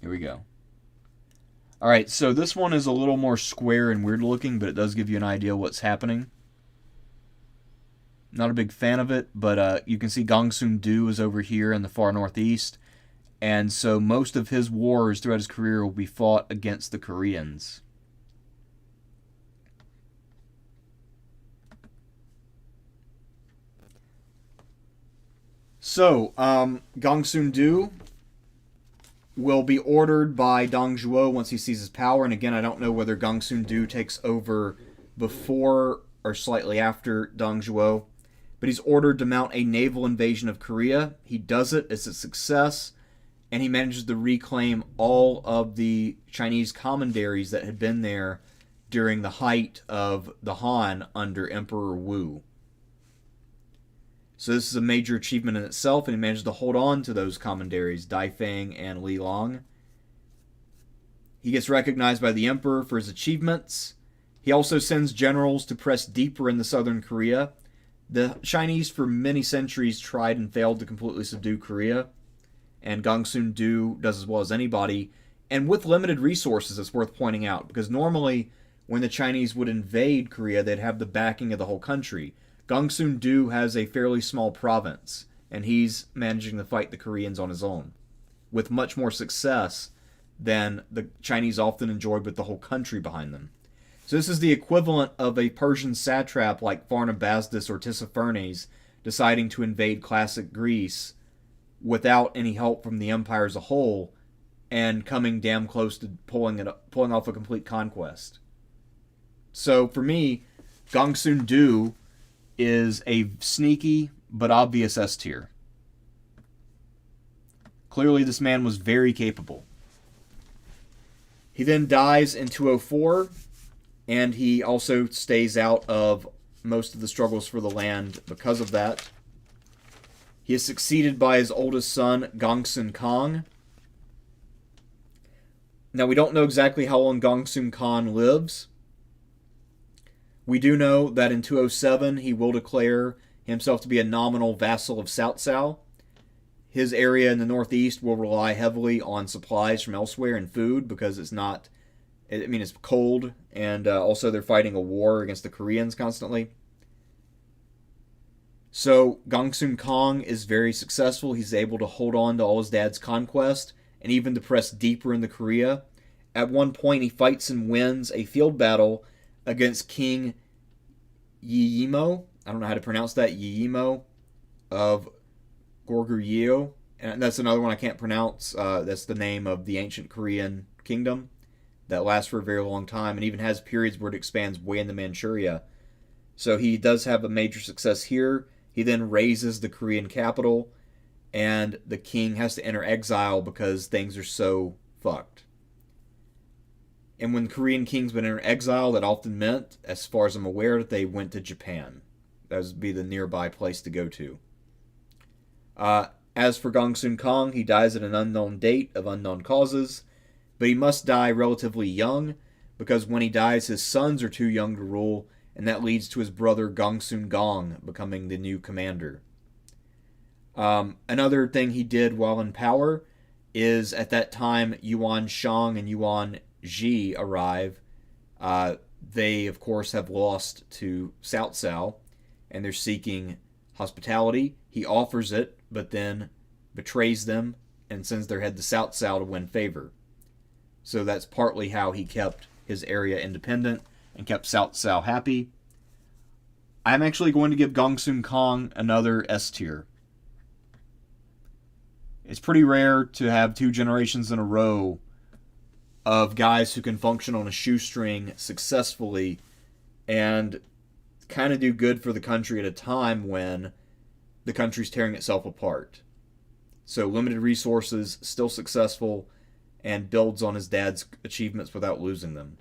Here we go. Alright, so this one is a little more square and weird looking, but it does give you an idea what's happening. Not a big fan of it, but you can see Gongsun Du is over here in the far northeast. And so most of his wars throughout his career will be fought against the Koreans. So, Gongsun Du will be ordered by Dong Zhuo once he seizes power. And again, I don't know whether Gongsun Du takes over before or slightly after Dong Zhuo. But he's ordered to mount a naval invasion of Korea. He does it. It's a success. And he manages to reclaim all of the Chinese commanderies that had been there during the height of the Han under Emperor Wu. So this is a major achievement in itself, and he managed to hold on to those commanderies, Daifang and Li Long. He gets recognized by the emperor for his achievements. He also sends generals to press deeper into southern Korea. The Chinese for many centuries tried and failed to completely subdue Korea, and Gongsun Du does as well as anybody, and with limited resources, it's worth pointing out, because normally when the Chinese would invade Korea, they'd have the backing of the whole country. Gongsun-do has a fairly small province, and he's managing to fight the Koreans on his own, with much more success than the Chinese often enjoyed with the whole country behind them. So this is the equivalent of a Persian satrap like Pharnabazdas or Tissaphernes deciding to invade classic Greece without any help from the empire as a whole, and coming damn close to pulling off a complete conquest. So for me, Gongsun-do is a sneaky but obvious S tier. Clearly this man was very capable. He then dies in 204, and he also stays out of most of the struggles for the land because of that. He is succeeded by his oldest son, Gongsun Kang. Now, we don't know exactly how long Gongsun Khan lives. We do know that in 207, he will declare himself to be a nominal vassal of Cao Cao. His area in the northeast will rely heavily on supplies from elsewhere and food because it's cold, and also they're fighting a war against the Koreans constantly. So Gongsun Kang is very successful. He's able to hold on to all his dad's conquest and even to press deeper into Korea. At one point, he fights and wins a field battle against King Yeimo. I don't know how to pronounce that. Yeimo of Goguryeo. And that's another one I can't pronounce. That's the name of the ancient Korean kingdom that lasts for a very long time and even has periods where it expands way into Manchuria. So he does have a major success here. He then raises the Korean capital, and the king has to enter exile because things are so fucked. And when Korean kings would enter exile, that often meant, as far as I'm aware, that they went to Japan. That would be the nearby place to go to. As for Gongsun Kang, he dies at an unknown date of unknown causes, but he must die relatively young because when he dies, his sons are too young to rule, and that leads to his brother Gongsun Gong becoming the new commander. Another thing he did while in power is at that time Yuan Shang and Yuan Ji arrive. They, of course, have lost to Cao Cao, and they're seeking hospitality. He offers it, but then betrays them and sends their head to Cao Cao to win favor. So that's partly how he kept his area independent and kept Cao Cao happy. I'm actually going to give Gongsun Kang another S tier. It's pretty rare to have 2 generations in a row of guys who can function on a shoestring successfully and kind of do good for the country at a time when the country's tearing itself apart. So limited resources, still successful, and builds on his dad's achievements without losing them.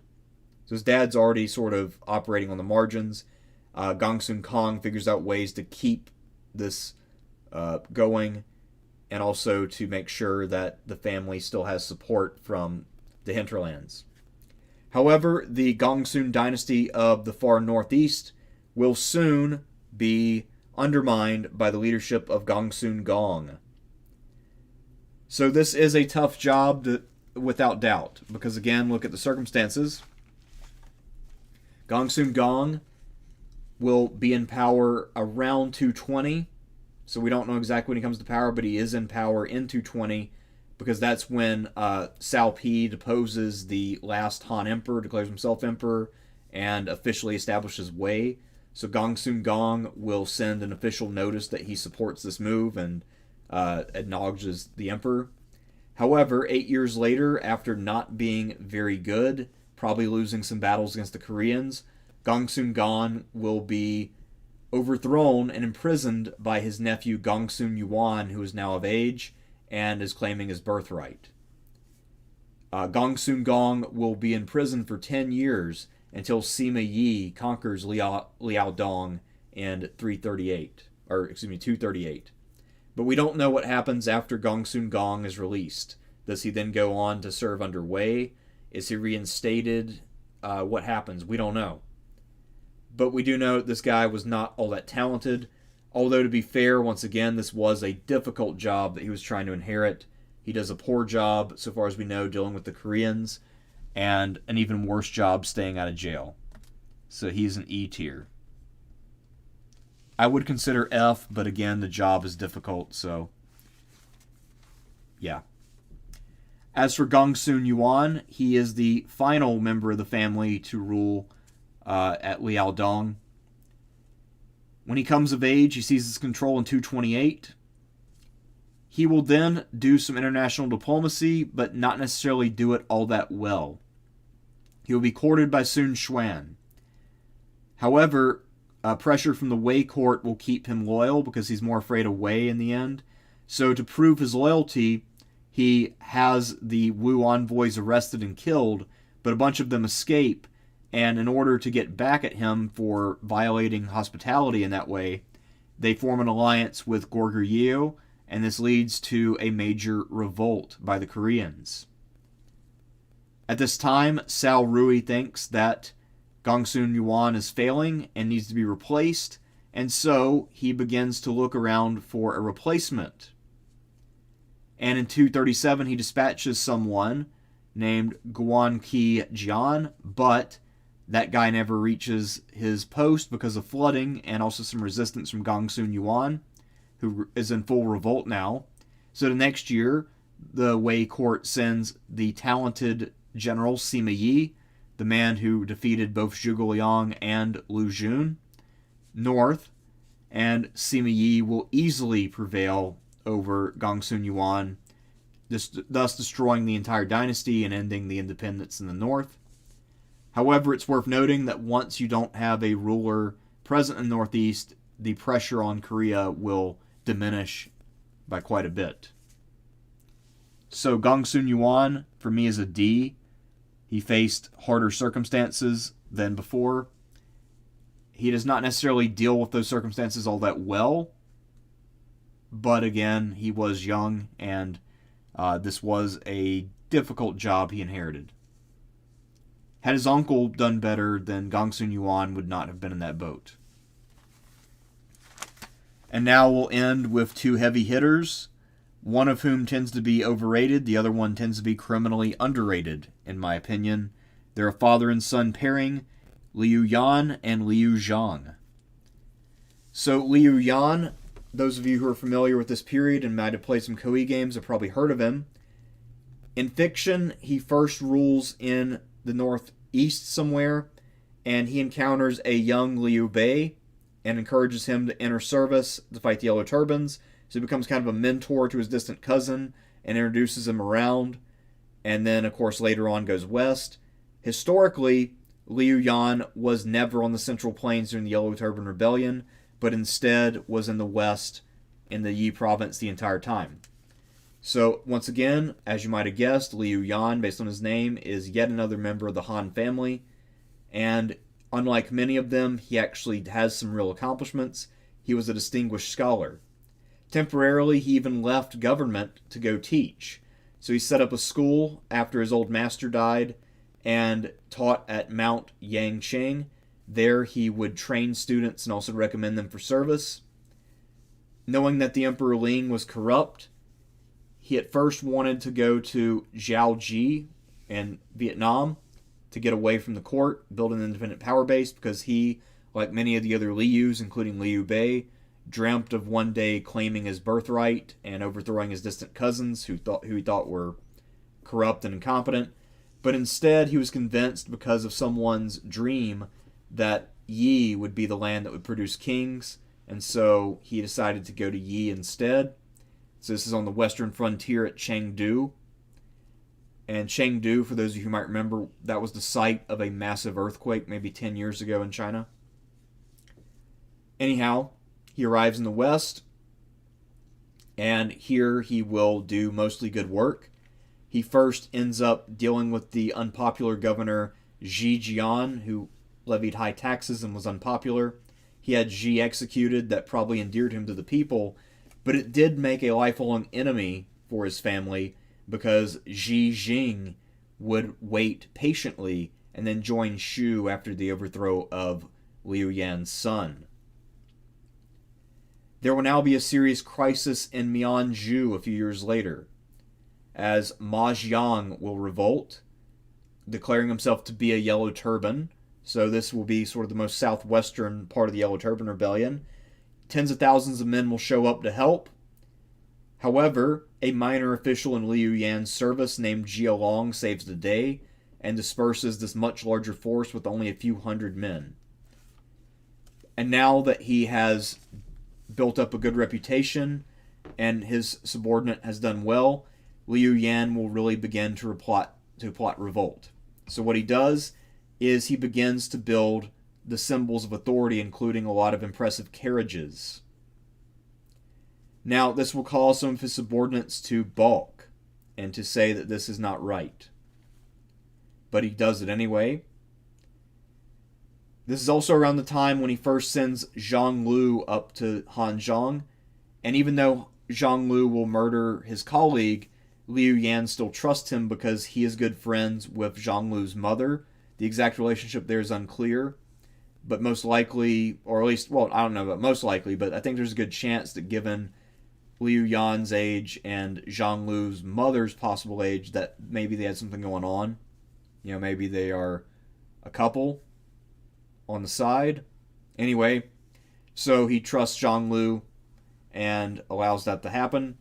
So his dad's already sort of operating on the margins. Gongsun Kang figures out ways to keep this going, and also to make sure that the family still has support from the hinterlands. However, the Gongsun dynasty of the far northeast will soon be undermined by the leadership of Gongsun Gong. So this is a tough job without doubt, because again, look at the circumstances. Gongsun Gong will be in power around 220, so we don't know exactly when he comes to power, but he is in power in 220, because that's when Cao Pi deposes the last Han Emperor, declares himself Emperor, and officially establishes Wei. So Gongsun Gong will send an official notice that he supports this move and acknowledges the Emperor. However, 8 years later, after not being very good, probably losing some battles against the Koreans, Gongsun Gong will be overthrown and imprisoned by his nephew Gongsun Yuan, who is now of age and is claiming his birthright. Gongsun Gong will be in prison for 10 years until Sima Yi conquers Liaodong in 238. But we don't know what happens after Gongsun Gong is released. Does he then go on to serve under Wei? Is he reinstated? What happens? We don't know. But we do know that this guy was not all that talented. Although, to be fair, once again, this was a difficult job that he was trying to inherit. He does a poor job, so far as we know, dealing with the Koreans, and an even worse job staying out of jail. So he's an E tier. I would consider F, but again, the job is difficult, so yeah. As for Gongsun Yuan, he is the final member of the family to rule at Liaodong. When he comes of age, he seizes control in 228. He will then do some international diplomacy, but not necessarily do it all that well. He will be courted by Sun Xuan. However, pressure from the Wei court will keep him loyal because he's more afraid of Wei in the end. So to prove his loyalty, he has the Wu envoys arrested and killed, but a bunch of them escape, and in order to get back at him for violating hospitality in that way, they form an alliance with Goguryeo, and this leads to a major revolt by the Koreans. At this time, Cao Rui thinks that Gongsun Yuan is failing and needs to be replaced, and so he begins to look around for a replacement. And in 237, he dispatches someone named Guan Qi Jian, but that guy never reaches his post because of flooding and also some resistance from Gongsun Yuan, who is in full revolt now. So the next year, the Wei court sends the talented general Sima Yi, the man who defeated both Zhuge Liang and Lu Jun, north, and Sima Yi will easily prevail over Gongsun Yuan, thus destroying the entire dynasty and ending the independence in the north. However, it's worth noting that once you don't have a ruler present in the northeast, the pressure on Korea will diminish by quite a bit. So Gongsun Yuan, for me, is a D. He faced harder circumstances than before. He does not necessarily deal with those circumstances all that well, but again, he was young, and this was a difficult job he inherited. Had his uncle done better, then Gongsun Yuan would not have been in that boat. And now we'll end with two heavy hitters, one of whom tends to be overrated, the other one tends to be criminally underrated, in my opinion. They're a father and son pairing, Liu Yan and Liu Zhang. So Liu Yan, those of you who are familiar with this period and might have played some Koei games have probably heard of him. In fiction, he first rules in the northeast somewhere, and he encounters a young Liu Bei and encourages him to enter service to fight the Yellow Turbans. So he becomes kind of a mentor to his distant cousin and introduces him around, and then, of course, later on goes west. Historically, Liu Yan was never on the Central Plains during the Yellow Turban Rebellion, but instead was in the west in the Yi province the entire time. So, once again, as you might have guessed, Liu Yan, based on his name, is yet another member of the Han family, and unlike many of them, he actually has some real accomplishments. He was a distinguished scholar. Temporarily, he even left government to go teach. So he set up a school after his old master died and taught at Mount Yangcheng. There he would train students and also recommend them for service. Knowing that the Emperor Ling was corrupt, he at first wanted to go to Jiaoji in Vietnam to get away from the court, build an independent power base, because he, like many of the other Lius, including Liu Bei, dreamt of one day claiming his birthright and overthrowing his distant cousins who he thought were corrupt and incompetent. But instead, he was convinced because of someone's dream that Yi would be the land that would produce kings, and so he decided to go to Yi instead. So this is on the western frontier at Chengdu. And Chengdu, for those of you who might remember, that was the site of a massive earthquake maybe 10 years ago in China. Anyhow, he arrives in the west, and here he will do mostly good work. He first ends up dealing with the unpopular governor Ji Jian, who levied high taxes and was unpopular. He had Ji executed. That probably endeared him to the people, but it did make a lifelong enemy for his family because Ji Jing would wait patiently and then join Shu after the overthrow of Liu Yan's son. There will now be a serious crisis in Mianzhu a few years later, as Ma Jiang will revolt, declaring himself to be a Yellow Turban. So this will be sort of the most southwestern part of the Yellow Turban Rebellion. Tens of thousands of men will show up to help. However, a minor official in Liu Yan's service named Jia Long saves the day and disperses this much larger force with only a few hundred men. And now that he has built up a good reputation and his subordinate has done well, Liu Yan will really begin to plot revolt. So what he does is he begins to build the symbols of authority, including a lot of impressive carriages. Now, this will cause some of his subordinates to balk and to say that this is not right. But he does it anyway. This is also around the time when he first sends Zhang Lu up to Hanzhong. And even though Zhang Lu will murder his colleague, Liu Yan still trusts him because he is good friends with Zhang Lu's mother. The exact relationship there is unclear. But most likely, or at least, well, I don't know about most likely, but I think there's a good chance that given Liu Yan's age and Zhang Lu's mother's possible age, that maybe they had something going on. You know, maybe they are a couple on the side. Anyway, so he trusts Zhang Lu and allows that to happen.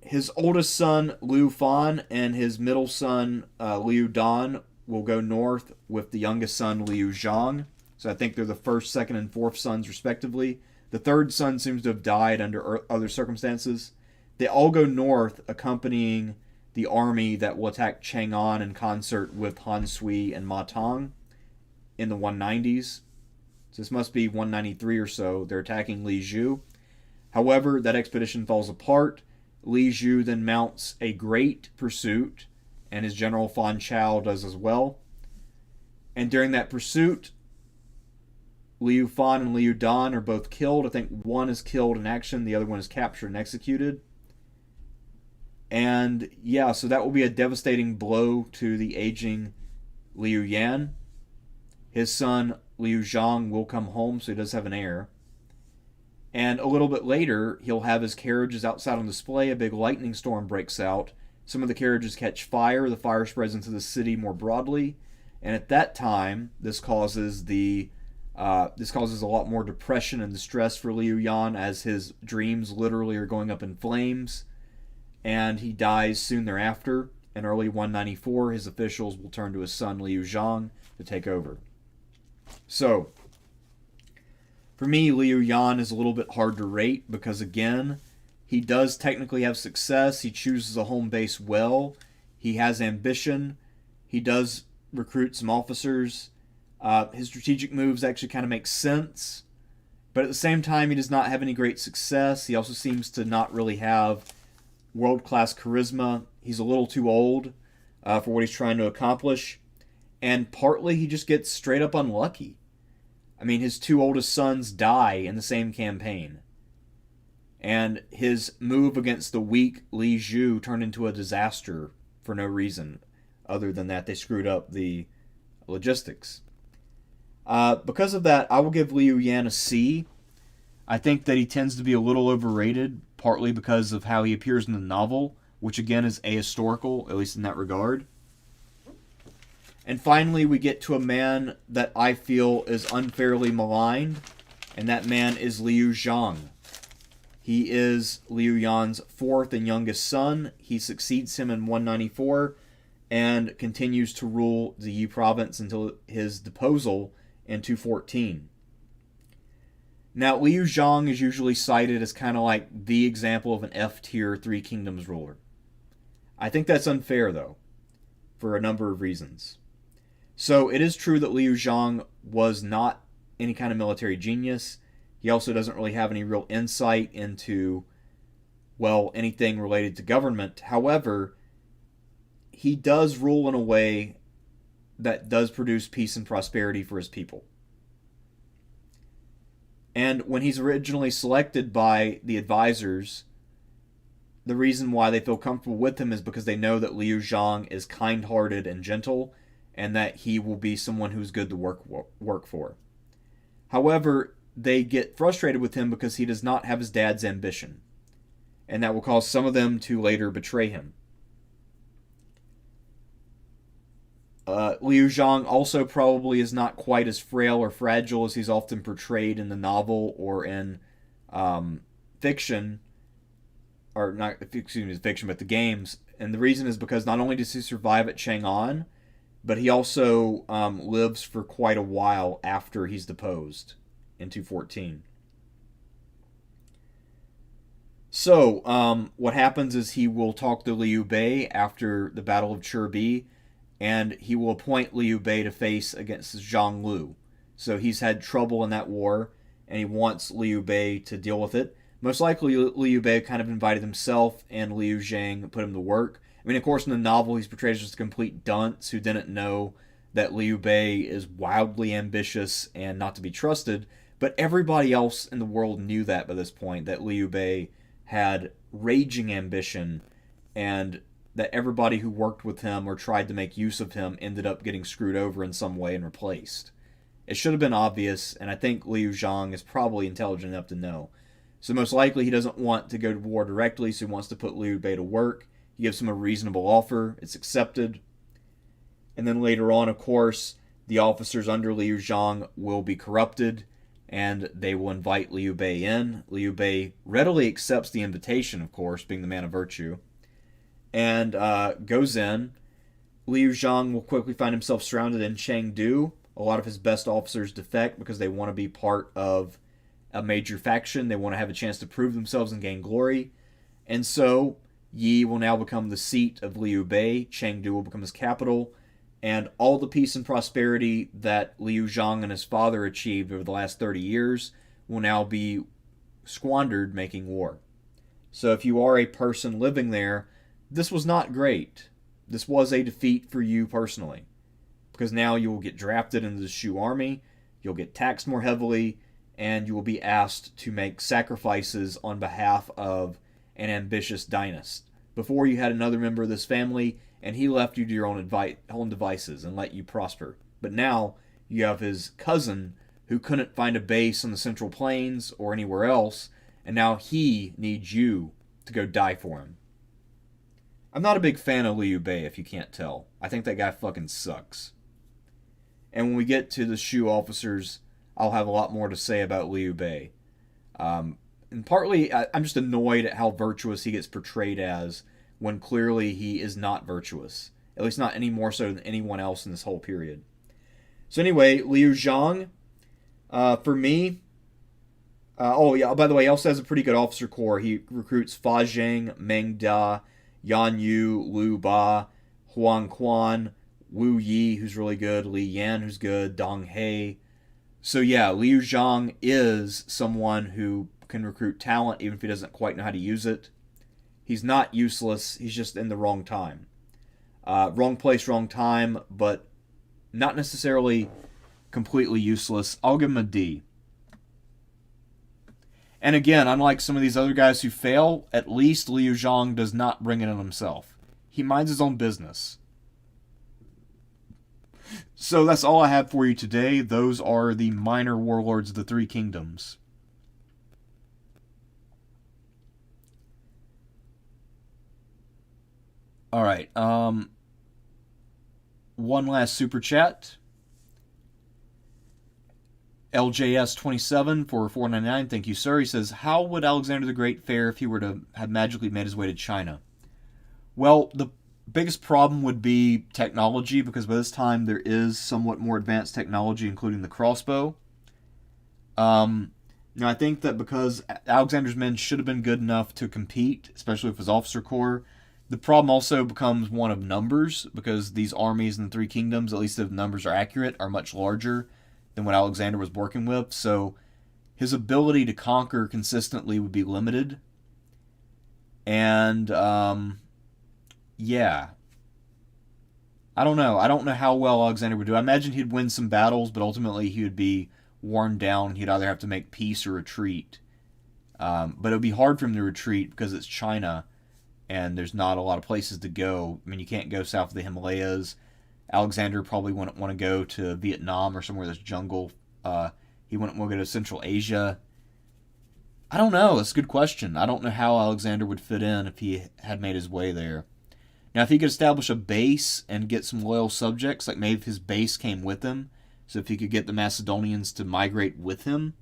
His oldest son, Liu Fan, and his middle son, Liu Dan, will go north with the youngest son, Liu Zhang. So I think they're the first, second, and fourth sons, respectively. The third son seems to have died under other circumstances. They all go north, accompanying the army that will attack Chang'an in concert with Han Sui and Ma Tang in the 190s. So this must be 193 or so. They're attacking Li Zhu. However, that expedition falls apart. Li Zhu then mounts a great pursuit, and his general Fan Chao does as well. And during that pursuit, Liu Fan and Liu Dan are both killed. I think one is killed in action, the other one is captured and executed. And yeah, so that will be a devastating blow to the aging Liu Yan. His son, Liu Zhang, will come home, so he does have an heir. And a little bit later, he'll have his carriages outside on display. A big lightning storm breaks out. Some of the carriages catch fire. The fire spreads into the city more broadly. And at that time, this causes a lot more depression and distress for Liu Yan, as his dreams literally are going up in flames. And he dies soon thereafter. In early 194, his officials will turn to his son Liu Zhang to take over. So, for me, Liu Yan is a little bit hard to rate because, again, he does technically have success. He chooses a home base well. He has ambition. He does recruit some officers. His strategic moves actually kind of make sense. But at the same time, he does not have any great success. He also seems to not really have world-class charisma. He's a little too old for what he's trying to accomplish. And partly he just gets straight up unlucky. I mean, his two oldest sons die in the same campaign. And his move against the weak Li Zhu turned into a disaster for no reason other than that they screwed up the logistics. Because of that, I will give Liu Yan a C. I think that he tends to be a little overrated, partly because of how he appears in the novel, which again is ahistorical, at least in that regard. And finally, we get to a man that I feel is unfairly maligned, and that man is Liu Zhang. He is Liu Yan's fourth and youngest son. He succeeds him in 194 and continues to rule the Yi province until his deposal in 214. Now, Liu Zhang is usually cited as kind of like the example of an F-tier Three Kingdoms ruler. I think that's unfair, though, for a number of reasons. So it is true that Liu Zhang was not any kind of military genius. He also doesn't really have any real insight into, well, anything related to government. However, he does rule in a way that does produce peace and prosperity for his people. And when he's originally selected by the advisors, the reason why they feel comfortable with him is because they know that Liu Zhang is kind-hearted and gentle, and that he will be someone who's good to work for. However, they get frustrated with him because he does not have his dad's ambition, and that will cause some of them to later betray him. Liu Zhang also probably is not quite as frail or fragile as he's often portrayed in the novel or in fiction, or not, excuse me, fiction, but the games. And the reason is because not only does he survive at Chang'an, but he also lives for quite a while after he's deposed in 214. So, what happens is he will talk to Liu Bei after the Battle of Chirbi, and he will appoint Liu Bei to face against Zhang Lu. So he's had trouble in that war, and he wants Liu Bei to deal with it. Most likely, Liu Bei kind of invited himself and Liu Zhang put him to work. I mean, of course, in the novel, he's portrayed as just a complete dunce who didn't know that Liu Bei is wildly ambitious and not to be trusted. But everybody else in the world knew that by this point, that Liu Bei had raging ambition, and that everybody who worked with him or tried to make use of him ended up getting screwed over in some way and replaced. It should have been obvious, and I think Liu Zhang is probably intelligent enough to know. So most likely he doesn't want to go to war directly, so he wants to put Liu Bei to work. He gives him a reasonable offer. It's accepted. And then later on, of course, the officers under Liu Zhang will be corrupted, and they will invite Liu Bei in. Liu Bei readily accepts the invitation, of course, being the man of virtue, and goes in. Liu Zhang will quickly find himself surrounded in Chengdu. A lot of his best officers defect because they want to be part of a major faction. They want to have a chance to prove themselves and gain glory. And so Yi will now become the seat of Liu Bei. Chengdu will become his capital. And all the peace and prosperity that Liu Zhang and his father achieved over the last 30 years will now be squandered making war. So if you are a person living there, this was not great. This was a defeat for you personally, because now you will get drafted into the Shu army, you'll get taxed more heavily, and you will be asked to make sacrifices on behalf of an ambitious dynast. Before, you had another member of this family, and he left you to your own devices and let you prosper. But now you have his cousin who couldn't find a base on the Central Plains or anywhere else, and now he needs you to go die for him. I'm not a big fan of Liu Bei, if you can't tell. I think that guy fucking sucks. And when we get to the Shu officers, I'll have a lot more to say about Liu Bei. And partly, I'm just annoyed at how virtuous he gets portrayed as, when clearly he is not virtuous. At least not any more so than anyone else in this whole period. So anyway, Liu Zhang, for me... oh yeah, by the way, he also has a pretty good officer corps. He recruits Fa Zheng, Meng Da, Yan Yu, Lu Ba, Huang Quan, Wu Yi, who's really good, Li Yan, who's good, Dong He. So yeah, Liu Zhang is someone who can recruit talent even if he doesn't quite know how to use it. He's not useless, he's just in the wrong time. Wrong place, wrong time, but not necessarily completely useless. I'll give him a D. And again, unlike some of these other guys who fail, at least Liu Zhang does not bring it on himself. He minds his own business. So that's all I have for you today. Those are the minor warlords of the Three Kingdoms. Alright, one last super chat. LJS27 for $4.99. Thank you, sir. He says, how would Alexander the Great fare if he were to have magically made his way to China? Well, the biggest problem would be technology, because by this time there is somewhat more advanced technology, including the crossbow. Now, I think that because Alexander's men should have been good enough to compete, especially with his officer corps, the problem also becomes one of numbers, because these armies in the Three Kingdoms, at least if numbers are accurate, are much larger than what Alexander was working with. So his ability to conquer consistently would be limited. And, yeah. I don't know. I don't know how well Alexander would do. I imagine he'd win some battles, but ultimately he would be worn down. He'd either have to make peace or retreat. But it would be hard for him to retreat because it's China, and there's not a lot of places to go. I mean, you can't go south of the Himalayas. Alexander probably wouldn't want to go to Vietnam or somewhere that's jungle. He wouldn't want to go to Central Asia. I don't know. It's a good question. I don't know how Alexander would fit in if he had made his way there. Now, if he could establish a base and get some loyal subjects, like maybe if his base came with him, so if he could get the Macedonians to migrate with him,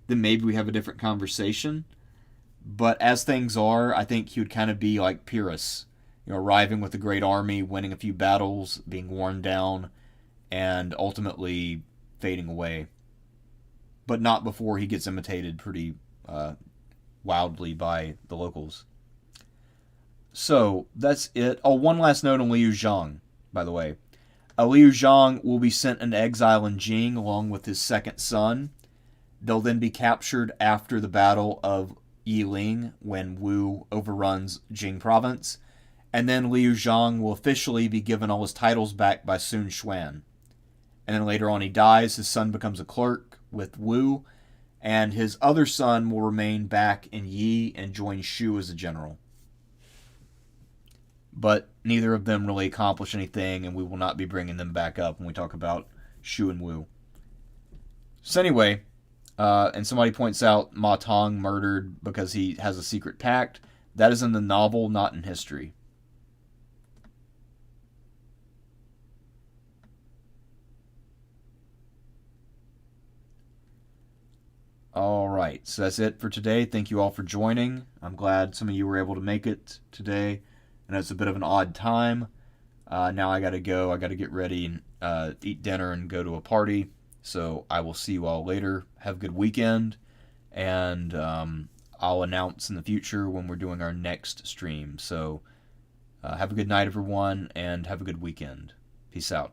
then maybe we have a different conversation. But as things are, I think he would kind of be like Pyrrhus, arriving with a great army, winning a few battles, being worn down, and ultimately fading away. But not before he gets imitated pretty wildly by the locals. So, that's it. Oh, one last note on Liu Zhang, by the way. Liu Zhang will be sent into exile in Jing along with his second son. They'll then be captured after the Battle of Yiling when Wu overruns Jing province. And then Liu Zhang will officially be given all his titles back by Sun Quan. And then later on he dies, his son becomes a clerk with Wu, and his other son will remain back in Yi and join Shu as a general. But neither of them really accomplish anything, and we will not be bringing them back up when we talk about Shu and Wu. So anyway, and somebody points out Ma Tong murdered because he has a secret pact. That is in the novel, not in history. All right, so that's it for today. Thank you all for joining. I'm glad some of you were able to make it today. I know it's a bit of an odd time. Now I got to go. I got to get ready and eat dinner and go to a party. So I will see you all later. Have a good weekend. And I'll announce in the future when we're doing our next stream. So have a good night, everyone, and have a good weekend. Peace out.